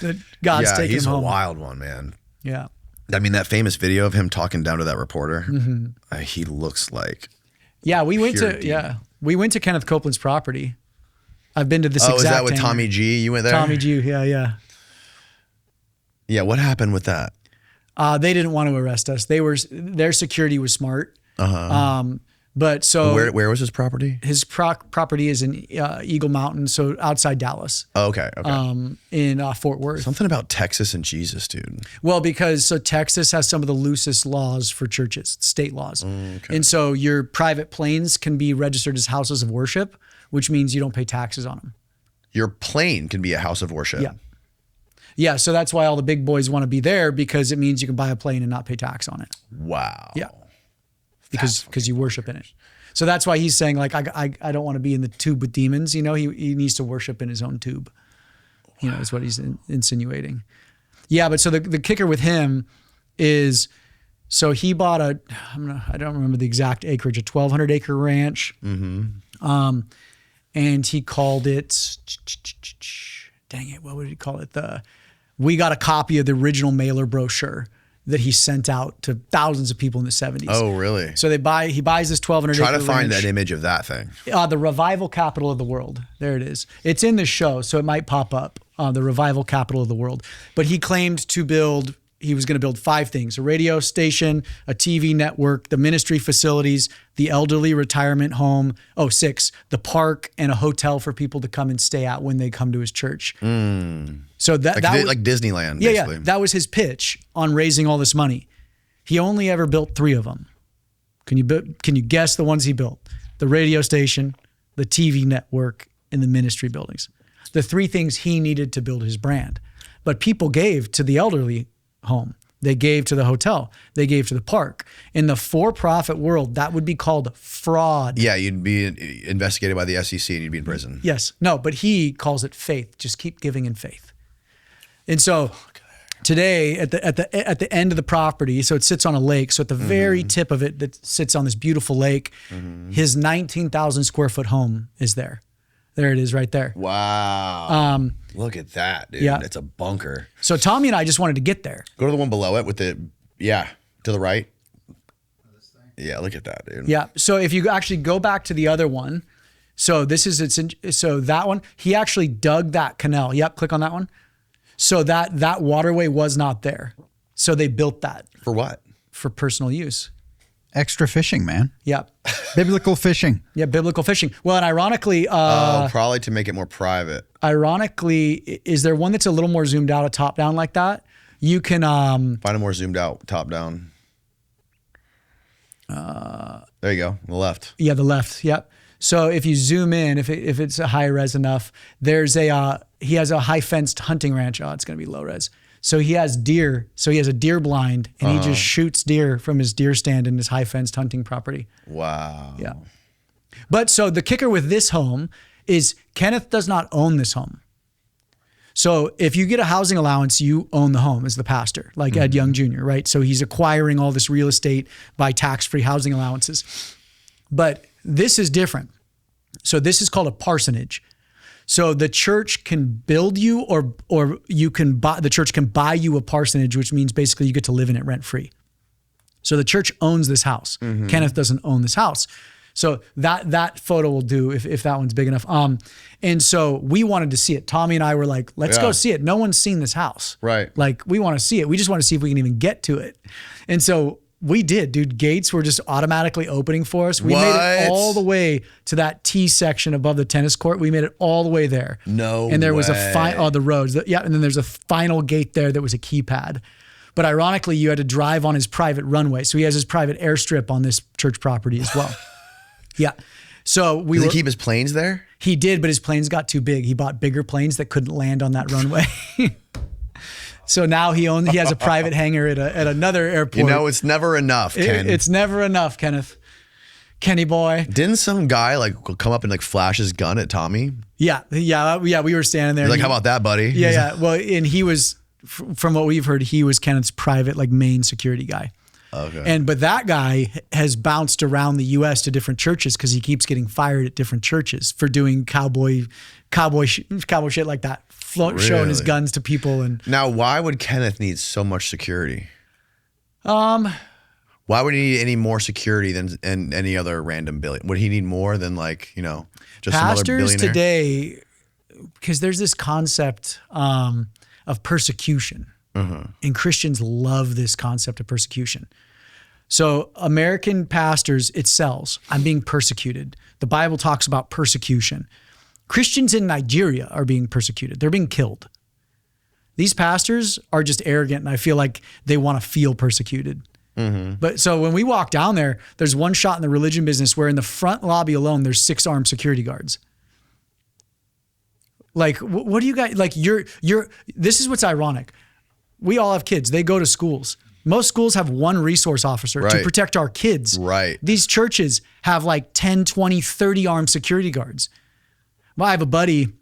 that God's taking him home. He's a wild one, man. Yeah. I mean, that famous video of him talking down to that reporter, he looks like we went to Kenneth Copeland's property. I've been to this exact is that with hangar. Tommy G? You went there? Tommy G, yeah. Yeah, what happened with that? They didn't want to arrest us. Their security was smart. But so where was his property? His property is in Eagle Mountain, so outside Dallas. Oh, okay. In Fort Worth. Something about Texas and Jesus, dude. Well, because Texas has some of the loosest laws for churches, state laws. Okay. And so your private planes can be registered as houses of worship, which means you don't pay taxes on them. Your plane can be a house of worship. Yeah. Yeah, so that's why all the big boys want to be there, because it means you can buy a plane and not pay tax on it. Wow. Yeah. Because you worship in it. So that's why he's saying, like, I don't want to be in the tube with demons. You know, he needs to worship in his own tube. You know, is what he's insinuating. Yeah, but so the kicker with him is, so he bought I don't remember the exact acreage, a 1,200 acre ranch. And he called it, dang it, what would he call it? We got a copy of the original mailer brochure that he sent out to thousands of people in the 70s. Oh, really? So he buys this 1,200 acre ranch. Try to find that image of that thing. The revival capital of the world. There it is. It's in the show, so it might pop up. The revival capital of the world. But he claimed he was going to build 5 things: a radio station, a TV network, the ministry facilities, the elderly retirement home. 6, the park, and a hotel for people to come and stay at when they come to his church. So that was like Disneyland, basically. Yeah, that was his pitch on raising all this money. He only ever built 3 of them. Can you guess the ones he built? The radio station, the TV network, and the ministry buildings. the 3 things he needed to build his brand. But people gave to the elderly home. They gave to the hotel. They gave to the park. In the for-profit world, that would be called fraud. Yeah, you'd be investigated by the SEC and you'd be in prison. Yes. No, but he calls it faith. Just keep giving in faith. And so today, at the end of the property, so it sits on a lake. So at the very tip of it, that sits on this beautiful lake, his 19,000 square foot home is there. There it is, right there. Wow. Look at that, dude. Yeah. It's a bunker. So Tommy and I just wanted to get there. Go to the one below it with the to the right. Yeah, look at that, dude. Yeah. So if you actually go back to the other one, so this is so that one, he actually dug that canal. Yep, click on that one. So that waterway was not there. So they built that. For what? For personal use. Extra fishing, man. Yeah. Biblical fishing. Yeah, biblical fishing. Well, and ironically, probably to make it more private. Ironically, is there one that's a little more zoomed out, a top down like that? You can find a more zoomed out, top down. There you go, on the left. Yeah, the left. Yep. So if you zoom in, if it's a high res enough, there's he has a high fenced hunting ranch. Oh, it's gonna be low res. So he has deer. So he has a deer blind, and he just shoots deer from his deer stand in his high fenced hunting property. Wow. Yeah. But so the kicker with this home is Kenneth does not own this home. So if you get a housing allowance, you own the home as the pastor, like Ed Young Jr., right? So he's acquiring all this real estate by tax-free housing allowances. But this is different. So this is called a parsonage. So the church can build you or you can buy, the church can buy you a parsonage, which means basically you get to live in it rent-free. So the church owns this house. Kenneth doesn't own this house. So that photo will do if that one's big enough. And so we wanted to see it. Tommy and I were like, let's go see it. No one's seen this house. Right. Like we want to see it. We just want to see if we can even get to it. And so we did, dude. Gates were just automatically opening for us. We made it all the way to that T section above the tennis court. We made it all the way there. And there was the roads. And then there's a final gate there that was a keypad. But ironically, you had to drive on his private runway. So he has his private airstrip on this church property as well. Yeah. So Did he keep his planes there? He did, but his planes got too big. He bought bigger planes that couldn't land on that runway. So now he has a private hangar at another airport. You know, it's never enough, Ken. It's never enough, Kenneth. Kenny boy. Didn't some guy like come up and like flash his gun at Tommy? Yeah. We were standing there. He's like, how about that, buddy? Yeah. Well, and he was, from what we've heard, he was Kenneth's private, like main security guy. Okay. But that guy has bounced around the U.S. to different churches because he keeps getting fired at different churches for doing cowboy shit like that, showing his guns to people. And now, why would Kenneth need so much security? Why would he need any more security than any other random billion? Would he need more than just another billionaire? Pastors today, because there's this concept of persecution. And Christians love this concept of persecution. So American pastors, it sells. I'm being persecuted. The Bible talks about persecution. Christians in Nigeria are being persecuted. They're being killed. These pastors are just arrogant, and I feel like they want to feel persecuted. But so when we walk down there, there's one shot in the religion business where in the front lobby alone, there's 6 armed security guards. Like, what do you guys, like, this is what's ironic. We all have kids. They go to schools. Most schools have one resource officer to protect our kids. Right. These churches have like 10, 20, 30 armed security guards. Well, I have a buddy,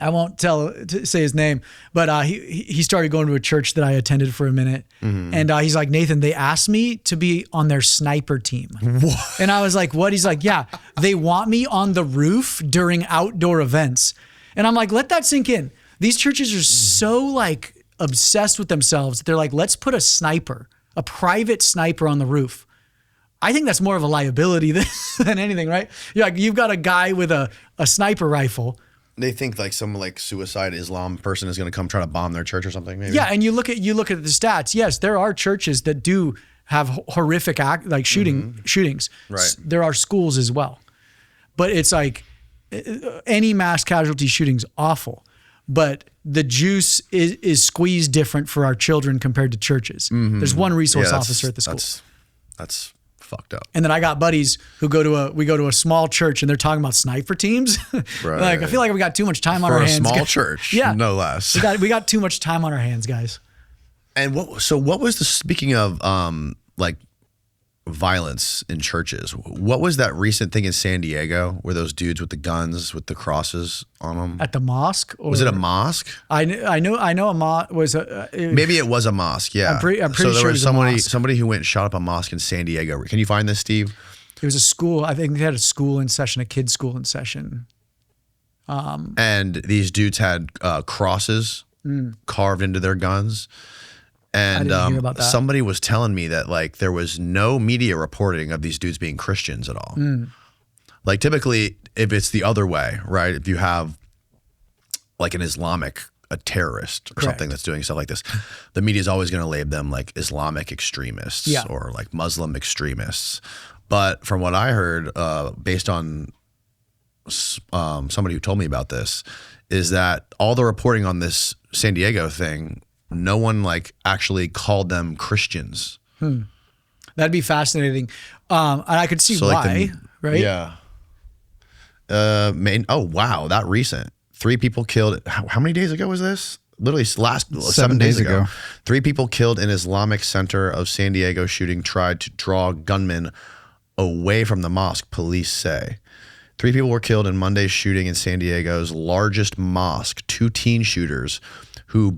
I won't say his name, but he started going to a church that I attended for a minute. And he's like, Nathan, they asked me to be on their sniper team. What? And I was like, what? He's like, yeah, they want me on the roof during outdoor events. And I'm like, let that sink in. These churches are so like obsessed with themselves. They're like, let's put a private sniper on the roof. I think that's more of a liability than anything, right? You've got a guy with a sniper rifle. They think like some like suicide Islam person is going to come try to bomb their church or something. Maybe. Yeah, and you look at the stats. Yes, there are churches that do have horrific shootings. Right. There are schools as well, but it's like any mass casualty shooting's awful. But the juice is squeezed different for our children compared to churches. There's one resource officer at the school. That's fucked up. And then I got buddies who we go to a small church and they're talking about sniper teams. Right. Like, I feel like we got too much time on For our a hands. small church, Yeah. no less. We got too much time on our hands, guys. And what was speaking of like violence in churches, what was that recent thing in San Diego where those dudes with the guns with the crosses on them? At the mosque? Or, Was it a mosque? I know a mosque was a... Maybe it was a mosque, yeah. I'm pretty so sure there it was was a mosque. somebody who went and shot up a mosque in San Diego. Can you find this, Steve? It was a school. I think they had a school in session, a kid's school in session. And these dudes had crosses carved into their guns. And I didn't hear about that. somebody was telling me that like there was no media reporting of these dudes being Christians at all. Like typically, if it's the other way, right? If you have like an a terrorist or something that's doing stuff like this, the media is always going to label them like Islamic extremists or like Muslim extremists. But from what I heard, based on somebody who told me about this, is that all the reporting on this San Diego thing, no one like actually called them Christians. That'd be fascinating. And I could see why, right? Yeah. Oh, wow. That recent. 3 people killed. How many days ago was this? Literally 7 days ago. 3 people killed in Islamic Center of San Diego shooting tried to draw gunmen away from the mosque, police say. 3 people were killed in Monday's shooting in San Diego's largest mosque. 2 teen shooters who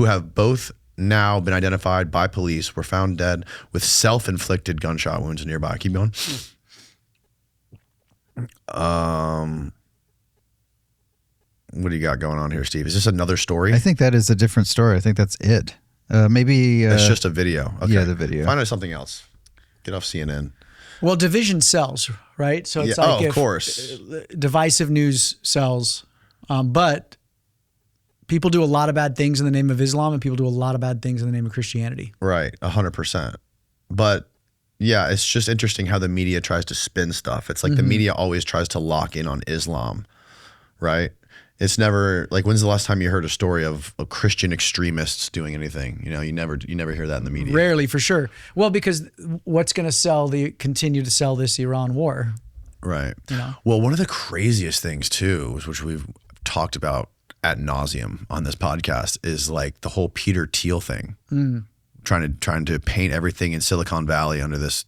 have both now been identified by police were found dead with self-inflicted gunshot wounds nearby. Keep going. What do you got going on here, Steve? Is this another story? I think that is a different story. I think that's it. Maybe it's just a video. Okay. Yeah, the video. Find out something else. Get off CNN. Well, division sells, right? So it's like of course. Divisive news sells, but people do a lot of bad things in the name of Islam, and people do a lot of bad things in the name of Christianity. Right, 100%. But yeah, it's just interesting how the media tries to spin stuff. It's like the media always tries to lock in on Islam, right? It's never like, when's the last time you heard a story of Christian extremists doing anything? You know, you never hear that in the media. Rarely, for sure. Well, because what's going to continue to sell this Iran war? Right. You know? Well, one of the craziest things too, which we've talked about ad nauseum on this podcast, is like the whole Peter Thiel thing. Trying to paint everything in Silicon Valley under this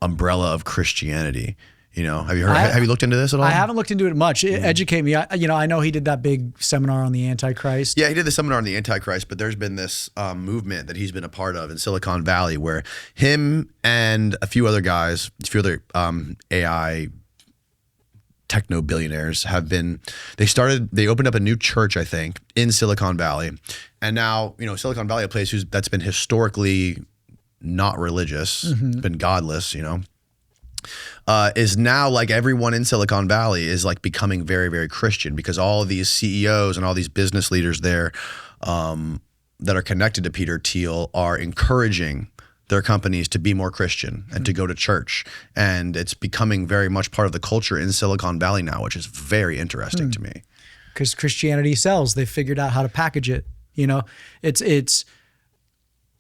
umbrella of Christianity. You know, have you looked into this at all? I haven't looked into it much. Educate me. I know he did that big seminar on the Antichrist. Yeah, he did the seminar on the Antichrist, but there's been this movement that he's been a part of in Silicon Valley where him and a few other guys, AI techno billionaires they opened up a new church, I think, in Silicon Valley. And now, you know, Silicon Valley, a place that's been historically not religious, been godless, you know, is now like everyone in Silicon Valley is like becoming very, very Christian because all of these CEOs and all these business leaders there that are connected to Peter Thiel are encouraging their companies to be more Christian and to go to church. And it's becoming very much part of the culture in Silicon Valley now, which is very interesting to me. Because Christianity sells. They figured out how to package it. You know, it's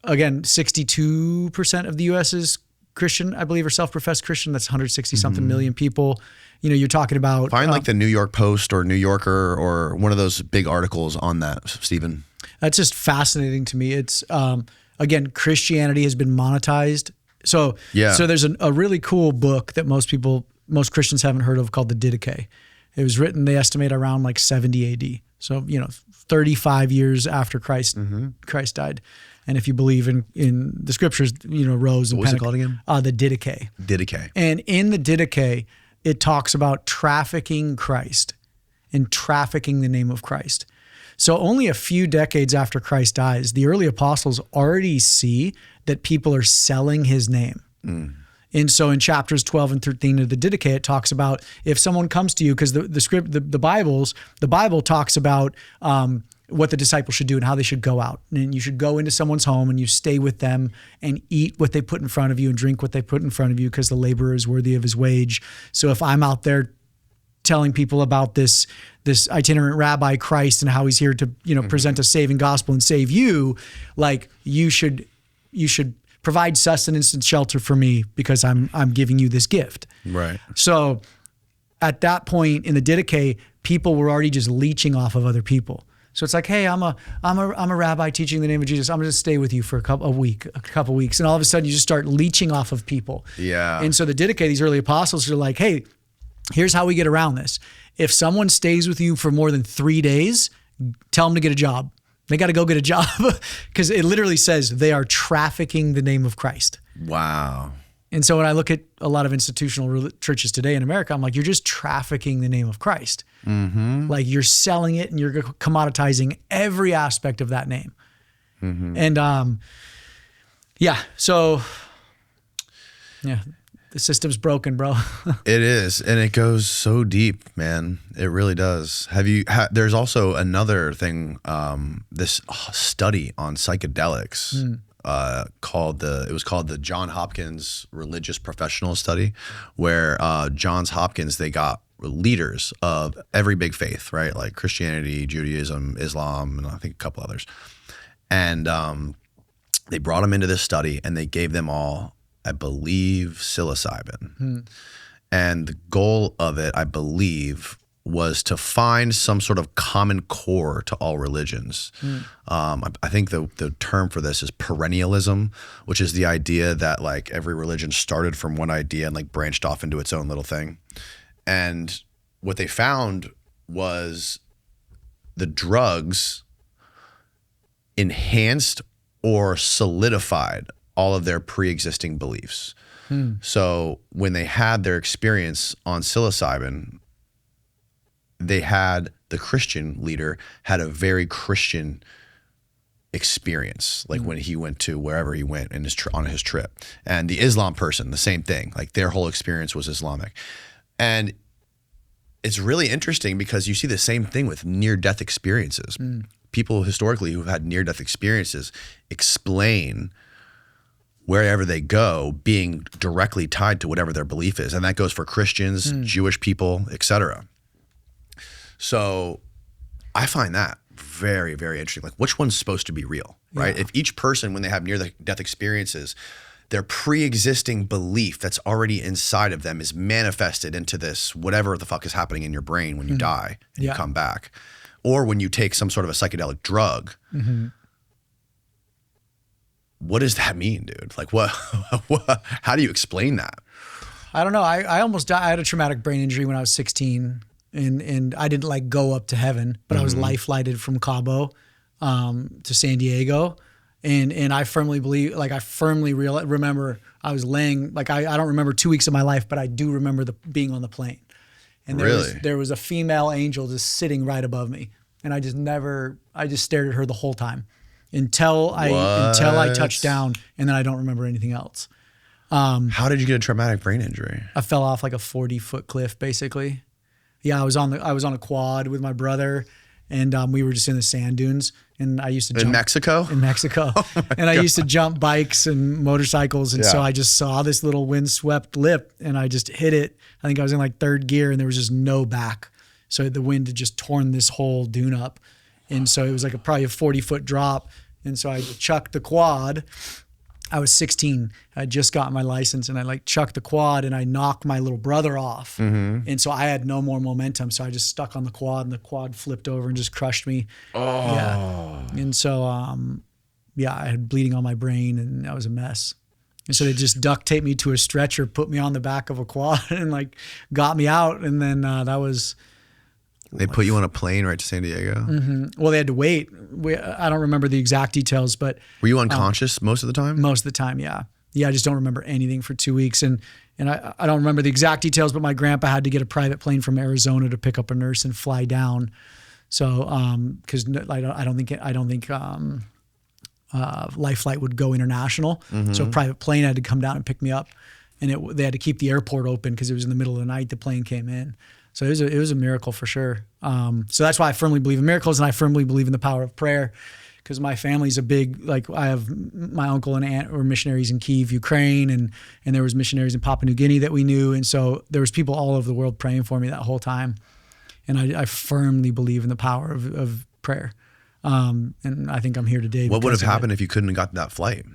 again, 62% of the U.S. is Christian, I believe, or self-professed Christian. That's 160 something million people. You know, you're talking about find like the New York Post or New Yorker or one of those big articles on that, Stephen. That's just fascinating to me. It's again, Christianity has been monetized. So there's a really cool book that most Christians haven't heard of called the Didache. It was written, they estimate, around like 70 AD. So, you know, 35 years after Christ died. And if you believe in the scriptures, you know, rose and what was it called again? The Didache. Didache. And in the Didache, it talks about trafficking Christ and trafficking the name of Christ. So only a few decades after Christ dies, the early apostles already see that people are selling his name. And so in chapters 12 and 13 of the Didache, it talks about if someone comes to you, because the Bible talks about what the disciples should do and how they should go out. And you should go into someone's home and you stay with them and eat what they put in front of you and drink what they put in front of you because the laborer is worthy of his wage. So if I'm out there telling people about this itinerant rabbi Christ and how he's here to, you know, present a saving gospel and save you, like you should provide sustenance and shelter for me because I'm giving you this gift. Right. So at that point in the Didache, people were already just leeching off of other people. So it's like, hey, I'm a rabbi teaching the name of Jesus. I'm going to stay with you for a couple weeks. And all of a sudden you just start leeching off of people. Yeah. And so the Didache, these early apostles are like, hey, here's how we get around this. If someone stays with you for more than 3 days, tell them to get a job. They got to go get a job because it literally says they are trafficking the name of Christ. Wow. And so when I look at a lot of institutional churches today in America, I'm like, you're just trafficking the name of Christ. Mm-hmm. Like you're selling it and you're commoditizing every aspect of that name. Mm-hmm. And so the system's broken, bro. It is, and it goes so deep, man. It really does. There's also another thing, this study on psychedelics. Called the John Hopkins Religious Professional Study, where Johns Hopkins, they got leaders of every big faith, right? Like Christianity, Judaism, Islam, and I think a couple others. And they brought them into this study and they gave them all, I believe, psilocybin. And the goal of it, I believe, was to find some sort of common core to all religions. I think the term for this is perennialism, which is the idea that like every religion started from one idea and like branched off into its own little thing. And what they found was the drugs enhanced or solidified all of their pre-existing beliefs. So when they had their experience on psilocybin, they had the Christian leader had a very Christian experience, like when he went to wherever he went in on his trip. And the Islam person, the same thing, like their whole experience was Islamic. And it's really interesting because you see the same thing with near-death experiences. People historically who've had near-death experiences explain wherever they go being directly tied to whatever their belief is. And that goes for Christians, Jewish people, etc. So I find that very, very interesting. Like which one's supposed to be real, right? If each person, when they have near-death experiences, their pre-existing belief that's already inside of them is manifested into this, whatever the fuck is happening in your brain when you die and you come back. Or when you take some sort of a psychedelic drug. What does that mean, dude? Like what how do you explain that? I don't know. I almost died. I had a traumatic brain injury when I was 16. And I didn't like go up to heaven, but I was life flighted from Cabo to San Diego. And I firmly believe, like I firmly remember I was laying, like I don't remember 2 weeks of my life, but I do remember being on the plane. And there was a female angel just sitting right above me. And I just stared at her the whole time until I touched down, and then I don't remember anything else. How did you get a traumatic brain injury? I fell off like a 40-foot cliff, basically. Yeah, I was on a quad with my brother, and we were just in the sand dunes. And I used to jump in Mexico. And I used to jump bikes and motorcycles, and so I just saw this little windswept lip, and I just hit it. I think I was in like third gear, and there was just no back, so the wind had just torn this whole dune up, and so it was like probably a 40-foot drop, and so I chucked the quad. I was 16. I had just gotten my license, and I like chucked the quad and I knocked my little brother off. And so I had no more momentum. So I just stuck on the quad, and the quad flipped over and just crushed me. Yeah. And so, I had bleeding on my brain, and that was a mess. And so they just duct taped me to a stretcher, put me on the back of a quad, and like got me out. And then that was. They put you on a plane right to San Diego? Well, they had to wait. I don't remember the exact details, but... Were you unconscious most of the time? Most of the time, yeah. Yeah, I just don't remember anything for 2 weeks. And I don't remember the exact details, but my grandpa had to get a private plane from Arizona to pick up a nurse and fly down. So, because I don't think Life Flight would go international. So a private plane had to come down and pick me up. And they had to keep the airport open because it was in the middle of the night the plane came in. So it was a miracle for sure. So that's why I firmly believe in miracles, and I firmly believe in the power of prayer, because my family's a big, like I have my uncle and aunt were missionaries in Kyiv, Ukraine, and there was missionaries in Papua New Guinea that we knew. And so there was people all over the world praying for me that whole time. And I firmly believe in the power of prayer. And I think I'm here today. What would have happened if you couldn't have gotten that flight?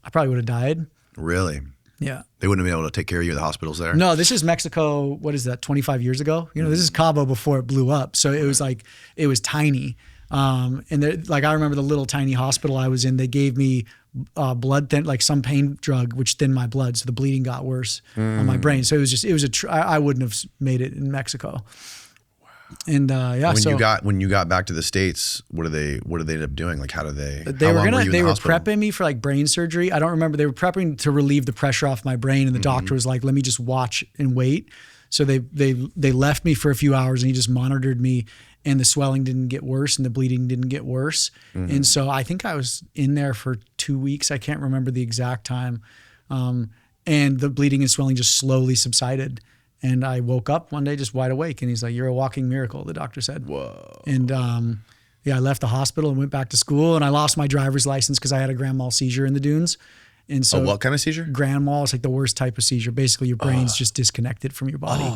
I probably would have died. Really? Yeah. They wouldn't have been able to take care of you at the hospitals there? No, this is Mexico. What is that? 25 years ago? You know, this is Cabo before it blew up. So it was like, it was tiny. And like, I remember the little tiny hospital I was in, they gave me blood thin, like some pain drug, which thinned my blood. So the bleeding got worse on my brain. So I wouldn't have made it in Mexico. And when you got back to the States, what did they end up doing? Like, how did they? They were prepping me for like brain surgery. I don't remember. They were prepping to relieve the pressure off my brain, and the doctor was like, "Let me just watch and wait." So they left me for a few hours, and he just monitored me, and the swelling didn't get worse, and the bleeding didn't get worse. And so I think I was in there for 2 weeks. I can't remember the exact time, and the bleeding and swelling just slowly subsided. And I woke up one day just wide awake, and he's like, "You're a walking miracle," the doctor said. Whoa. And I left the hospital and went back to school, and I lost my driver's license because I had a grand mal seizure in the dunes. And so, what kind of seizure? Grand mal is like the worst type of seizure. Basically, your brain's just disconnected from your body.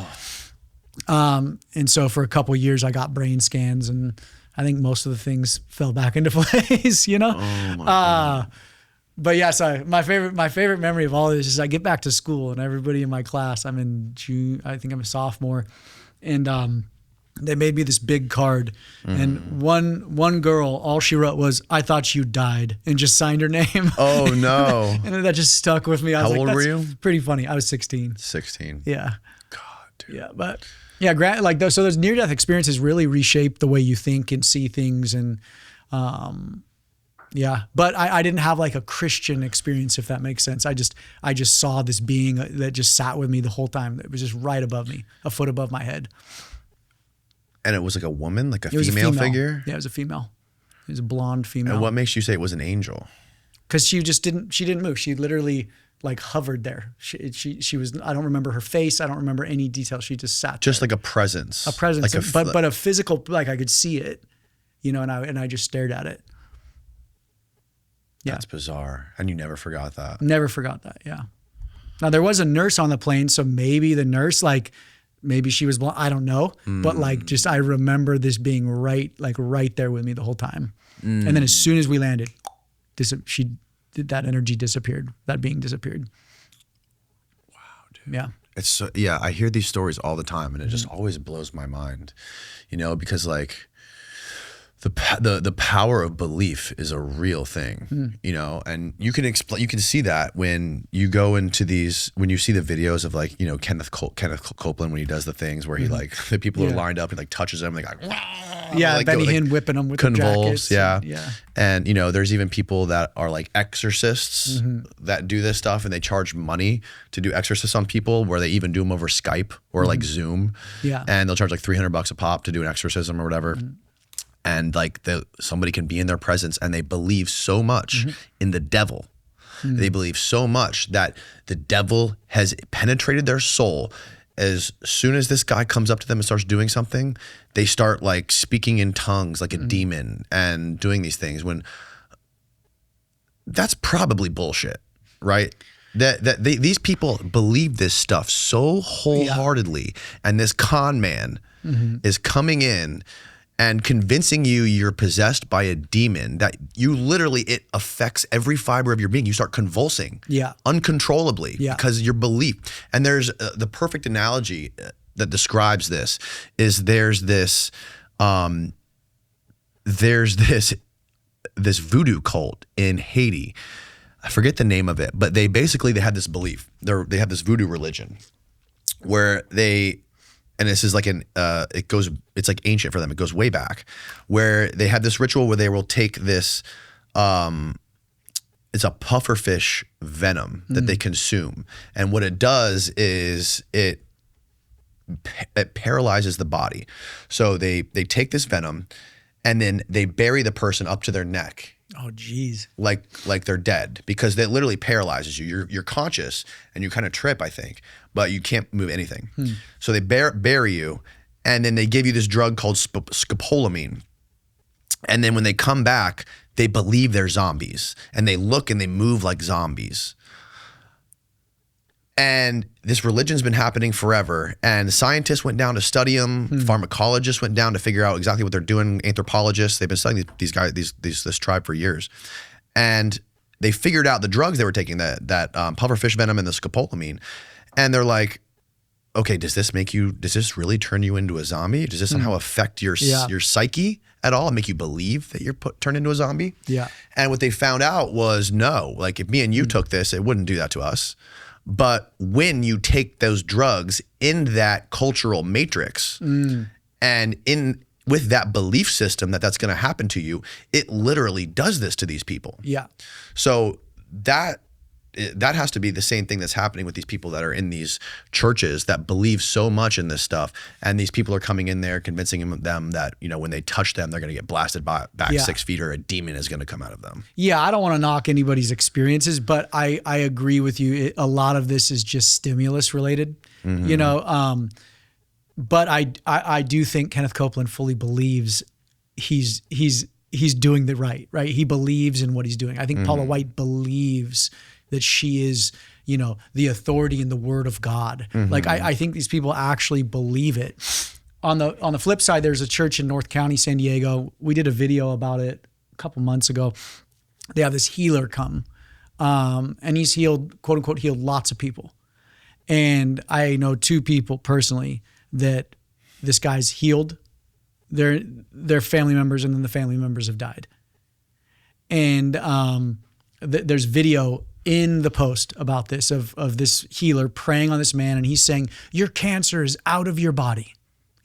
And so for a couple of years, I got brain scans, and I think most of the things fell back into place, you know? Oh my God. But yeah, so my favorite memory of all of this is I get back to school, and everybody in my class, I'm in June, I think I'm a sophomore, and they made me this big card, and one girl, all she wrote was, "I thought you died," and just signed her name. Oh no. And that just stuck with me. I was How like, old were "That's you?" pretty funny. I was 16. 16. Yeah. God, dude. Yeah, but yeah, so those near-death experiences really reshape the way you think and see things, and yeah, but I didn't have like a Christian experience, if that makes sense. I just saw this being that just sat with me the whole time. It was just right above me, a foot above my head. And it was like a woman, like It was a female figure? Yeah, it was a female. It was a blonde female. And what makes you say it was an angel? Because she didn't move. She literally like hovered there. She was, I don't remember her face. I don't remember any details. She just sat Just there. like a presence. A presence, Like but a physical, like I could see it, you know, and I just stared at it. Yeah. That's bizarre. And you never forgot that. Never forgot that. Yeah. Now there was a nurse on the plane, so maybe the nurse, like maybe she was blind. I don't know, but like just I remember this being right there with me the whole time. And then as soon as we landed, that energy disappeared. That being disappeared. Wow, dude. Yeah. It's so, yeah. I hear these stories all the time, and it just always blows my mind, you know, because like. The power of belief is a real thing, you know, and you can see that when you go into when you see the videos of like, you know, Kenneth Copeland when he does the things where he like the people are lined up and like touches them, like like Benny Hinn whipping them with the jackets. Yeah. And you know, there's even people that are like exorcists that do this stuff, and they charge money to do exorcists on people, where they even do them over Skype or like Zoom. Yeah. And they'll charge like $300 a pop to do an exorcism or whatever. And like somebody can be in their presence, and they believe so much in the devil. They believe so much that the devil has penetrated their soul. As soon as this guy comes up to them and starts doing something, they start like speaking in tongues like a demon and doing these things, when that's probably bullshit, right? These people believe this stuff so wholeheartedly, and this con man is coming in and convincing you're possessed by a demon, that you literally, it affects every fiber of your being. You start convulsing uncontrollably because of your belief. And there's the perfect analogy that describes this is there's this voodoo cult in Haiti. I forget the name of it, but they had this belief. They have this voodoo religion where and this is like it's like ancient for them. It goes way back, where they have this ritual where they will take this, it's a pufferfish venom that they consume. And what it does is it paralyzes the body. So they take this venom, and then they bury the person up to their neck. Oh, geez. Like they're dead, because that literally paralyzes you. You're conscious and you kind of trip, I think, but you can't move anything. So they bury you, and then they give you this drug called scopolamine. And then when they come back, they believe they're zombies, and they look and they move like zombies. And this religion's been happening forever, and scientists went down to study them. Pharmacologists went down to figure out exactly what they're doing. Anthropologists, they've been studying these guys, this tribe for years. And they figured out the drugs they were taking, that pufferfish venom and the scopolamine, and they're like, okay, does this really turn you into a zombie? Does this somehow affect your psyche at all and make you believe that you're turned into a zombie? Yeah. And what they found out was no, like if me and you took this, it wouldn't do that to us. But when you take those drugs in that cultural matrix and with that belief system that's going to happen to you, it literally does this to these people. Yeah. So that has to be the same thing that's happening with these people that are in these churches that believe so much in this stuff. And these people are coming in there convincing them that, when they touch them, they're going to get blasted back 6 feet or a demon is going to come out of them. Yeah, I don't want to knock anybody's experiences, but I agree with you. A lot of this is just stimulus related, but I do think Kenneth Copeland fully believes he's doing the right. He believes in what he's doing. I think Paula White believes that she is, the authority in the Word of God. Like I think these people actually believe it. On the flip side, there's a church in North County, San Diego. We did a video about it a couple months ago. They have this healer come, and he's healed, quote unquote, healed lots of people. And I know 2 people personally that this guy's healed their family members, and then the family members have died. And there's video in the post about this of this healer praying on this man, and he's saying, your cancer is out of your body.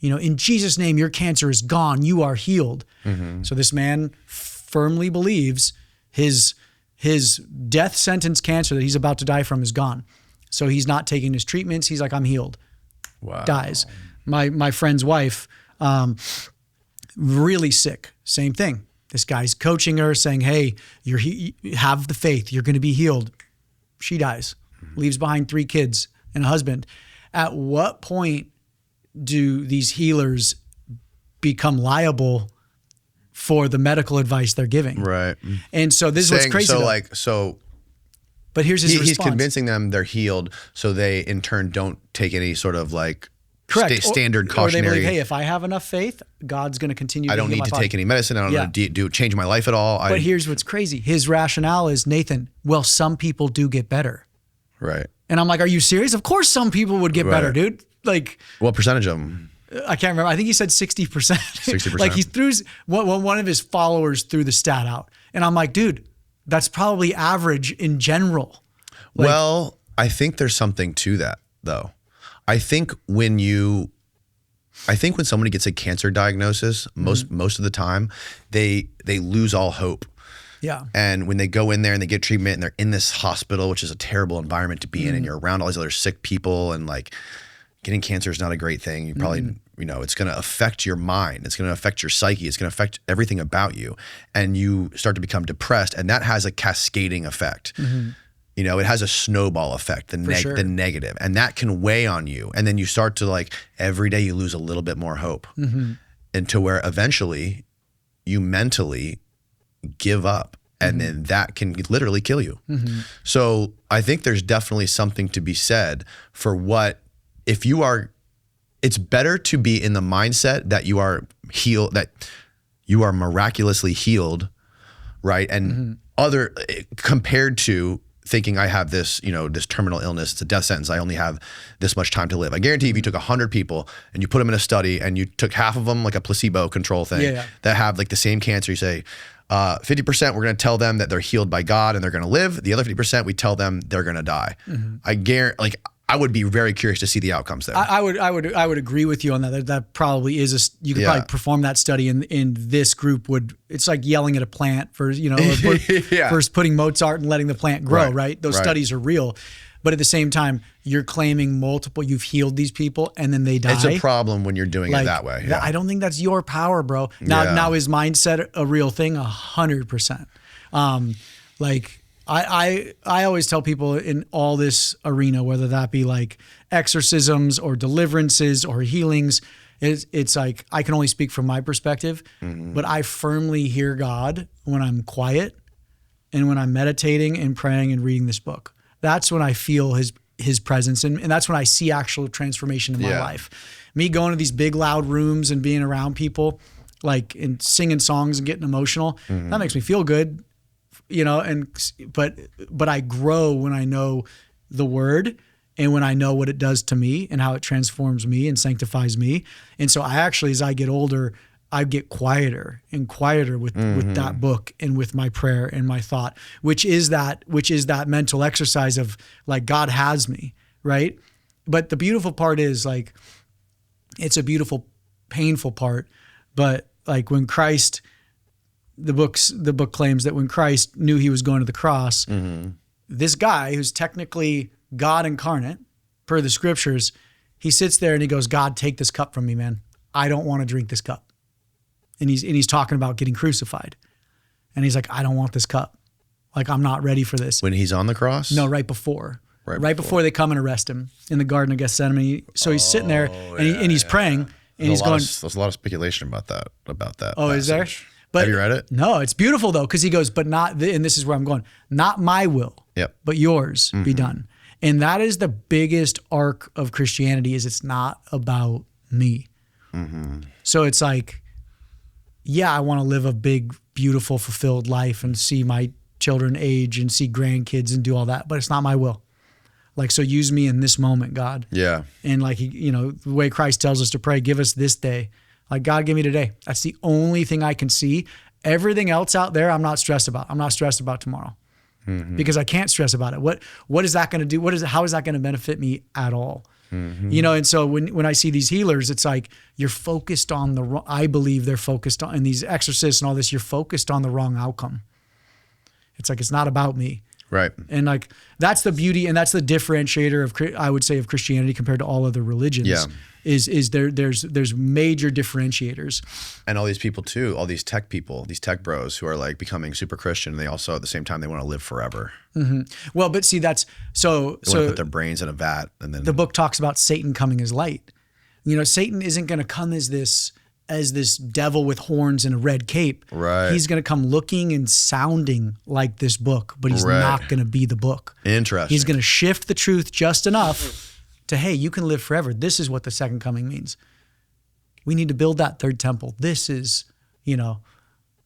In Jesus' name, your cancer is gone. You are healed. So this man firmly believes his death sentence cancer that he's about to die from is gone. So he's not taking his treatments. He's like, I'm healed. Wow. Dies. My friend's wife, really sick. Same thing. This guy's coaching her, saying, hey, you have the faith. You're going to be healed. She dies, leaves behind 3 kids and a husband. At what point do these healers become liable for the medical advice they're giving? Right. And so this is what's crazy. But here's his response. He's convincing them they're healed, so they in turn don't take any sort of standard cautionary. Or they believe, hey, if I have enough faith, God's going to continue to heal my body. I don't need to take any medicine. I don't need to change my life at all. But here's what's crazy. His rationale is, Nathan, well, some people do get better. Right. And I'm like, are you serious? Of course some people would get better, dude. Like, what percentage of them? I can't remember. I think he said 60%. 60%. Like he threw one of his followers threw the stat out. And I'm like, dude, that's probably average in general. Well, I think there's something to that though. I think when somebody gets a cancer diagnosis, most of the time, they lose all hope. Yeah. And when they go in there and they get treatment and they're in this hospital, which is a terrible environment to be in, and you're around all these other sick people, and like getting cancer is not a great thing. You probably, it's going to affect your mind. It's going to affect your psyche. It's going to affect everything about you. And you start to become depressed, and that has a cascading effect. It has a snowball effect, the negative, and that can weigh on you. And then you start to every day you lose a little bit more hope until where eventually you mentally give up, and then that can literally kill you. So I think there's definitely something to be said for it's better to be in the mindset that you are healed, that you are miraculously healed, right? And compared to thinking I have this, this terminal illness, it's a death sentence, I only have this much time to live. I guarantee if you took 100 people and you put them in a study and you took half of them, like a placebo control thing, that have the same cancer, you say, 50% we're going to tell them that they're healed by God and they're going to live. The other 50% we tell them they're going to die. I guarantee, I would be very curious to see the outcomes there. I would agree with you on that. That probably is you could probably perform that study in this group it's like yelling at a plant for, first putting Mozart and letting the plant grow, right? Those studies are real. But at the same time, you're claiming you've healed these people and then they die. It's a problem when you're doing it that way. Yeah. I don't think that's your power, bro. Now is mindset a real thing? 100%. I always tell people in all this arena, whether that be exorcisms or deliverances or healings, it's like I can only speak from my perspective, but I firmly hear God when I'm quiet and when I'm meditating and praying and reading this book. That's when I feel his presence, and that's when I see actual transformation in my life. Me going to these big loud rooms and being around people and singing songs and getting emotional, that makes me feel good. you know, but I grow when I know the word and when I know what it does to me and how it transforms me and sanctifies me. And so I actually, as I get older, I get quieter and quieter with that book and with my prayer and my thought, which is that mental exercise of like, God has me, right? But the beautiful part is like, it's a beautiful, painful part. But like when Christ, the book claims that when Christ knew he was going to the cross, this guy who's technically God incarnate, per the scriptures, he sits there and he goes, God, take this cup from me, man. I don't want to drink this cup. And he's talking about getting crucified. And he's like, I don't want this cup. Like, I'm not ready for this. When he's on the cross? No, right before. Right before they come and arrest him in the Garden of Gethsemane. So he's sitting there and he's praying and he's going. There's a lot of speculation about that. Oh, passage. is there? But, have you read it? No, it's beautiful though, because he goes, but not, and this is where I'm going, not my will, but yours be done. And that is the biggest arc of Christianity, is it's not about me. So it's like, yeah, I want to live a big, beautiful, fulfilled life and see my children age and see grandkids and do all that, but it's not my will. Like, so use me in this moment, God. Yeah. And like, you know, the way Christ tells us to pray, give us this day. Like, God, give me today. That's the only thing I can see. Everything else out there, I'm not stressed about. I'm not stressed about tomorrow because I can't stress about it. What is that going to do? How is that going to benefit me at all? You know, and so when I see these healers, it's like you're focused on I believe they're focused on, and these exorcists and all this, you're focused on the wrong outcome. It's like, it's not about me. Right. And like, that's the beauty and that's the differentiator of, I would say, of Christianity compared to all other religions. Yeah. Is there's major differentiators. And all these people too, all these tech people, these tech bros who are like becoming super Christian, and they also at the same time they want to live forever. Well, but see, that's so they want to put their brains in a vat, and then the book talks about Satan coming as light. You know, Satan isn't going to come as this devil with horns and a red cape. Right. He's going to come looking and sounding like this book, but he's not going to be the book. Interesting. He's going to shift the truth just enough to, hey, you can live forever. This is what the second coming means. We need to build that third temple. This is the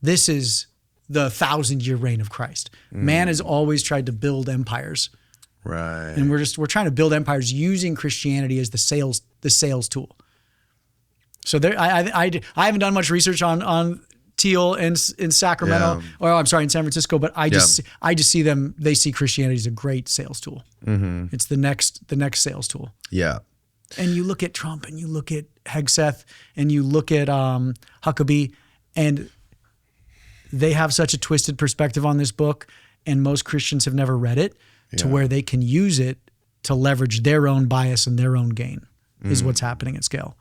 1,000-year reign of Christ. Man has always tried to build empires. Right. And we're trying to build empires using Christianity as the sales tool. So there, I haven't done much research on Teal in Sacramento, or I'm sorry, in San Francisco, but I just see them. They see Christianity as a great sales tool. It's the next sales tool. Yeah. And you look at Trump, and you look at Hegseth, and you look at Huckabee, and they have such a twisted perspective on this book, and most Christians have never read it to where they can use it to leverage their own bias and their own gain. Is what's happening at scale.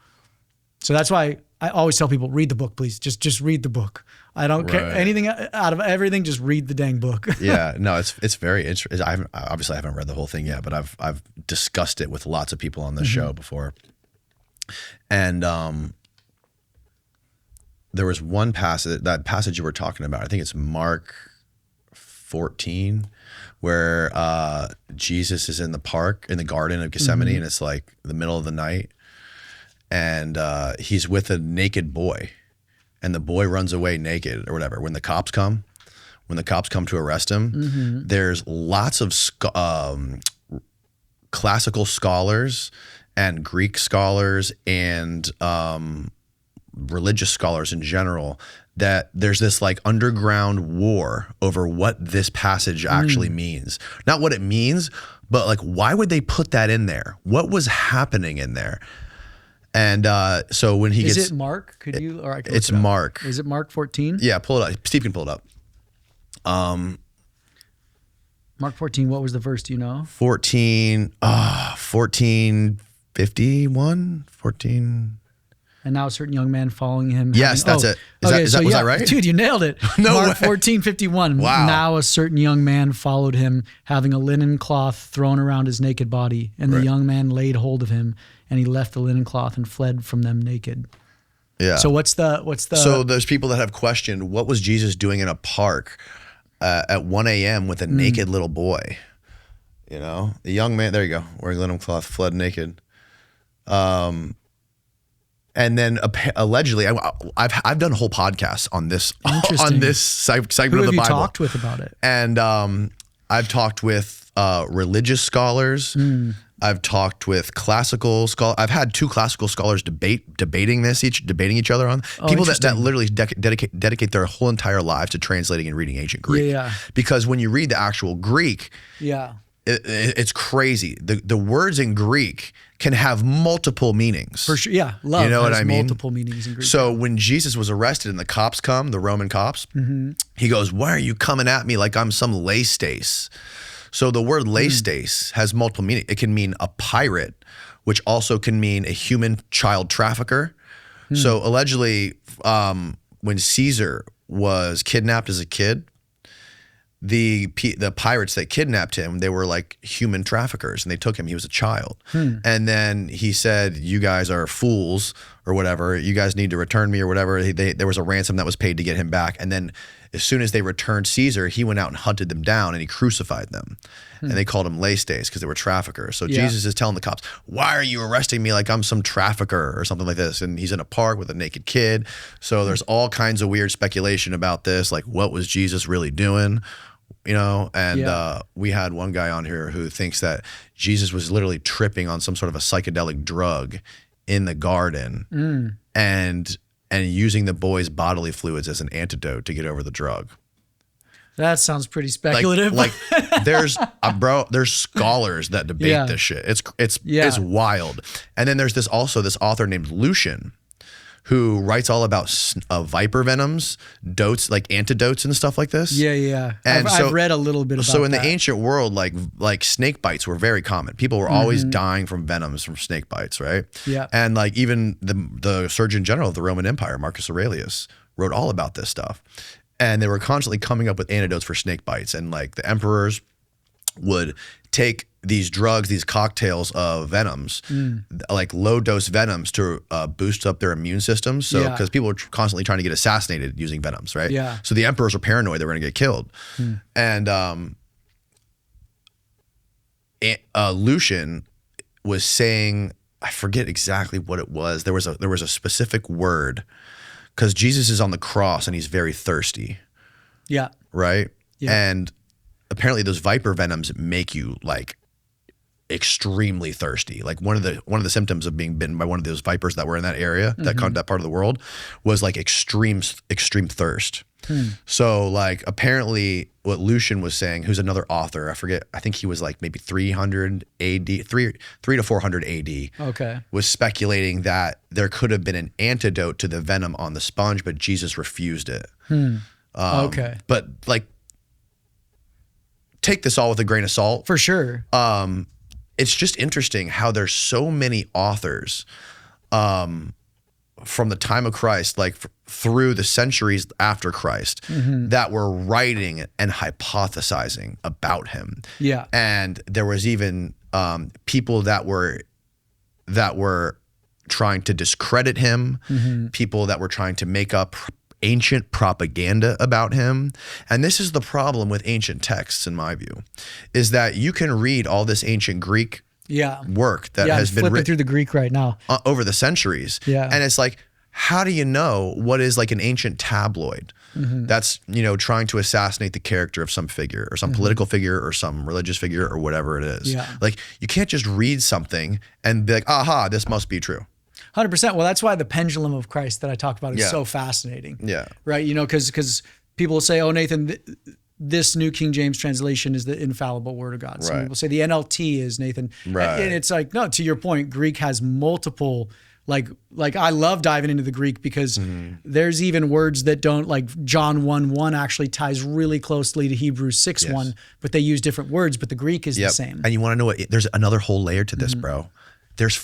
So that's why I always tell people, read the book, please. Just read the book. I don't care anything out of everything. Just read the dang book. Yeah, no, it's very interesting. I haven't read the whole thing yet, but I've discussed it with lots of people on this show before. And there was one passage, that passage you were talking about. I think it's Mark 14, where Jesus is in the park, in the Garden of Gethsemane, and it's like the middle of the night. And he's with a naked boy, and the boy runs away naked or whatever. When the cops come to arrest him, there's lots of classical scholars and Greek scholars and religious scholars in general, that there's this like underground war over what this passage actually means. Not what it means, but like, why would they put that in there? What was happening in there? And so when he gets... Is it Mark? Could you... Or I can it's Mark. Is it Mark 14? Yeah, pull it up. Steve can pull it up. Mark 14, what was the verse, do you know? 1451? 14... And now a certain young man following him. Yes, that's it. Was that right? Dude, you nailed it. No Mark way. 14:51. Wow. Now a certain young man followed him, having a linen cloth thrown around his naked body. And the young man laid hold of him, and he left the linen cloth and fled from them naked. Yeah. So what's the? So there's people that have questioned, what was Jesus doing in a park at 1 a.m. with a naked little boy? You know, the young man. There you go. Wearing linen cloth, fled naked. And then allegedly, I've done a whole podcast on this segment Who of the have you Bible. talked with about it? And I've talked with religious scholars. I've talked with classical scholars. I've had 2 classical scholars debating each other on people that literally dedicate their whole entire lives to translating and reading ancient Greek. Yeah. Because when you read the actual Greek, it's crazy. The words in Greek can have multiple meanings. For sure, yeah. Love, you know what I mean? Multiple meanings in Greek. So when Jesus was arrested and the cops come, the Roman cops, he goes, "Why are you coming at me like I'm some laestace?" So the word laestace has multiple meanings. It can mean a pirate, which also can mean a human child trafficker. So allegedly, when Caesar was kidnapped as a kid, the pirates that kidnapped him, they were like human traffickers, and they took him. He was a child. And then he said, "You guys are fools," or whatever. "You guys need to return me," or whatever. There was a ransom that was paid to get him back. And then as soon as they returned Caesar, he went out and hunted them down and he crucified them. And they called them laestace because they were traffickers. So Jesus is telling the cops, "Why are you arresting me like I'm some trafficker," or something like this. And he's in a park with a naked kid. So there's all kinds of weird speculation about this. Like, what was Jesus really doing? You know, and we had one guy on here who thinks that Jesus was literally tripping on some sort of a psychedelic drug in the garden and using the boy's bodily fluids as an antidote to get over the drug. That sounds pretty speculative. Like there's scholars that debate this shit. It's wild. And then there's this author named Lucian, who writes all about viper venoms, like antidotes and stuff like this. Yeah. And I've read a little bit about that. So in the ancient world, like snake bites were very common. People were always dying from venoms from snake bites, right? Yeah. And like even the Surgeon General of the Roman Empire, Marcus Aurelius, wrote all about this stuff. And they were constantly coming up with antidotes for snake bites. And like the emperors would take these drugs, these cocktails of venoms, like low dose venoms to boost up their immune systems. So because people were constantly trying to get assassinated using venoms, right? Yeah. So the emperors were paranoid they were going to get killed. And Lucian was saying, I forget exactly what it was. There was a specific word because Jesus is on the cross and he's very thirsty. Yeah. Right. Yeah. And apparently those viper venoms make you like extremely thirsty. Like one of the symptoms of being bitten by one of those vipers that were in that area, that part of the world, was like extreme thirst. So like apparently what Lucian was saying, who's another author, I forget, I think he was like maybe 300 AD, 3 to 400 AD. Okay. Was speculating that there could have been an antidote to the venom on the sponge, but Jesus refused it. Okay. But like, take this all with a grain of salt. For sure. It's just interesting how there's so many authors from the time of Christ, like through the centuries after Christ, that were writing and hypothesizing about him. Yeah. And there was even people that were trying to discredit him, people that were trying to make up ancient propaganda about him. And this is the problem with ancient texts, in my view, is that you can read all this ancient Greek work that has been written through the Greek right now over the centuries. Yeah. And it's like, how do you know what is like an ancient tabloid that's, trying to assassinate the character of some figure or some political figure or some religious figure or whatever it is? Yeah. Like, you can't just read something and be like, aha, this must be true. 100%. Well, that's why the pendulum of Christ that I talk about is so fascinating. Yeah. Right. Because people will say, "Oh, Nathan, this New King James translation is the infallible word of God." Some people say the NLT is, Nathan. Right. And it's like, no, to your point, Greek has multiple, like I love diving into the Greek because there's even words that don't, like John 1:1 actually ties really closely to Hebrews 6:1, but they use different words, but the Greek is the same. And you want to know what, there's another whole layer to this, bro. There's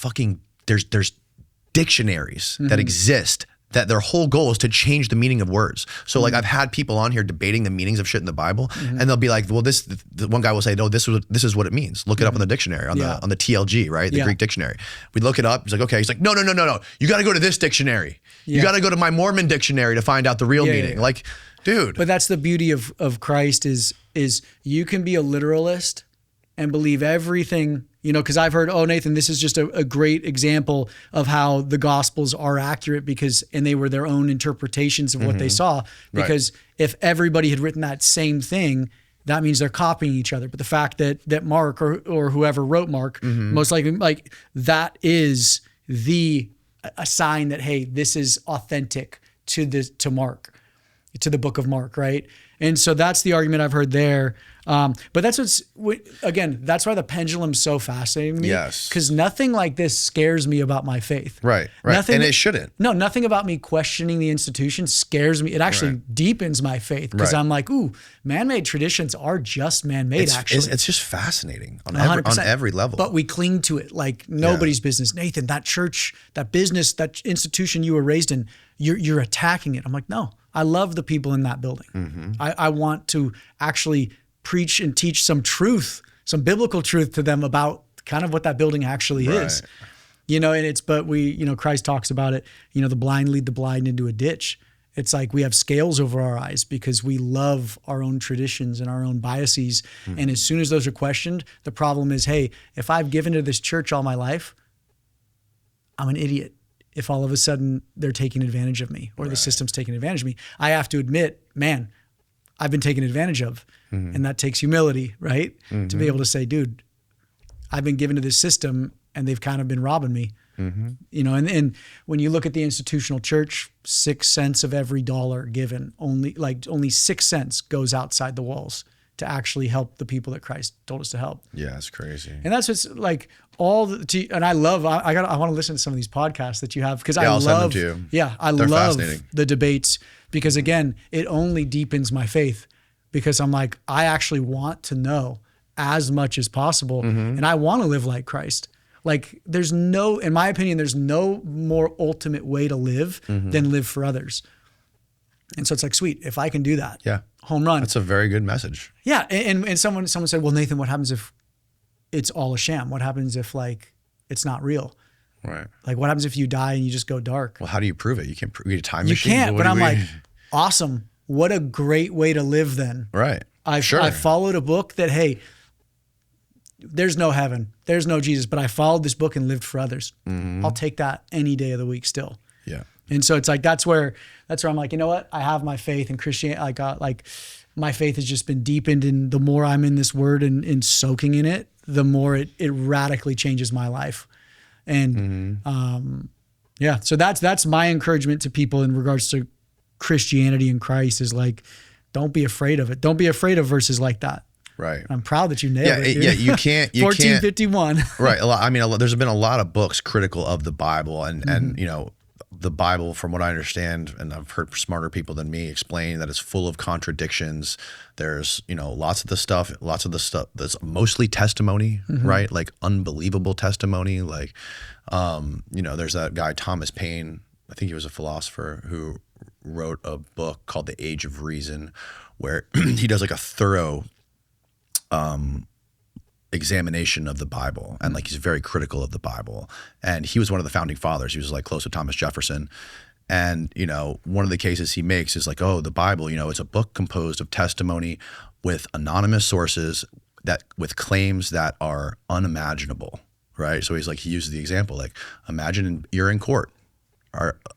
dictionaries that exist that their whole goal is to change the meaning of words. So like I've had people on here debating the meanings of shit in the Bible, and they'll be like, well, the one guy will say, no, this is what it means. Look it up in the dictionary, on the TLG, right? The Greek dictionary. We look it up. He's like, okay. He's like, no. You got to go to this dictionary. You got to go to my Mormon dictionary to find out the real meaning. Like, dude. But that's the beauty of Christ is you can be a literalist and believe everything, You know, because I've heard, oh, Nathan, this is just a great example of how the Gospels are accurate and they were their own interpretations of what they saw. Because if everybody had written that same thing, that means they're copying each other. But the fact that Mark or whoever wrote Mark, most likely, like, that is a sign that, hey, this is authentic to Mark, to the book of Mark, right? And so that's the argument I've heard there. But that's that's why the pendulum's so fascinating to me. Yes. Because nothing like this scares me about my faith. Right. Nothing, and it shouldn't. No, nothing about me questioning the institution scares me. It actually deepens my faith because I'm like, ooh, man-made traditions are just man-made, actually. It's just fascinating on every level. But we cling to it like nobody's business. Nathan, that church, that business, that institution you were raised in, you're attacking it. I'm like, no, I love the people in that building. I want to actually preach and teach some truth, some biblical truth to them about kind of what that building actually is. You know, and Christ talks about it, you know, the blind lead the blind into a ditch. It's like we have scales over our eyes because we love our own traditions and our own biases. And as soon as those are questioned, the problem is, hey, if I've given to this church all my life, I'm an idiot. If all of a sudden they're taking advantage of me or the system's taking advantage of me, I have to admit, man, I've been taken advantage of. And that takes humility, right? To be able to say, dude, I've been given to this system and they've kind of been robbing me. You know, and when you look at the institutional church, 6 cents of every dollar given, only 6 cents goes outside the walls to actually help the people that Christ told us to help. Yeah, it's crazy. And that's what's like and I want to listen to some of these podcasts that you have because I'll send them to you. Yeah, They're love fascinating. the debates because again, it only deepens my faith because I'm like, I actually want to know as much as possible and I want to live like Christ. Like in my opinion, there's no more ultimate way to live than live for others. And so it's like, sweet, if I can do that, home run. That's a very good message. Yeah, and someone said, well, Nathan, what happens if it's all a sham? What happens if like it's not real? Right. Like what happens if you die and you just go dark? Well, how do you prove it? You can't prove a time machine. You can't, but I'm like, awesome. What a great way to live then. Right. I followed a book that, hey, there's no heaven, there's no Jesus, but I followed this book and lived for others. I'll take that any day of the week still. Yeah. And so it's like, that's where I'm like, you know what? I have my faith in Christianity. I got like, my faith has just been deepened, and the more I'm in this word and soaking in it, the more it radically changes my life. And so that's my encouragement to people in regards to Christianity and Christ is like, don't be afraid of it. Don't be afraid of verses like that. Right. I'm proud that you nailed it. Yeah, you can't. 1451. Right. There's been a lot of books critical of the Bible, and you know, the Bible, from what I understand, and I've heard smarter people than me explain that it's full of contradictions. There's, you know, lots of the stuff that's mostly testimony, right? Like unbelievable testimony. Like, you know, there's that guy Thomas Paine. I think he was a philosopher who wrote a book called The Age of Reason, where he does like a thorough examination of the Bible, and like he's very critical of the Bible. And he was one of the founding fathers. He was like close to Thomas Jefferson. And, you know, one of the cases he makes is like, oh, the Bible, you know, it's a book composed of testimony with anonymous sources with claims that are unimaginable, right? So he's like, he uses the example, like, imagine you're in court,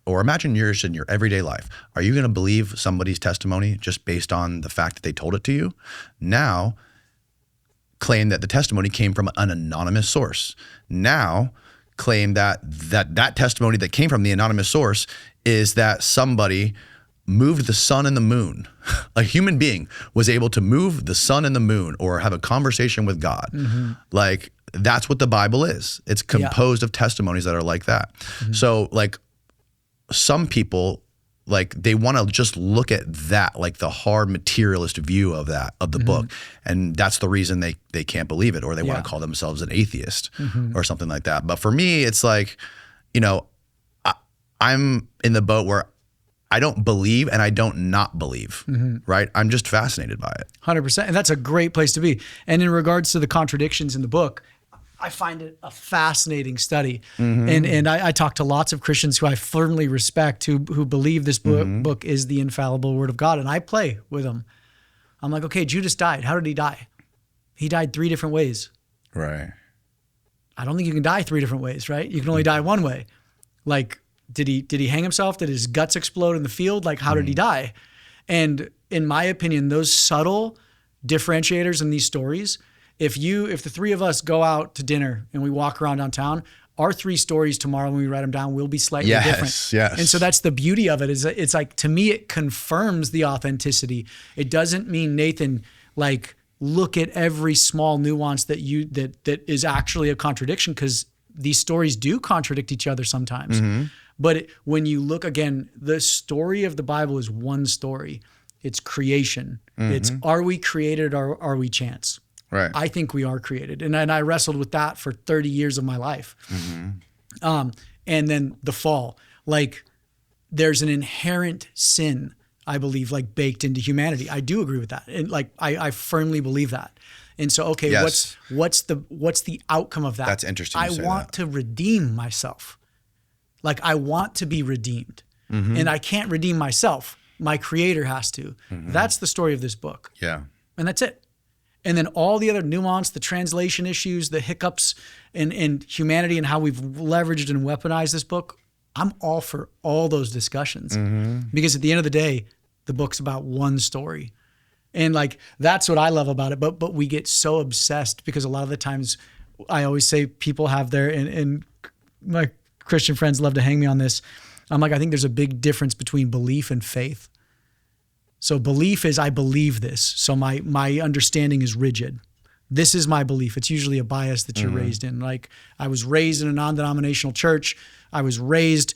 or imagine you're in your everyday life. Are you going to believe somebody's testimony just based on the fact that they told it to you? Now, claim that the testimony came from an anonymous source. Now, claim that testimony that came from the anonymous source is that somebody moved the sun and the moon. A human being was able to move the sun and the moon or have a conversation with God. Like, that's what the Bible is. It's composed of testimonies that are like that. So, like, some people, like, they want to just look at that, like the hard materialist view of the book. And that's the reason they can't believe it, or they want to call themselves an atheist or something like that. But for me, it's like, you know, I'm in the boat where I don't believe and I don't not believe, right? I'm just fascinated by it. 100%. And that's a great place to be. And in regards to the contradictions in the book, I find it a fascinating study. And I talk to lots of Christians who I firmly respect who believe this book is the infallible word of God. And I play with them. I'm like, okay, Judas died. How did he die? He died 3 different ways. Right. I don't think you can die 3 different ways, right? You can only die one way. Like, did he hang himself? Did his guts explode in the field? Like, how did he die? And in my opinion, those subtle differentiators in these stories, if the 3 of us go out to dinner and we walk around downtown, our 3 stories tomorrow when we write them down will be slightly different. Yes. And so that's the beauty of it. Is it's like, to me, it confirms the authenticity. It doesn't mean, Nathan, like, look at every small nuance that is actually a contradiction, because these stories do contradict each other sometimes. But when you look again, the story of the Bible is one story. It's creation. It's, are we created or are we chance? Right. I think we are created. And I wrestled with that for 30 years of my life. And then the fall, like, there's an inherent sin, I believe, like, baked into humanity. I do agree with that. And like, I firmly believe that. And so, okay, Yes. what's the outcome of that? That's interesting you I say want that. to redeem myself. Like, I want to be redeemed. And I can't redeem myself. My creator has to. That's the story of this book. Yeah. And that's it. And then all the other nuance, the translation issues, the hiccups in humanity and how we've leveraged and weaponized this book, I'm all for all those discussions. Because at the end of the day, the book's about one story. And like, that's what I love about it. But we get so obsessed because a lot of the times, I always say, people have their, and my Christian friends love to hang me on this. I'm like, I think there's a big difference between belief and faith. So belief is, I believe this. So my understanding is rigid. This is my belief. It's usually a bias that you're raised in. Like, I was raised in a non-denominational church. I was raised,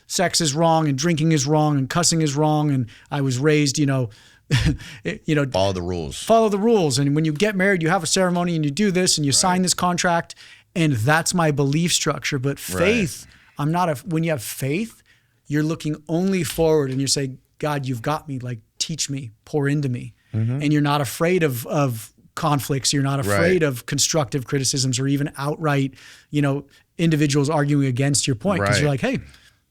sex is wrong and drinking is wrong and cussing is wrong. And I was raised, follow the rules. Follow the rules. And when you get married, you have a ceremony and you do this and you sign this contract. And that's my belief structure. But faith, when you have faith, you're looking only forward and you're saying, God, you've got me, like, teach me, pour into me. And you're not afraid of conflicts. You're not afraid of constructive criticisms or even outright, individuals arguing against your point. Because you're like, hey,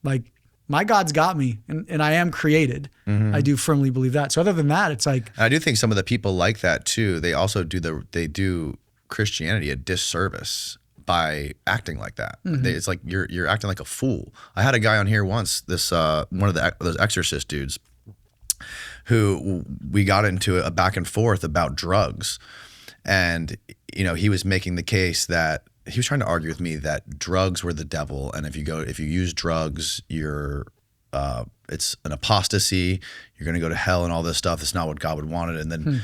like, my God's got me and I am created. I do firmly believe that. So other than that, it's like, I do think some of the people like that too. They also do Christianity a disservice by acting like that. It's like you're acting like a fool. I had a guy on here once, this one of those exorcist dudes, who we got into a back and forth about drugs, and he was making the case that he was trying to argue with me that drugs were the devil, and if you use drugs, it's an apostasy. You're going to go to hell and all this stuff. That's not what God would want it. And then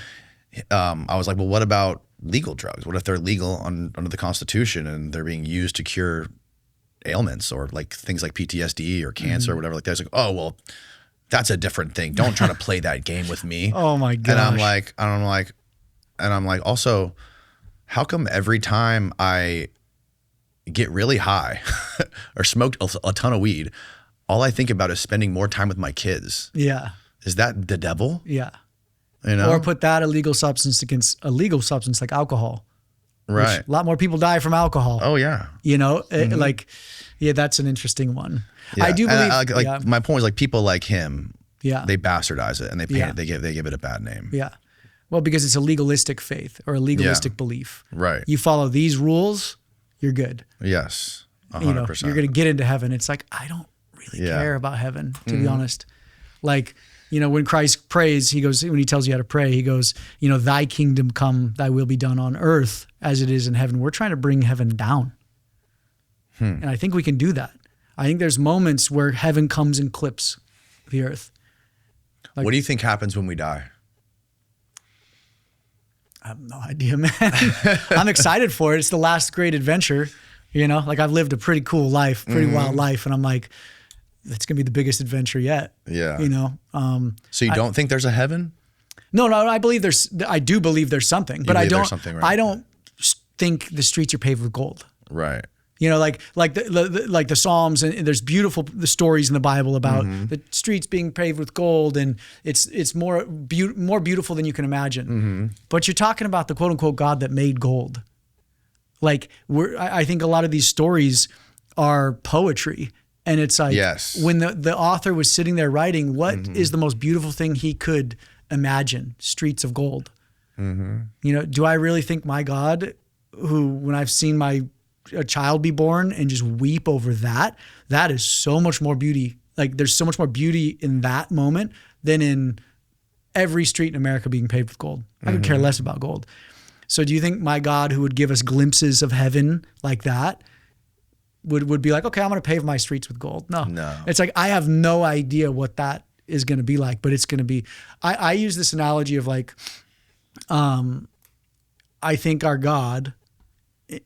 I was like, well, what about legal drugs? What if they're legal under the Constitution and they're being used to cure ailments or like things like PTSD or cancer or whatever like that? It's like, oh, well, that's a different thing. Don't try to play that game with me. Oh my gosh. And I'm like, also, how come every time I get really high or smoked a ton of weed, all I think about is spending more time with my kids? Yeah. Is that the devil? Yeah. Or put that illegal substance against a legal substance like alcohol. Right. A lot more people die from alcohol. Oh yeah. That's an interesting one. Yeah. I do believe. My point is, like, people like him. Yeah. They bastardize it and they paint it. They give it a bad name. Yeah. Well, because it's a legalistic faith or a legalistic belief. Right. You follow these rules, you're good. Yes. 100%. You're going to get into heaven. It's like, I don't really care about heaven, to be honest. Like, when Christ prays, when he tells you how to pray, he goes, thy kingdom come, thy will be done on earth as it is in heaven. We're trying to bring heaven down. And I think we can do that. I think there's moments where heaven comes and clips the earth. Like, what do you think happens when we die? I have no idea, man. I'm excited for it. It's the last great adventure. Like, I've lived a pretty cool life, pretty wild life. And I'm like, it's going to be the biggest adventure yet. Yeah. So you don't think there's a heaven? No, I do believe there's something, but I don't, right? I don't think the streets are paved with gold. Right. Like the Psalms, and there's beautiful stories in the Bible about the streets being paved with gold, and it's more beautiful than you can imagine. But you're talking about the quote unquote God that made gold. Like, I think a lot of these stories are poetry, and it's like, when the author was sitting there writing, what is the most beautiful thing he could imagine? Streets of gold. Do I really think my God, who, when I've seen my a child be born and just weep over that, that is so much more beauty. Like there's so much more beauty in that moment than in every street in America being paved with gold. I could care less about gold. So do you think my God, who would give us glimpses of heaven like that, would be like, okay, I'm going to pave my streets with gold? No. It's like, I have no idea what that is going to be like, but it's going to be, I use this analogy of like, I think our God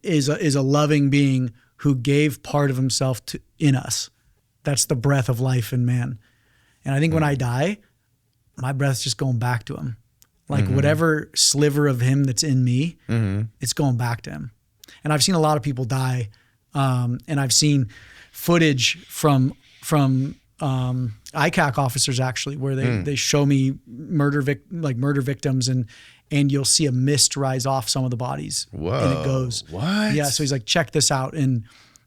is a loving being who gave part of himself in us. That's the breath of life in man. And I think when I die, my breath's just going back to him. Like whatever sliver of him that's in me, it's going back to him. And I've seen a lot of people die. And I've seen footage from ICAC officers actually, where they show me murder victims, and you'll see a mist rise off some of the bodies. Whoa. And it goes, what? Yeah. So he's like, check this out. And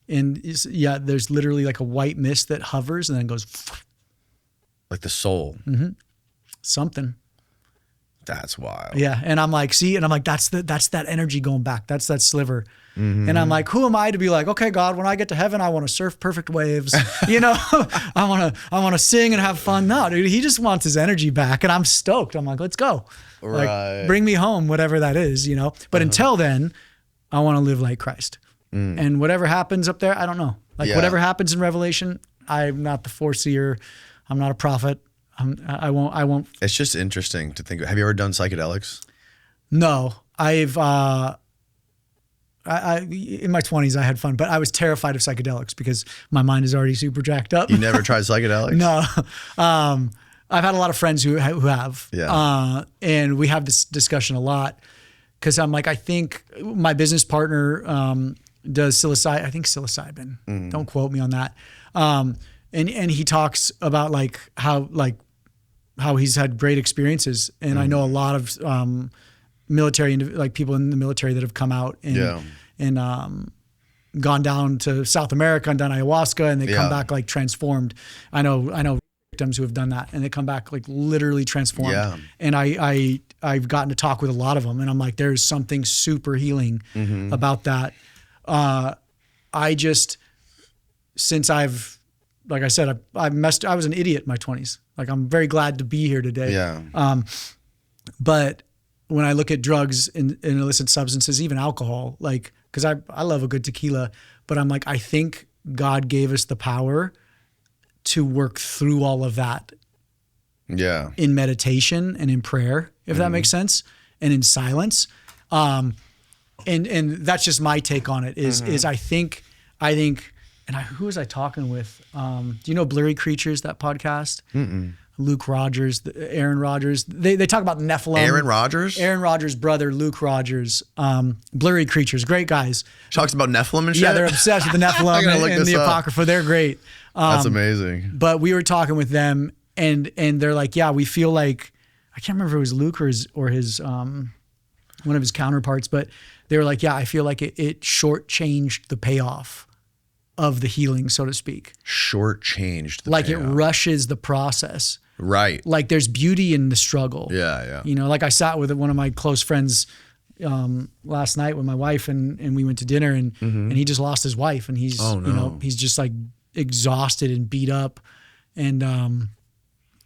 there's literally like a white mist that hovers and then goes like the soul. Something. That's wild. Yeah. And I'm like, see, and I'm like, that's that energy going back. That's that sliver. And I'm like, who am I to be like, okay, God, when I get to heaven, I want to surf perfect waves. I want to sing and have fun. No, dude, he just wants his energy back. And I'm stoked. I'm like, let's go. Right. Like, bring me home, whatever that is, But until then, I want to live like Christ. And whatever happens up there, I don't know. Like whatever happens in Revelation, I'm not the foreseer. I'm not a prophet. I won't. It's just interesting to think. Have you ever done psychedelics? No, I've, in my 20s, I had fun, but I was terrified of psychedelics because my mind is already super jacked up. You never tried psychedelics? No. I've had a lot of friends who have. Yeah. And we have this discussion a lot because I'm like, I think my business partner does psilocybin. Don't quote me on that. And he talks about like how he's had great experiences. And I know a lot of military, like people in the military that have come out and gone down to South America and done ayahuasca, and they come back like transformed. I know victims who have done that and they come back like literally transformed. Yeah. And I've gotten to talk with a lot of them, and I'm like, there's something super healing about that. Since I've, like I said, I was an idiot in my 20s. Like, I'm very glad to be here today. Yeah. But when I look at drugs and illicit substances, even alcohol, like, because I love a good tequila, but I'm like, I think God gave us the power to work through all of that. Yeah. In meditation and in prayer, if that makes sense, and in silence. And that's just my take on it is I think, who was I talking with? Do you know Blurry Creatures, that podcast? Luke Rogers, Aaron Rodgers. They talk about Nephilim. Aaron Rodgers? Aaron Rodgers' brother, Luke Rogers. Blurry Creatures, great guys. Talks about Nephilim and shit? Yeah, they're obsessed with the Nephilim and the Apocrypha. They're great. That's amazing. But we were talking with them, and they're like, yeah, we feel like, I can't remember if it was Luke or his one of his counterparts, but they were like, yeah, I feel like it shortchanged the payoff of the healing, so to speak. Shortchanged the payoff. It rushes the process. Right. Like there's beauty in the struggle. Yeah, yeah. Like I sat with one of my close friends last night with my wife, and we went to dinner, and he just lost his wife, and he's he's just like exhausted and beat up, and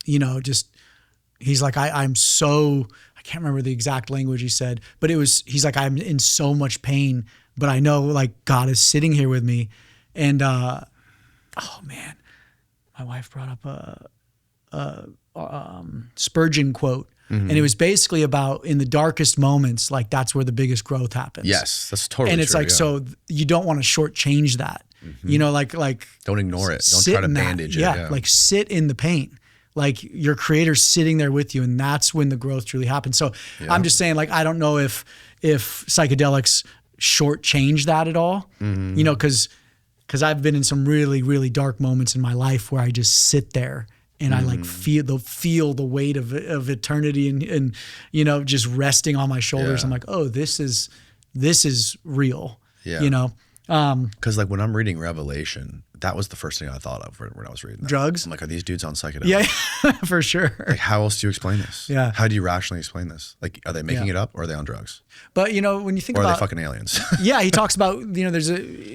he's like, I'm so, I can't remember the exact language he said, but he's like, I'm in so much pain, but I know like God is sitting here with me. And oh man, my wife brought up a Spurgeon quote, and it was basically about, in the darkest moments, like that's where the biggest growth happens. Yes, that's totally and it's true, like, so you don't want to shortchange that. Like don't ignore it. Don't try to bandage it. Yeah, like sit in the pain. Like your creator's sitting there with you, and that's when the growth truly happens. So I'm just saying, like, I don't know if psychedelics shortchange that at all. Because I've been in some really, really dark moments in my life where I just sit there and I like feel the weight of eternity and just resting on my shoulders. I'm like, oh, this is real. Yeah. Because like when I'm reading Revelation, that was the first thing I thought of when I was reading that. Drugs? I'm like, are these dudes on psychedelics? Yeah, for sure. Like, how else do you explain this? Yeah. How do you rationally explain this? Like, are they making it up, or are they on drugs? But when you think or about, are they fucking aliens? yeah, he talks about,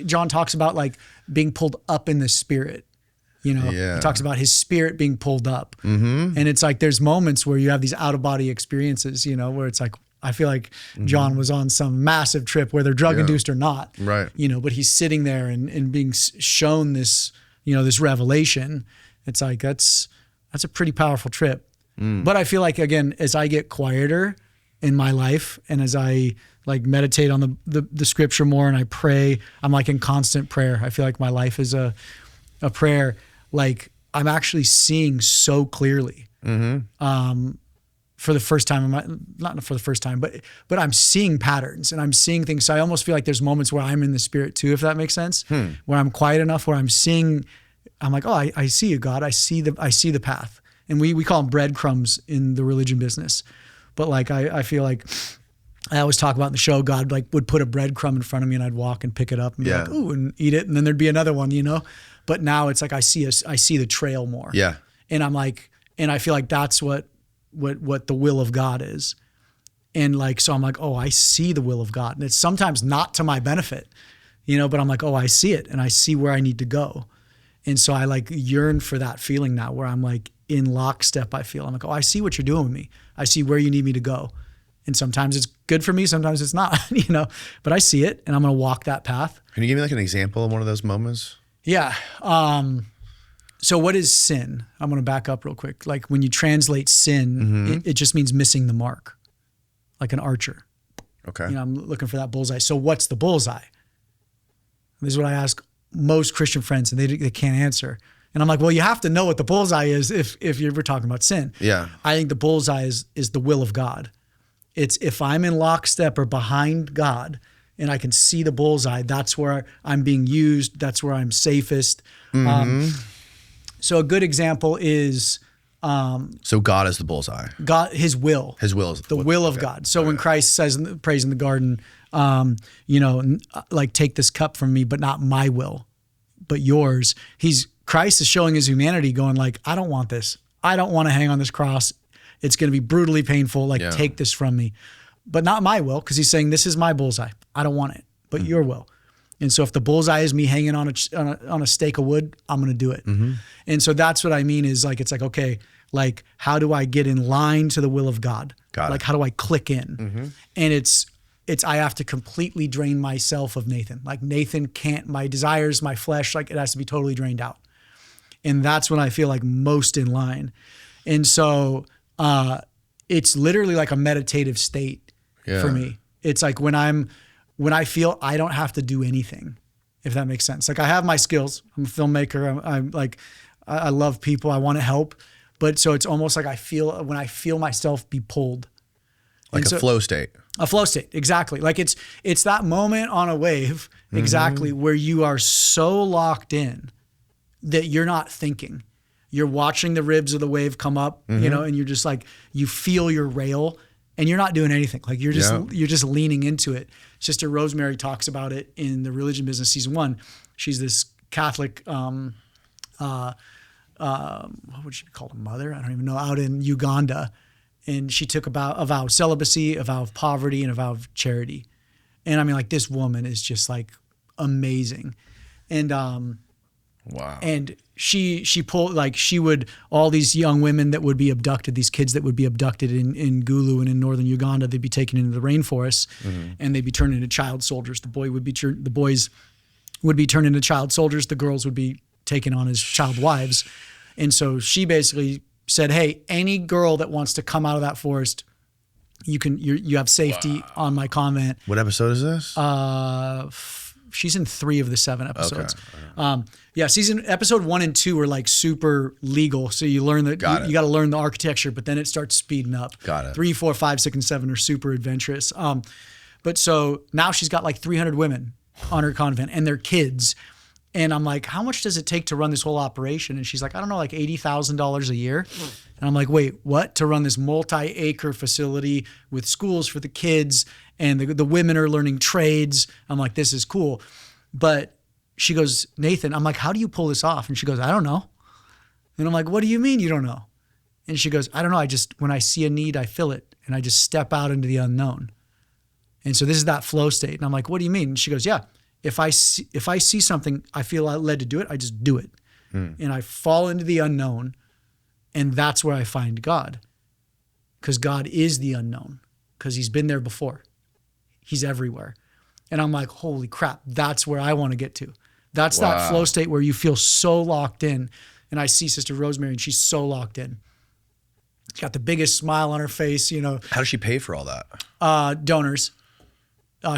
John talks about like being pulled up in the spirit. He talks about his spirit being pulled up. Mm-hmm. And it's like, there's moments where you have these out of body experiences, where it's like, I feel like John was on some massive trip, whether drug induced or not. Right. But he's sitting there and being shown this, this revelation. It's like, that's a pretty powerful trip. But I feel like, again, as I get quieter in my life and as I like meditate on the scripture more and I pray, I'm like in constant prayer. I feel like my life is a prayer. Like I'm actually seeing so clearly. For the first time, not for the first time, but I'm seeing patterns and I'm seeing things. So I almost feel like there's moments where I'm in the spirit too, if that makes sense, where I'm quiet enough, where I'm like, oh, I see you, God. I see the path. And we call them breadcrumbs in the religion business. But like, I feel like I always talk about in the show, God like would put a breadcrumb in front of me and I'd walk and pick it up and be like, ooh, and eat it. And then there'd be another one, but now it's like, I see the trail more. Yeah. And I'm like, and I feel like that's what the will of God is. And like, so I'm like, oh, I see the will of God. And it's sometimes not to my benefit, but I'm like, oh, I see it and I see where I need to go. And so I like yearn for that feeling now where I'm like in lockstep. I'm like, oh, I see what you're doing with me. I see where you need me to go. And sometimes it's good for me. Sometimes it's not, but I see it and I'm going to walk that path. Can you give me like an example of one of those moments? Yeah. So what is sin? I'm going to back up real quick. Like when you translate sin, it just means missing the mark, like an archer. Okay. I'm looking for that bullseye. So what's the bullseye? This is what I ask most Christian friends and they can't answer. And I'm like, well, you have to know what the bullseye is if you're talking about sin. Yeah. I think the bullseye is the will of God. It's if I'm in lockstep or behind God and I can see the bullseye, that's where I'm being used. That's where I'm safest. So a good example is so God is the bullseye. God, His will. His will is the will of God. So when Christ says, prays in the garden, like take this cup from me, but not my will, but yours. Christ is showing His humanity, going like, I don't want this. I don't want to hang on this cross. It's going to be brutally painful. Like take this from me, but not my will, because He's saying this is my bullseye. I don't want it, but your will. And so if the bullseye is me hanging on a stake of wood, I'm going to do it. And so that's what I mean is like, it's like, okay, like how do I get in line to the will of God? Like how do I click in? And it's I have to completely drain myself of Nathan. Like Nathan can't, my desires, my flesh, like it has to be totally drained out. And that's when I feel like most in line. And so it's literally like a meditative state for me. It's like when I feel I don't have to do anything, if that makes sense. Like I have my skills. I'm a filmmaker. I'm like, I love people. I want to help. But so it's almost like when I feel myself be pulled. Like a flow state. A flow state, exactly. Like it's that moment on a wave, exactly, where you are so locked in that you're not thinking. You're watching the ribs of the wave come up, and you're just like, you feel your rail and you're not doing anything. Like you're just leaning into it. Sister Rosemary talks about it in the Religion Business season 1. She's this Catholic, what would she be called, a mother? I don't even know, out in Uganda. And she took a vow of celibacy, a vow of poverty, and a vow of charity. And I mean, like, this woman is just like amazing. And wow. And she pulled, like, she would, all these young women that would be abducted, these kids that would be abducted in Gulu and in northern Uganda, they'd be taken into the rainforests and they'd be turned into child soldiers. The boys would be turned into child soldiers. The girls would be taken on as child wives. And so she basically said, hey, any girl that wants to come out of that forest, you have safety on my convent. What episode is this? She's in 3 of the 7 episodes. Okay. Episode 1 and 2 are like super legal. So you learn that you got to learn the architecture, but then it starts speeding up. Got it. 3, 4, 5, 6, and 7 are super adventurous. But so now she's got like 300 women on her convent and their kids. And I'm like, how much does it take to run this whole operation? And she's like, I don't know, like $80,000 a year. And I'm like, wait, what? To run this multi-acre facility with schools for the kids and the women are learning trades. I'm like, this is cool. But she goes, Nathan, I'm like, how do you pull this off? And she goes, I don't know. And I'm like, what do you mean you don't know? And she goes, I don't know. When I see a need, I fill it. And I just step out into the unknown. And so this is that flow state. And I'm like, what do you mean? And she goes, yeah, if I see something, I feel led to do it, I just do it. And I fall into the unknown. And that's where I find God. Because God is the unknown. Because he's been there before. He's everywhere. And I'm like, holy crap, that's where I want to get to. That's that flow state where you feel so locked in. And I see Sister Rosemary and she's so locked in. She's got the biggest smile on her face, you know. How does she pay for all that? Donors.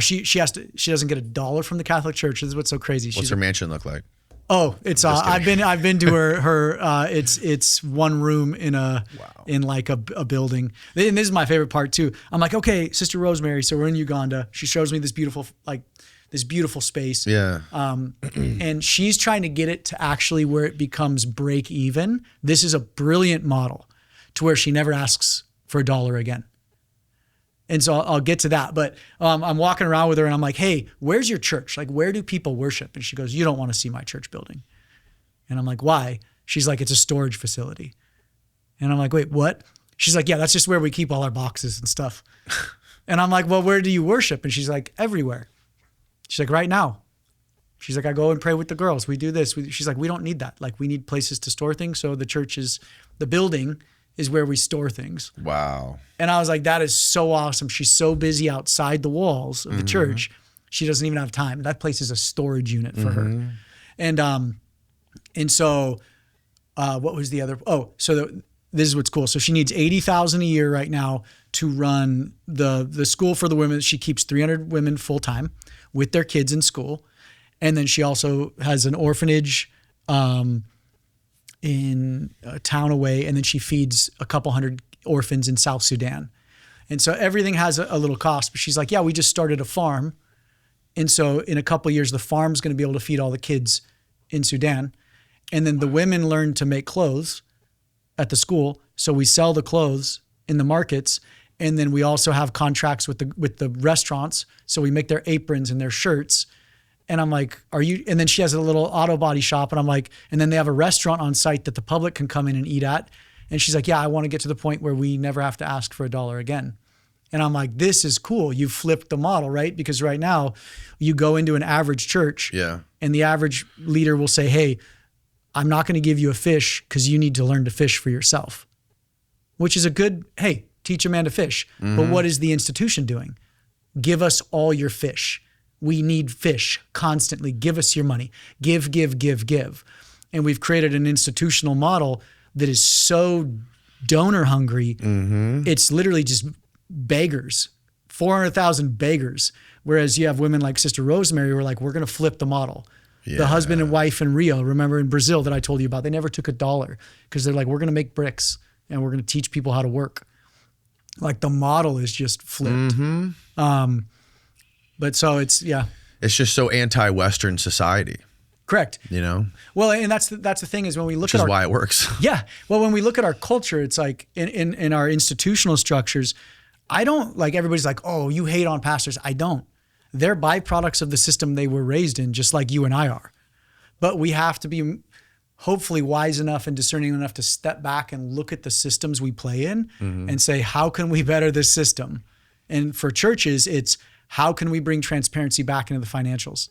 She doesn't get $1 from the Catholic Church. This is what's so crazy. What's her mansion look like? Oh, it's I've been to her it's one room in like a building. And this is my favorite part too. I'm like, okay, Sister Rosemary, so we're in Uganda. She shows me this beautiful space. Yeah. And she's trying to get it to actually where it becomes break even. This is a brilliant model to where she never asks for $1 again. And so I'll get to that. But I'm walking around with her and I'm like, hey, where's your church? Like, where do people worship? And she goes, you don't want to see my church building. And I'm like, why? She's like, it's a storage facility. And I'm like, wait, what? She's like, yeah, that's just where we keep all our boxes and stuff. And I'm like, well, where do you worship? And she's like, everywhere. She's like, right now. She's like, I go and pray with the girls. We do this. She's like, we don't need that. Like, we need places to store things. So the building is where we store things. Wow. And I was like, that is so awesome. She's so busy outside the walls of the church. She doesn't even have time. That place is a storage unit for her. And so what was the other? Oh, so this is what's cool. So she needs $80,000 a year right now to run the school for the women. She keeps 300 women full time with their kids in school. And then she also has an orphanage in a town away, and then she feeds a couple hundred orphans in South Sudan. And so everything has a little cost, but she's like, yeah, we just started a farm. And so in a couple of years, the farm's going to be able to feed all the kids in Sudan. And then the women learn to make clothes at the school. So we sell the clothes in the markets. And then we also have contracts with the restaurants. So we make their aprons and their shirts. And I'm like, and then she has a little auto body shop. And I'm like, and then they have a restaurant on site that the public can come in and eat at. And she's like, yeah, I want to get to the point where we never have to ask for $1 again. And I'm like, this is cool. You've flipped the model, right? Because right now you go into an average church and the average leader will say, hey, I'm not going to give you a fish because you need to learn to fish for yourself, which is a good, hey, teach a man to fish. But what is the institution doing? Give us all your fish. We need fish constantly. Give us your money. Give. And we've created an institutional model that is so donor hungry. It's literally just beggars, 400,000 beggars. Whereas you have women like Sister Rosemary who are like, we're going to flip the model. The husband and wife in Rio, remember in Brazil that I told you about, they never took $1 because they're like, we're going to make bricks and we're going to teach people how to work. Like the model is just flipped. But so it's just so anti-Western society. Correct. You know? Well, and that's the thing is when we look at why it works. Yeah. Well, when we look at our culture, it's like in our institutional structures, I don't like everybody's like, oh, you hate on pastors. I don't. They're byproducts of the system they were raised in, just like you and I are. But we have to be hopefully wise enough and discerning enough to step back and look at the systems we play in and say, how can we better this system? And for churches, it's how can we bring transparency back into the financials?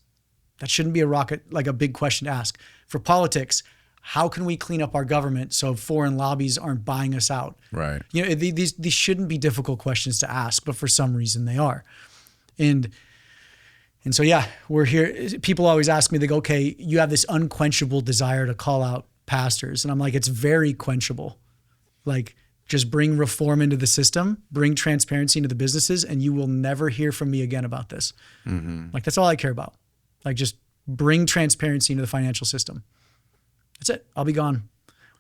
That shouldn't be a big question to ask. For politics, how can we clean up our government so foreign lobbies aren't buying us out? Right. You know, these shouldn't be difficult questions to ask, but for some reason they are. And so, we're here. People always ask me, they go, okay, you have this unquenchable desire to call out pastors. And I'm like, it's very quenchable. Like, just bring reform into the system, bring transparency into the businesses, and you will never hear from me again about this. Like, that's all I care about. Like, just bring transparency into the financial system. That's it. I'll be gone.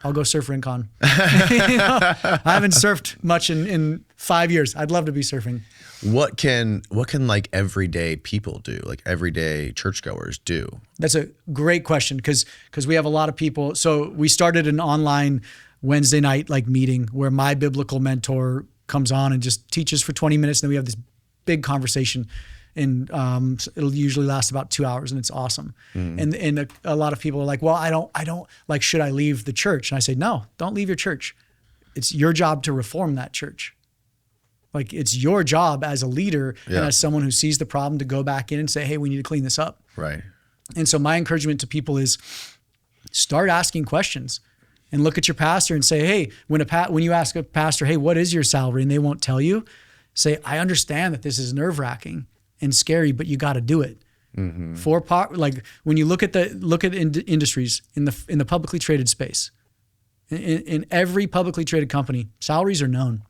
I'll go surf Rincon. I haven't surfed much in 5 years. I'd love to be surfing. What can like everyday people do? Like everyday churchgoers do? That's a great question because we have a lot of people. So we started an online Wednesday night like meeting where my biblical mentor comes on and just teaches for 20 minutes. And then we have this big conversation. and it'll usually last about 2 hours, and it's awesome. And a lot of people are like, well, I don't like, should I leave the church? And I say, no, don't leave your church. It's your job to reform that church. Like, it's your job as a leader and as someone who sees the problem to go back in and say, hey, we need to clean this up. Right. And so my encouragement to people is start asking questions and look at your pastor and say, hey, when you ask a pastor, hey, what is your salary? And they won't tell you, say, I understand that this is nerve-wracking and scary, but you got to do it. Like, when you look at industries in the publicly traded space, in every publicly traded company, salaries are known.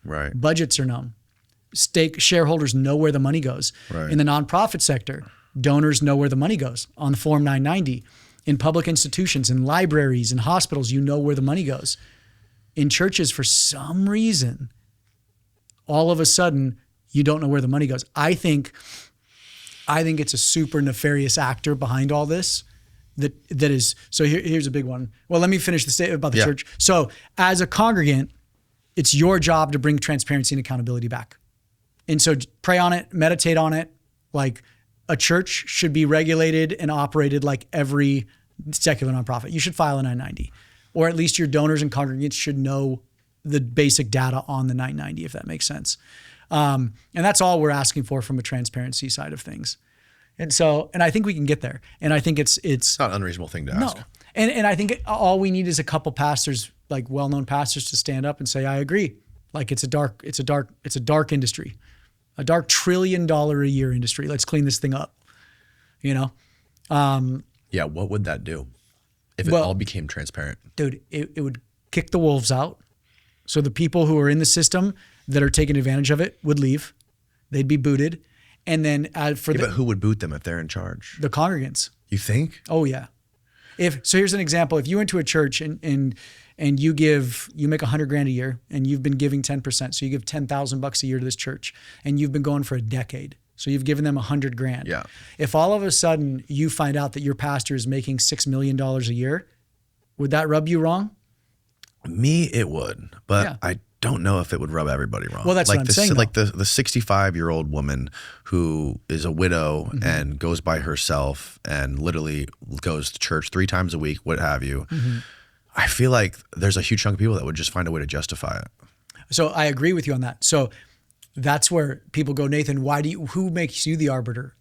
Right. Budgets are known. Shareholders know where the money goes. Right. In the nonprofit sector, donors know where the money goes on the Form 990. In public institutions, in libraries, in hospitals, you know where the money goes. In churches, for some reason, all of a sudden, you don't know where the money goes. I think it's a super nefarious actor behind all this. That is. So here's a big one. Well, let me finish the statement about the church. So as a congregant, it's your job to bring transparency and accountability back. And so pray on it, meditate on it. Like, a church should be regulated and operated like every secular nonprofit. You should file a 990, or at least your donors and congregants should know the basic data on the 990, if that makes sense. And that's all we're asking for from a transparency side of things. And I think we can get there. And I think it's not an unreasonable thing to ask. No. And I think all we need is a couple pastors, like well-known pastors, to stand up and say, I agree. Like, it's a dark industry, a dark $1 trillion a year industry. Let's clean this thing up. Yeah. What would that do if it all became transparent? Dude, it would kick the wolves out. So the people who are in the system that are taking advantage of it would leave. They'd be booted. And then but who would boot them if they're in charge? The congregants. You think? Oh yeah. So here's an example. If you went to a church and you make $100,000 a year, and you've been giving 10%, so you give $10,000 a year to this church, and you've been going for a decade, so you've given them $100,000. Yeah. If all of a sudden you find out that your pastor is making $6 million a year, would that rub you wrong? Me, it would, but I don't know if it would rub everybody wrong. Well, that's what I'm saying. Like the 65-year-old woman who is a widow and goes by herself and literally goes to church 3 times a week, what have you. I feel like there's a huge chunk of people that would just find a way to justify it. So I agree with you on that. So that's where people go, Nathan, who makes you the arbiter?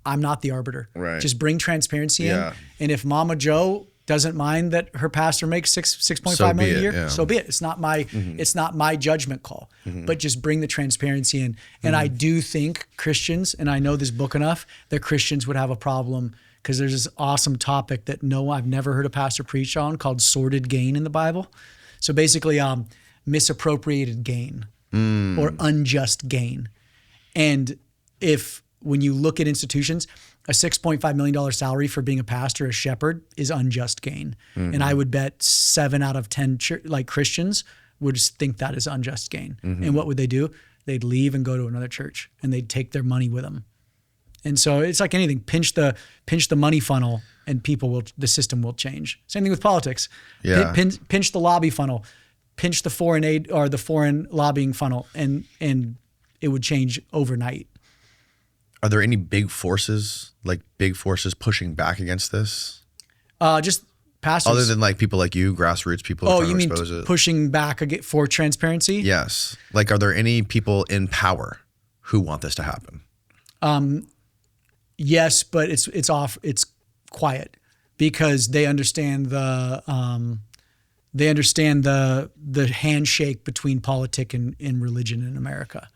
I'm not the arbiter. Right. Just bring transparency in. And if Mama Joe doesn't mind that her pastor makes $6.5 million a year, so be it. It's not my judgment call. But just bring the transparency in. And I do think Christians, and I know this book enough, that Christians would have a problem, because there's this awesome topic that I've never heard a pastor preach on, called sordid gain in the Bible. So basically, misappropriated gain or unjust gain. And when you look at institutions, a $6.5 million salary for being a pastor, a shepherd, is unjust gain. And I would bet 7 out of 10 Christians would just think that is unjust gain. And what would they do? They'd leave and go to another church, and they'd take their money with them. And so it's like anything, pinch the money funnel, and the system will change. Same thing with politics. Yeah. Pinch the lobby funnel, pinch the foreign aid or the foreign lobbying funnel, and it would change overnight. Are there any big forces pushing back against this? Just pastors. Other than like people like you, grassroots people who are trying to expose it? Pushing back for transparency? Yes. Like, are there any people in power who want this to happen? Yes, but it's quiet, because they understand the handshake between politic and religion in America.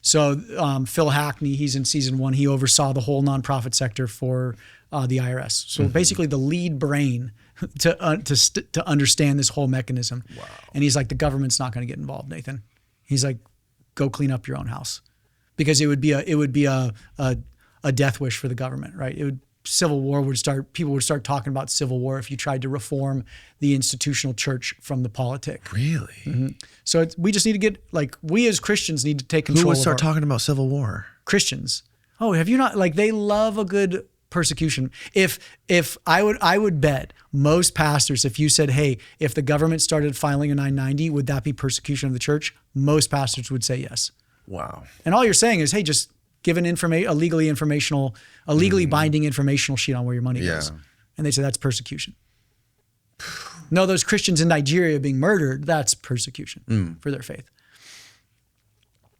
So Phil Hackney, he's in season 1. He oversaw the whole nonprofit sector for the IRS. So basically, the lead brain to understand this whole mechanism. Wow. And he's like, the government's not going to get involved, Nathan. He's like, go clean up your own house, because it would be a death wish for the government, right? Civil war would start. People would start talking about civil war if you tried to reform the institutional church from the politic. Really? So we just need to get, we as Christians need to take control. Who would start talking about civil war? Christians. Oh, have you not? They love a good persecution. If I would bet most pastors, if you said, hey, if the government started filing a 990, would that be persecution of the church? Most pastors would say yes. Wow. And all you're saying is, hey, just give a legally binding informational sheet on where your money goes. And they say that's persecution. No, those Christians in Nigeria being murdered, that's persecution for their faith.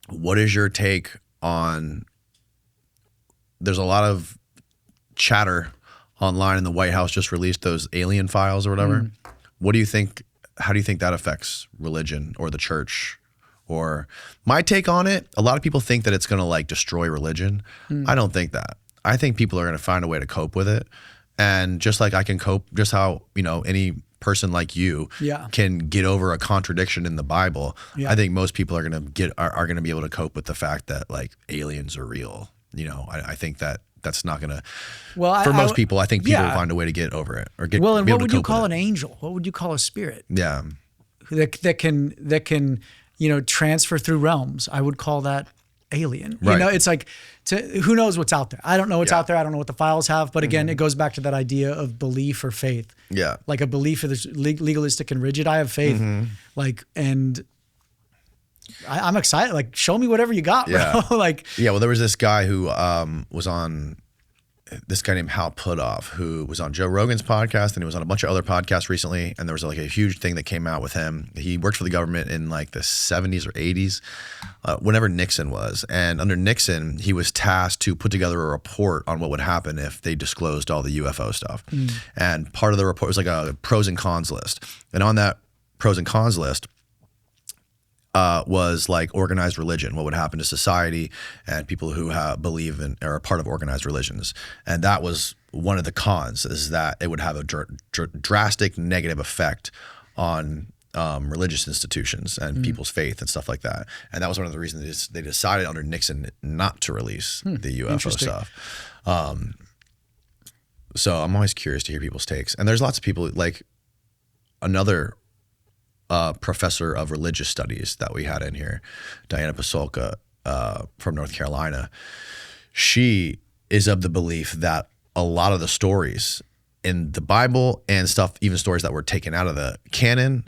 What is your take on, there's a lot of chatter online, and the White House just released those alien files or whatever. What do you think, how do you think that affects religion or the church? Or my take on it, a lot of people think that it's going to like destroy religion. I don't think that. I think people are going to find a way to cope with it. And just like I can cope, just how, you know, any person like you can get over a contradiction in the Bible. I think most people are going to be able to cope with the fact that like aliens are real. You know, I think that that's not going to, for most people, I think people will find a way to get over it or get, well, and be what able would to you cope call with an it. angel? What would you call a spirit? Yeah. That can, you know, transfer through realms. I would call that alien. Right. You know, it's like, who knows what's out there? I don't know what's out there. I don't know what the files have. But again, it goes back to that idea of belief or faith. Yeah. Like a belief is legalistic and rigid. I have faith. Like, and I'm excited. Like, show me whatever you got, bro. Like, well, there was this guy who was on, this guy named Hal Puthoff, who was on Joe Rogan's podcast, and he was on a bunch of other podcasts recently. And there was like a huge thing that came out with him. He worked for the government in like the 70s or 80s, whenever Nixon was. And under Nixon, he was tasked to put together a report on what would happen if they disclosed all the UFO stuff. And part of the report was like a pros and cons list. And on that pros and cons list, was like organized religion, what would happen to society and people who believe in or are part of organized religions. And that was one of the cons, is that it would have a drastic negative effect on religious institutions and people's faith and stuff like that. And that was one of the reasons they decided under Nixon not to release the UFO stuff. So I'm always curious to hear people's takes. And there's lots of people, like another professor of religious studies that we had in here, Diana Pasolka from North Carolina. She is of the belief that a lot of the stories in the Bible and stuff, even stories that were taken out of the canon,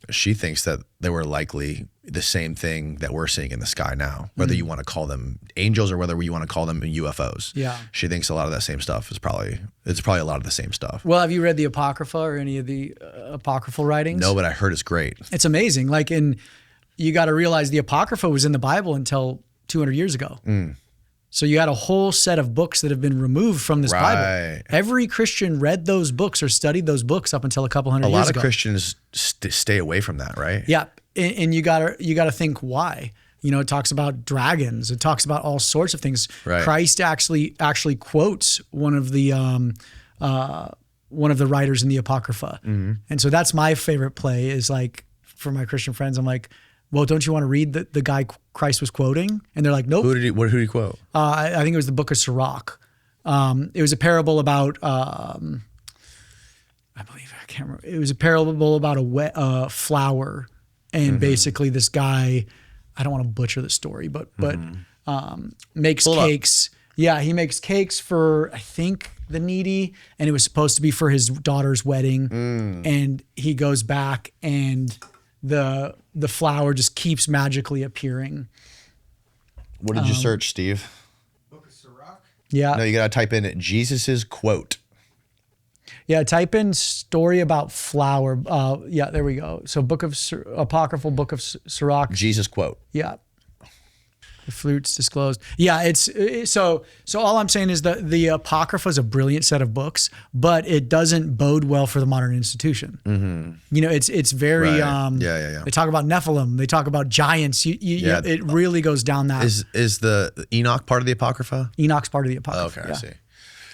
she thinks that they were likely the same thing that we're seeing in the sky now, whether you want to call them angels or whether you want to call them UFOs. Yeah. She thinks a lot of that same stuff is probably a lot of the same stuff. well, have you read the Apocrypha or any of the apocryphal writings? No, but I heard it's great. It's amazing. Like, you got to realize the Apocrypha was in the Bible until 200 years ago. So you had a whole set of books that have been removed from this Bible. Every Christian read those books or studied those books up until a couple hundred years ago. A lot of Christians stay away from that, right? Yeah, and you gotta think why. You know, it talks about dragons. It talks about all sorts of things. Right. Christ actually quotes one of the writers in the Apocrypha, and so that's my favorite play. Is like, for my Christian friends, I'm like, well, don't you want to read the guy Christ was quoting? And they're like, nope. Who did he quote? I think it was the book of Sirach. It was a parable about, I believe, I can't remember. It was a parable about a flower. And basically this guy, I don't want to butcher the story, but makes cakes. Yeah, he makes cakes for, I think, the needy. And it was supposed to be for his daughter's wedding. And he goes back and the flower just keeps magically appearing. What did you search, Steve? Book of Sirach? Yeah. No, you got to type in Jesus's quote. Yeah, type in story about flower. Yeah, there we go. So apocryphal book of Sirach. Jesus quote. Yeah. The fruits disclosed. Yeah, so all I'm saying is that the Apocrypha is a brilliant set of books, but it doesn't bode well for the modern institution. You know, it's very Yeah. They talk about Nephilim, they talk about giants. It really goes down that. Is the Enoch part of the Apocrypha? Enoch's part of the Apocrypha. Okay, I see.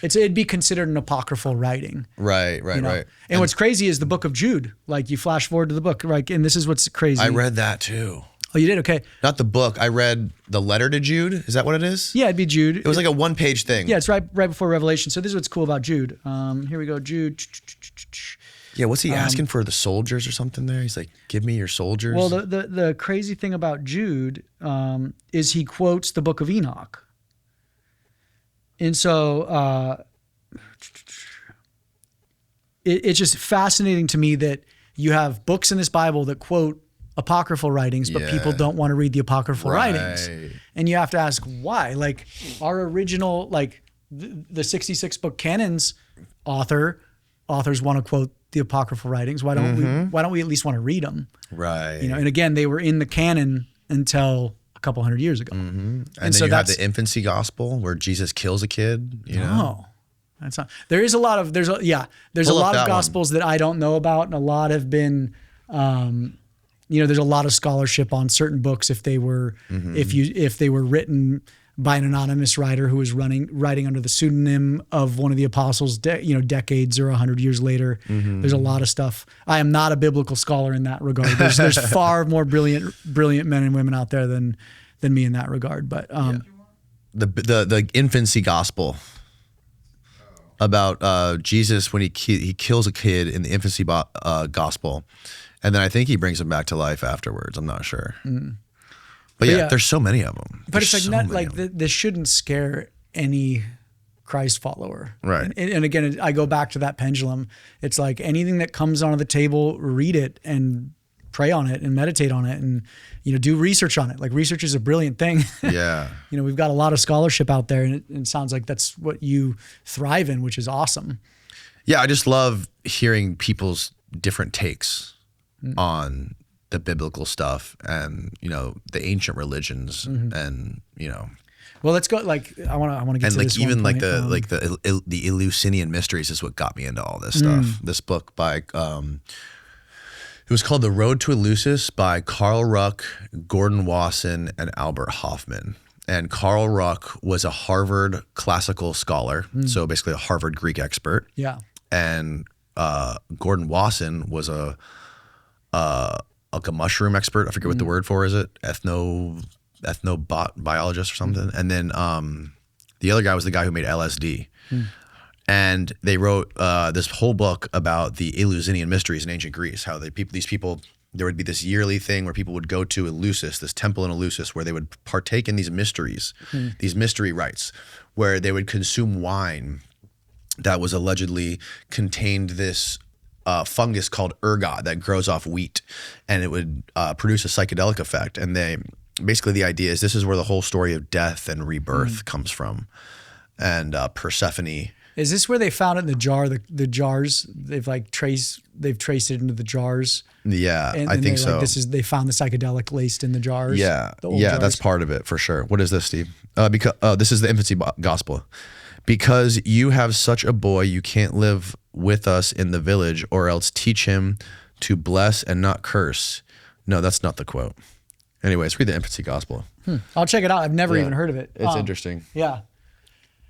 It'd be considered an apocryphal writing. Right. You know? And what's crazy is the book of Jude. Like, you flash forward to the book, right? And this is what's crazy. I read that too. Oh, you did? Okay. Not the book. I read the letter to Jude. Is that what it is? Yeah, it'd be Jude. It was like a one-page thing. Yeah, it's right before Revelation. So this is what's cool about Jude. Here we go, Jude. Yeah, what's he asking for, the soldiers or something there? He's like, give me your soldiers. Well, the crazy thing about Jude is he quotes the book of Enoch. And so it's just fascinating to me that you have books in this Bible that quote apocryphal writings, but people don't want to read the apocryphal writings. Right. And you have to ask why. Like our original, like the 66 book canon's authors want to quote the apocryphal writings. Why don't we at least want to read them? Right. You know, and again, they were in the canon until a couple hundred years ago. And then so you have the infancy gospel where Jesus kills a kid, you know? No, that's not. There is a lot of, there's a lot of gospels that I don't know about, and a lot have been, you know, there's a lot of scholarship on certain books if they were, if they were written by an anonymous writer who was writing under the pseudonym of one of the apostles, decades or 100 years later. There's a lot of stuff. I am not a biblical scholar in that regard. There's far more brilliant men and women out there than me in that regard. But the infancy gospel about Jesus when he kills a kid in the infancy gospel, and then I think he brings him back to life afterwards. I'm not sure. But yeah, there's so many of them. But it's like this shouldn't scare any Christ follower. Right. And again, I go back to that pendulum. It's like anything that comes onto the table, read it and pray on it and meditate on it and, you know, do research on it. Like research is a brilliant thing. Yeah. You know, we've got a lot of scholarship out there, and it sounds like that's what you thrive in, which is awesome. Yeah. I just love hearing people's different takes on the biblical stuff and, you know, the ancient religions and, you know. Well, let's go. Like, I want to get and to like this even one like point. the Eleusinian mysteries is what got me into all this stuff. This book by it was called The Road to Eleusis by Carl Ruck, Gordon Wasson, and Albert Hoffman. And Carl Ruck was a Harvard classical scholar, so basically a Harvard Greek expert. Yeah. And Gordon Wasson was like a mushroom expert. I forget what the word for is it. Ethnobiologist or something. And then the other guy was the guy who made LSD. And they wrote this whole book about the Eleusinian mysteries in ancient Greece, how these people, there would be this yearly thing where people would go to Eleusis, this temple in Eleusis, where they would partake in these mysteries, these mystery rites, where they would consume wine that was allegedly contained this fungus called ergot that grows off wheat, and it would produce a psychedelic effect. And basically the idea is this is where the whole story of death and rebirth comes from. And Persephone. Is this where they found it in the jar? The jars they've traced it into the jars. Yeah, and I think so. They found the psychedelic laced in the jars. Yeah, jars. That's part of it for sure. What is this, Steve? Because this is the infancy gospel. Because you have such a boy, you can't live with us in the village, or else teach him to bless and not curse. No, that's not the quote. Anyways, read the infancy gospel. I'll check it out. I've never even heard of it. It's interesting. Yeah.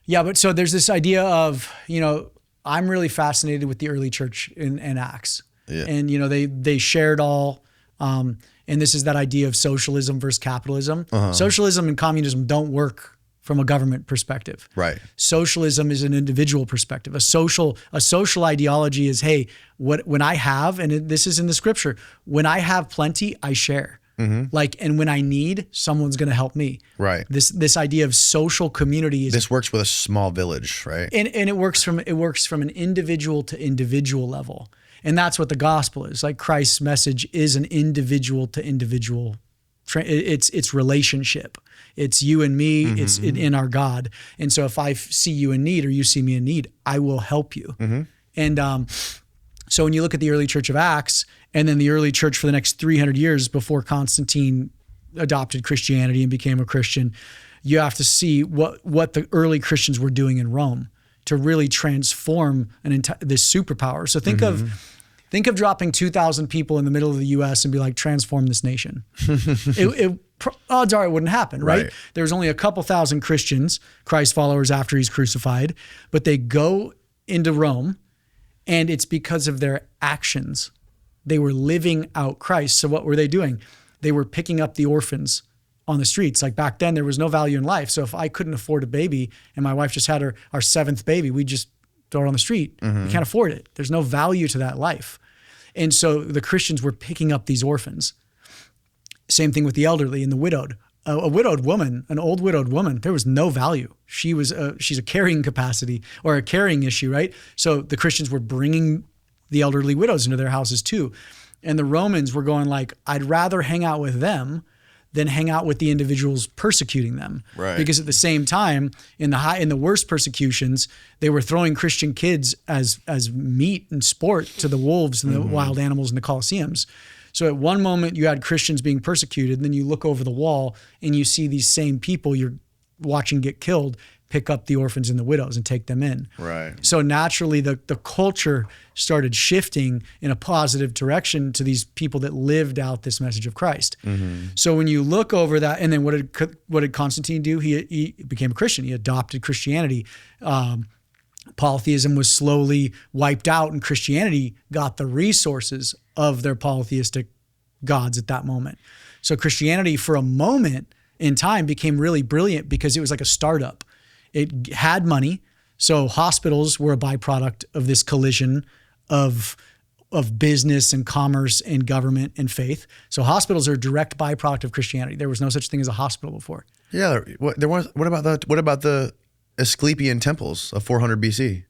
Yeah, but so there's this idea of, you know, I'm really fascinated with the early church in Acts. Yeah. And, you know, they shared all, and this is that idea of socialism versus capitalism. Socialism and communism don't work from a government perspective. Right. Socialism is an individual perspective. A social ideology is, hey, when I have, and this is in the scripture, when I have plenty, I share. And when I need, someone's going to help me. Right. This idea of social community is. This works with a small village, right? And it works from an individual to individual level, and that's what the gospel is. Like Christ's message is an individual to individual. It's relationship. It's you and me. It's in our God. And so if I see you in need or you see me in need, I will help you. And so when you look at the early church of Acts, and then the early church for the next 300 years before Constantine adopted Christianity and became a Christian, you have to see what the early Christians were doing in Rome to really transform this superpower. So think of dropping 2,000 people in the middle of the U.S. and be like, transform this nation. Odds are it wouldn't happen, right? There was only a couple thousand Christians, Christ followers, after he's crucified, but they go into Rome, and it's because of their actions. They were living out Christ. So what were they doing? They were picking up the orphans on the streets. Like back then, there was no value in life. So if I couldn't afford a baby and my wife just had our seventh baby, we'd just throw it on the street. We can't afford it. There's no value to that life. And so the Christians were picking up these orphans. Same thing with the elderly and the widowed. A widowed woman, an old widowed woman, there was no value. She's a carrying capacity or a carrying issue, right? So the Christians were bringing the elderly widows into their houses too. And the Romans were going like, I'd rather hang out with them than hang out with the individuals persecuting them. Right. Because at the same time, in the worst persecutions, they were throwing Christian kids as meat and sport to the wolves and the wild animals in the Colosseums. So at one moment you had Christians being persecuted, and then you look over the wall and you see these same people you're watching get killed pick up the orphans and the widows and take them in. Right. So naturally the culture started shifting in a positive direction to these people that lived out this message of Christ. So when you look over that, and then what did Constantine do? He became a Christian. He adopted Christianity. Polytheism was slowly wiped out, and Christianity got the resources of their polytheistic gods at that moment. So Christianity for a moment in time became really brilliant because it was like a startup. It had money. So hospitals were a byproduct of this collision of business and commerce and government and faith. So hospitals are a direct byproduct of Christianity. There was no such thing as a hospital before. Yeah. What about the Asclepian temples of 400 BC?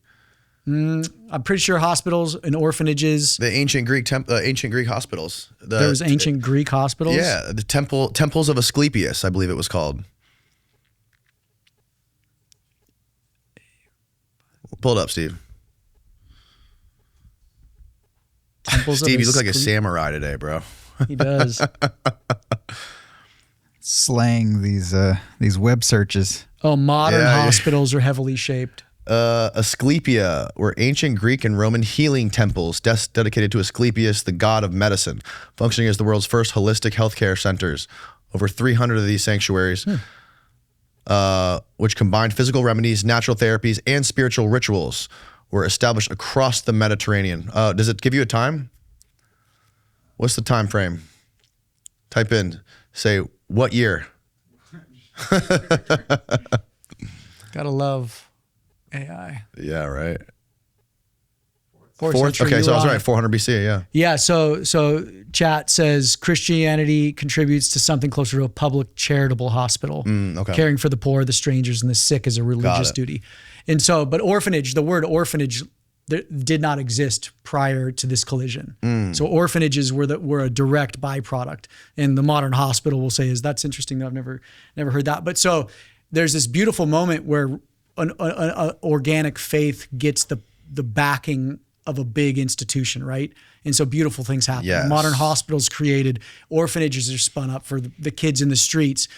I'm pretty sure hospitals and orphanages. The ancient Greek hospitals. There was ancient Greek hospitals. Yeah, the temples of Asclepius, I believe it was called. Pull it up, Steve. Steve, you look like a samurai today, bro. He does. Slaying these web searches. Oh, modern hospitals are heavily shaped. Asclepia were ancient Greek and Roman healing temples dedicated to Asclepius, the god of medicine, functioning as the world's first holistic healthcare centers. Over 300 of these sanctuaries, which combined physical remedies, natural therapies, and spiritual rituals, were established across the Mediterranean. Does it give you a time? What's the time frame? Type in, say, what year? Gotta love AI. Yeah, right. Fourth century okay, so I was Iran. right, 400 BC, yeah. Yeah, so chat says Christianity contributes to something closer to a public charitable hospital. Okay. Caring for the poor, the strangers, and the sick is a religious duty. And so, but orphanage, the word orphanage did not exist prior to this collision. So orphanages were a direct byproduct. And the modern hospital will say, that's interesting. I've never heard that. But so there's this beautiful moment where an organic faith gets the backing of a big institution, right? And so beautiful things happen. Yes. Modern hospitals created, orphanages are spun up for the kids in the streets.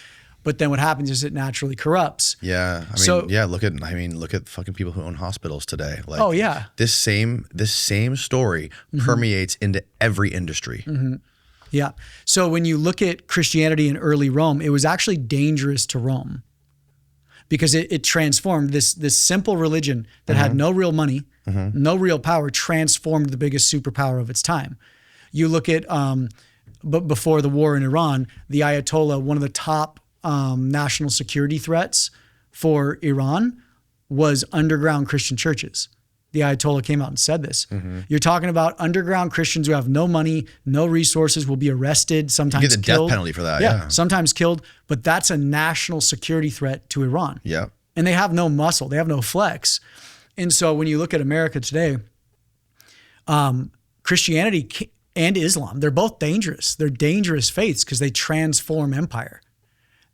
But then what happens is it naturally corrupts. Yeah, look at fucking people who own hospitals today. Like, oh yeah, this same story permeates into every industry. Yeah. So when you look at Christianity in early Rome, it was actually dangerous to Rome because it transformed this simple religion that had no real money, no real power, transformed the biggest superpower of its time. You look at, but before the war in Iran, the Ayatollah, one of the top national security threats for Iran was underground Christian churches. The Ayatollah came out and said this. You're talking about underground Christians who have no money, no resources, will be arrested, sometimes you get the killed. death penalty for that, yeah. Sometimes killed, but that's a national security threat to Iran. Yeah. And they have no muscle, they have no flex. And so when you look at America today, Christianity and Islam, they're both dangerous. They're dangerous faiths because they transform empire.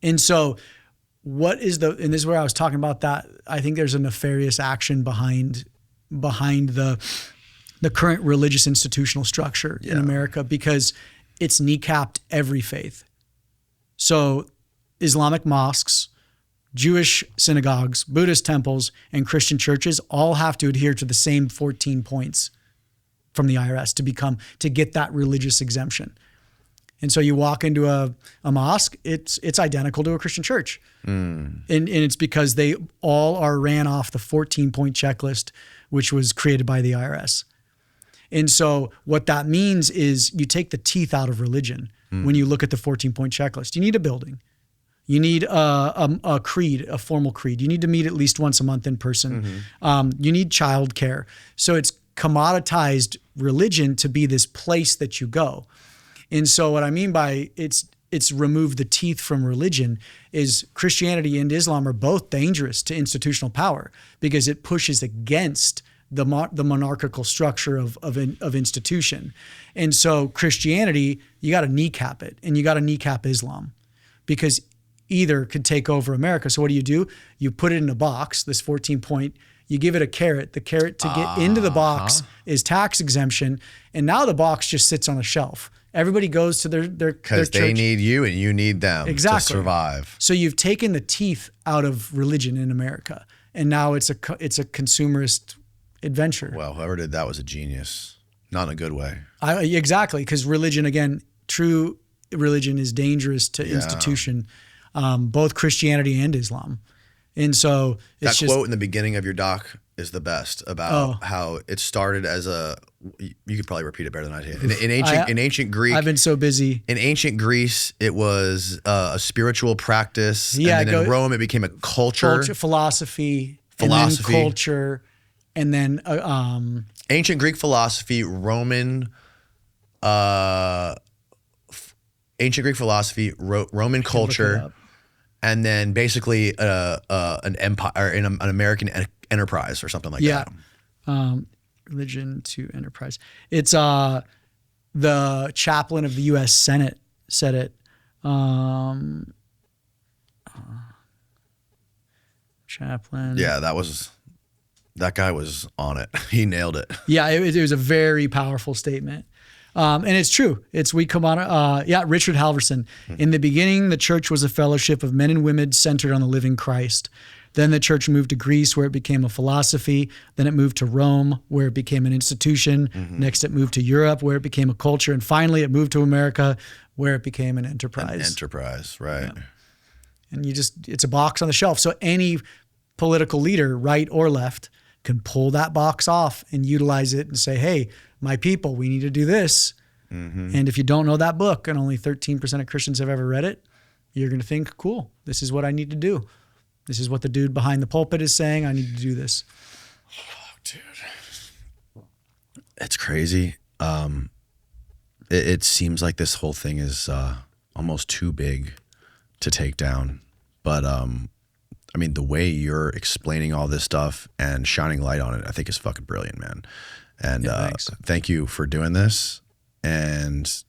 And so and this is where I was talking about that, I think there's a nefarious action behind the current religious institutional structure in America because it's kneecapped every faith. So Islamic mosques, Jewish synagogues, Buddhist temples, and Christian churches all have to adhere to the same 14 points from the IRS to get that religious exemption. And so you walk into a mosque, it's identical to a Christian church. And it's because they all are ran off the 14-point checklist, which was created by the IRS. And so what that means is you take the teeth out of religion when you look at the 14-point checklist. You need a building. You need a creed, a formal creed. You need to meet at least once a month in person. You need childcare. So it's commoditized religion to be this place that you go. And so what I mean by it's removed the teeth from religion is Christianity and Islam are both dangerous to institutional power because it pushes against the monarchical structure of institution. And so Christianity, you got to kneecap it, and you got to kneecap Islam, because either could take over America. So what do? You put it in a box, this 14-point, you give it a carrot. The carrot to get into the box is tax exemption. And now the box just sits on a shelf. Everybody goes to their because they church. need you and you need them to survive. So you've taken the teeth out of religion in America, and now it's a consumerist adventure. Well, whoever did that was a genius, not in a good way. Exactly, because religion, again, true religion is dangerous to institution, both Christianity and Islam. And so it's that quote in the beginning of your doc is the best about how it started as a. You could probably repeat it better than I did. In ancient Greek, I've been so busy. In ancient Greece, it was a spiritual practice. Yeah, and then in Rome, it became a culture, philosophy, and then culture, and then ancient Greek philosophy, Roman Roman culture. And then basically an empire, an American enterprise or something like that. Religion to enterprise. It's the chaplain of the U.S. Senate said it. Chaplain. Yeah, that guy was on it. He nailed it. Yeah, it was a very powerful statement. And it's true. Richard Halverson. In the beginning, the church was a fellowship of men and women centered on the living Christ. Then the church moved to Greece, where it became a philosophy. Then it moved to Rome, where it became an institution. Next, it moved to Europe, where it became a culture. And finally, it moved to America, where it became an enterprise. An enterprise, right. Yeah. And it's a box on the shelf. So any political leader, right or left, can pull that box off and utilize it and say, hey, my people, we need to do this. And if you don't know that book, and only 13% of Christians have ever read it, you're going to think, cool, this is what I need to do. This is what the dude behind the pulpit is saying. I need to do this. Oh, dude. It's crazy. It seems like this whole thing is almost too big to take down. But I mean, the way you're explaining all this stuff and shining light on it, I think is fucking brilliant, man. And thank you for doing this. And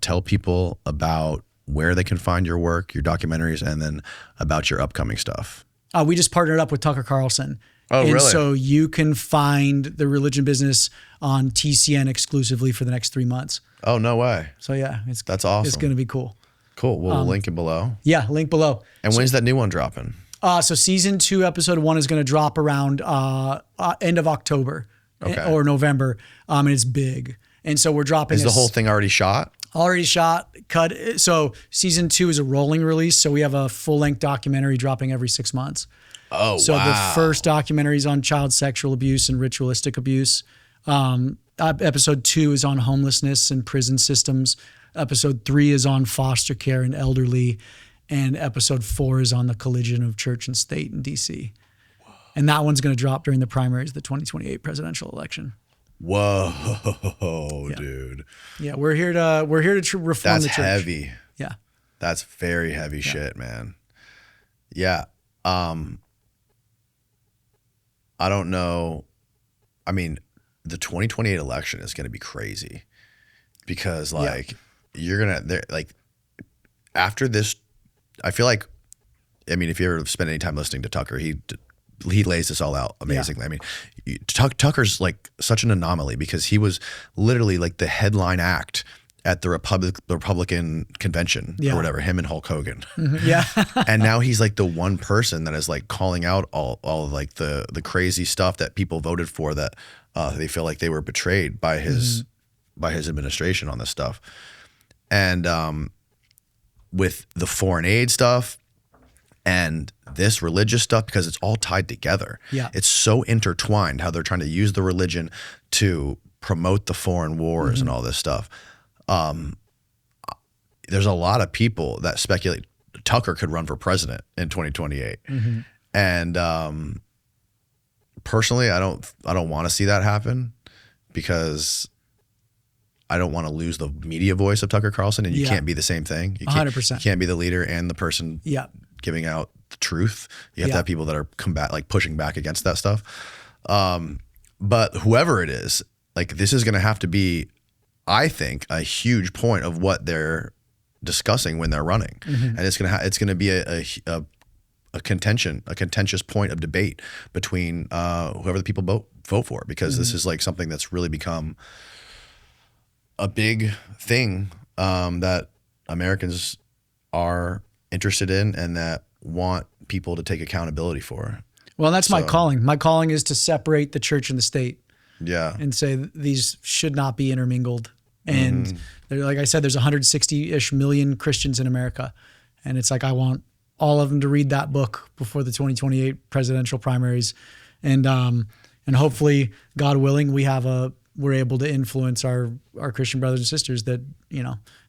tell people about where they can find your work, your documentaries, and then about your upcoming stuff. We just partnered up with Tucker Carlson. Oh, really? And so you can find the religion business on TCN exclusively for the next 3 months. Oh, no way. So yeah, that's awesome. It's going to be cool. Cool. We'll link it below. Yeah, link below. And when's that new one dropping? So season 2, episode 1 is going to drop around end of October or November. And it's big. And so we're dropping. Is the whole thing already shot? Already shot, cut. So season 2 is a rolling release. So we have a full-length documentary dropping every 6 months. Oh, so the first documentary is on child sexual abuse and ritualistic abuse. Episode 2 is on homelessness and prison systems. Episode 3 is on foster care and elderly. And episode 4 is on the collision of church and state in D.C. Whoa. And that one's going to drop during the primaries, the 2028 presidential election. Whoa, dude. Yeah, we're here to reform the church. That's heavy. Yeah. That's very heavy shit, man. Yeah. I don't know. I mean, the 2028 election is going to be crazy because you're going to after this, I feel like, I mean, if you ever spend any time listening to Tucker, he lays this all out amazingly. Yeah. I mean, Tucker's like such an anomaly because he was literally like the headline act at the Republican convention or whatever, him and Hulk Hogan. Yeah. And now he's like the one person that is like calling out all of like the crazy stuff that people voted for that they feel like they were betrayed by his administration on this stuff. And with the foreign aid stuff and this religious stuff, because it's all tied together. Yeah. It's so intertwined how they're trying to use the religion to promote the foreign wars and all this stuff. There's a lot of people that speculate Tucker could run for president in 2028. And personally, I don't want to see that happen because I don't want to lose the media voice of Tucker Carlson, and you can't be the same thing. You can't, 100%. You can't be the leader and the person giving out the truth. You have to have people that are pushing back against that stuff. But whoever it is, like this is going to have to be, I think, a huge point of what they're discussing when they're running, and it's going to be a contentious point of debate between whoever the people vote for, because this is like something that's really become a big thing that Americans are interested in and that want people to take accountability for. Well, that's my calling. My calling is to separate the church and the state. Yeah. And say these should not be intermingled. And like I said, there's 160-ish million Christians in America. And it's like, I want all of them to read that book before the 2028 presidential primaries. And hopefully, God willing, we're able to influence our Christian brothers and sisters that,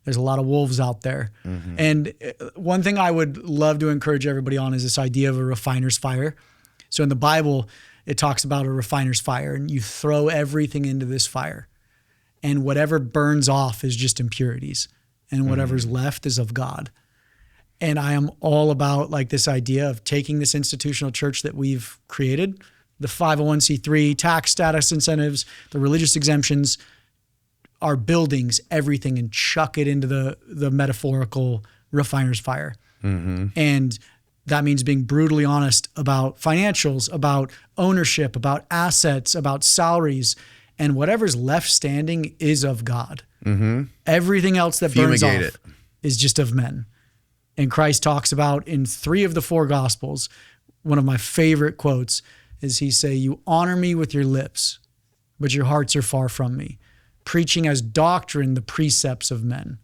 there's a lot of wolves out there. And one thing I would love to encourage everybody on is this idea of a refiner's fire. So in the Bible, it talks about a refiner's fire, and you throw everything into this fire, and whatever burns off is just impurities, and whatever's left is of God. And I am all about like this idea of taking this institutional church that we've created, the 501c3, tax status incentives, the religious exemptions, our buildings, everything, and chuck it into the metaphorical refiner's fire. And that means being brutally honest about financials, about ownership, about assets, about salaries, and whatever's left standing is of God. Everything else that burns off is just of men. And Christ talks about in 3 of the 4 Gospels, one of my favorite quotes is he say, "You honor me with your lips, but your hearts are far from me, preaching as doctrine the precepts of men."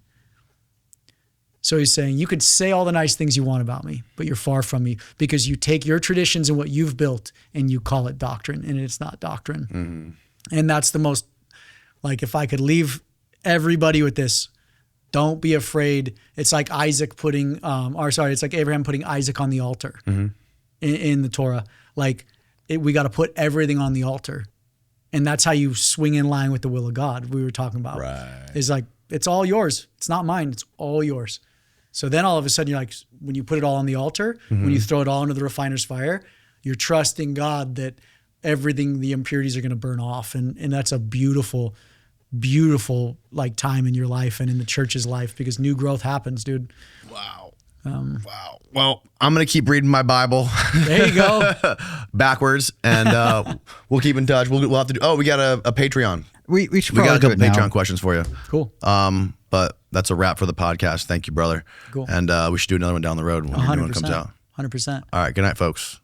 So he's saying, you could say all the nice things you want about me, but you're far from me because you take your traditions and what you've built and you call it doctrine, and it's not doctrine. And that's the most, like, if I could leave everybody with this, don't be afraid. It's like it's like Abraham putting Isaac on the altar in the Torah. Like, we got to put everything on the altar. And that's how you swing in line with the will of God we were talking about. Right. It's like, it's all yours. It's not mine. It's all yours. So then all of a sudden you're like, when you put it all on the altar, when you throw it all into the refiner's fire, you're trusting God that everything, the impurities are going to burn off. And that's a beautiful, beautiful like time in your life and in the church's life, because new growth happens, dude. Wow. Wow. Well, I'm going to keep reading my Bible. There you go. Backwards. And we'll keep in touch. We'll have to do, we got a Patreon. We should We probably got a do couple it now. Patreon questions for you. Cool. But that's a wrap for the podcast. Thank you, brother. Cool. And we should do another one down the road when the new one comes out. 100%. All right. Good night, folks.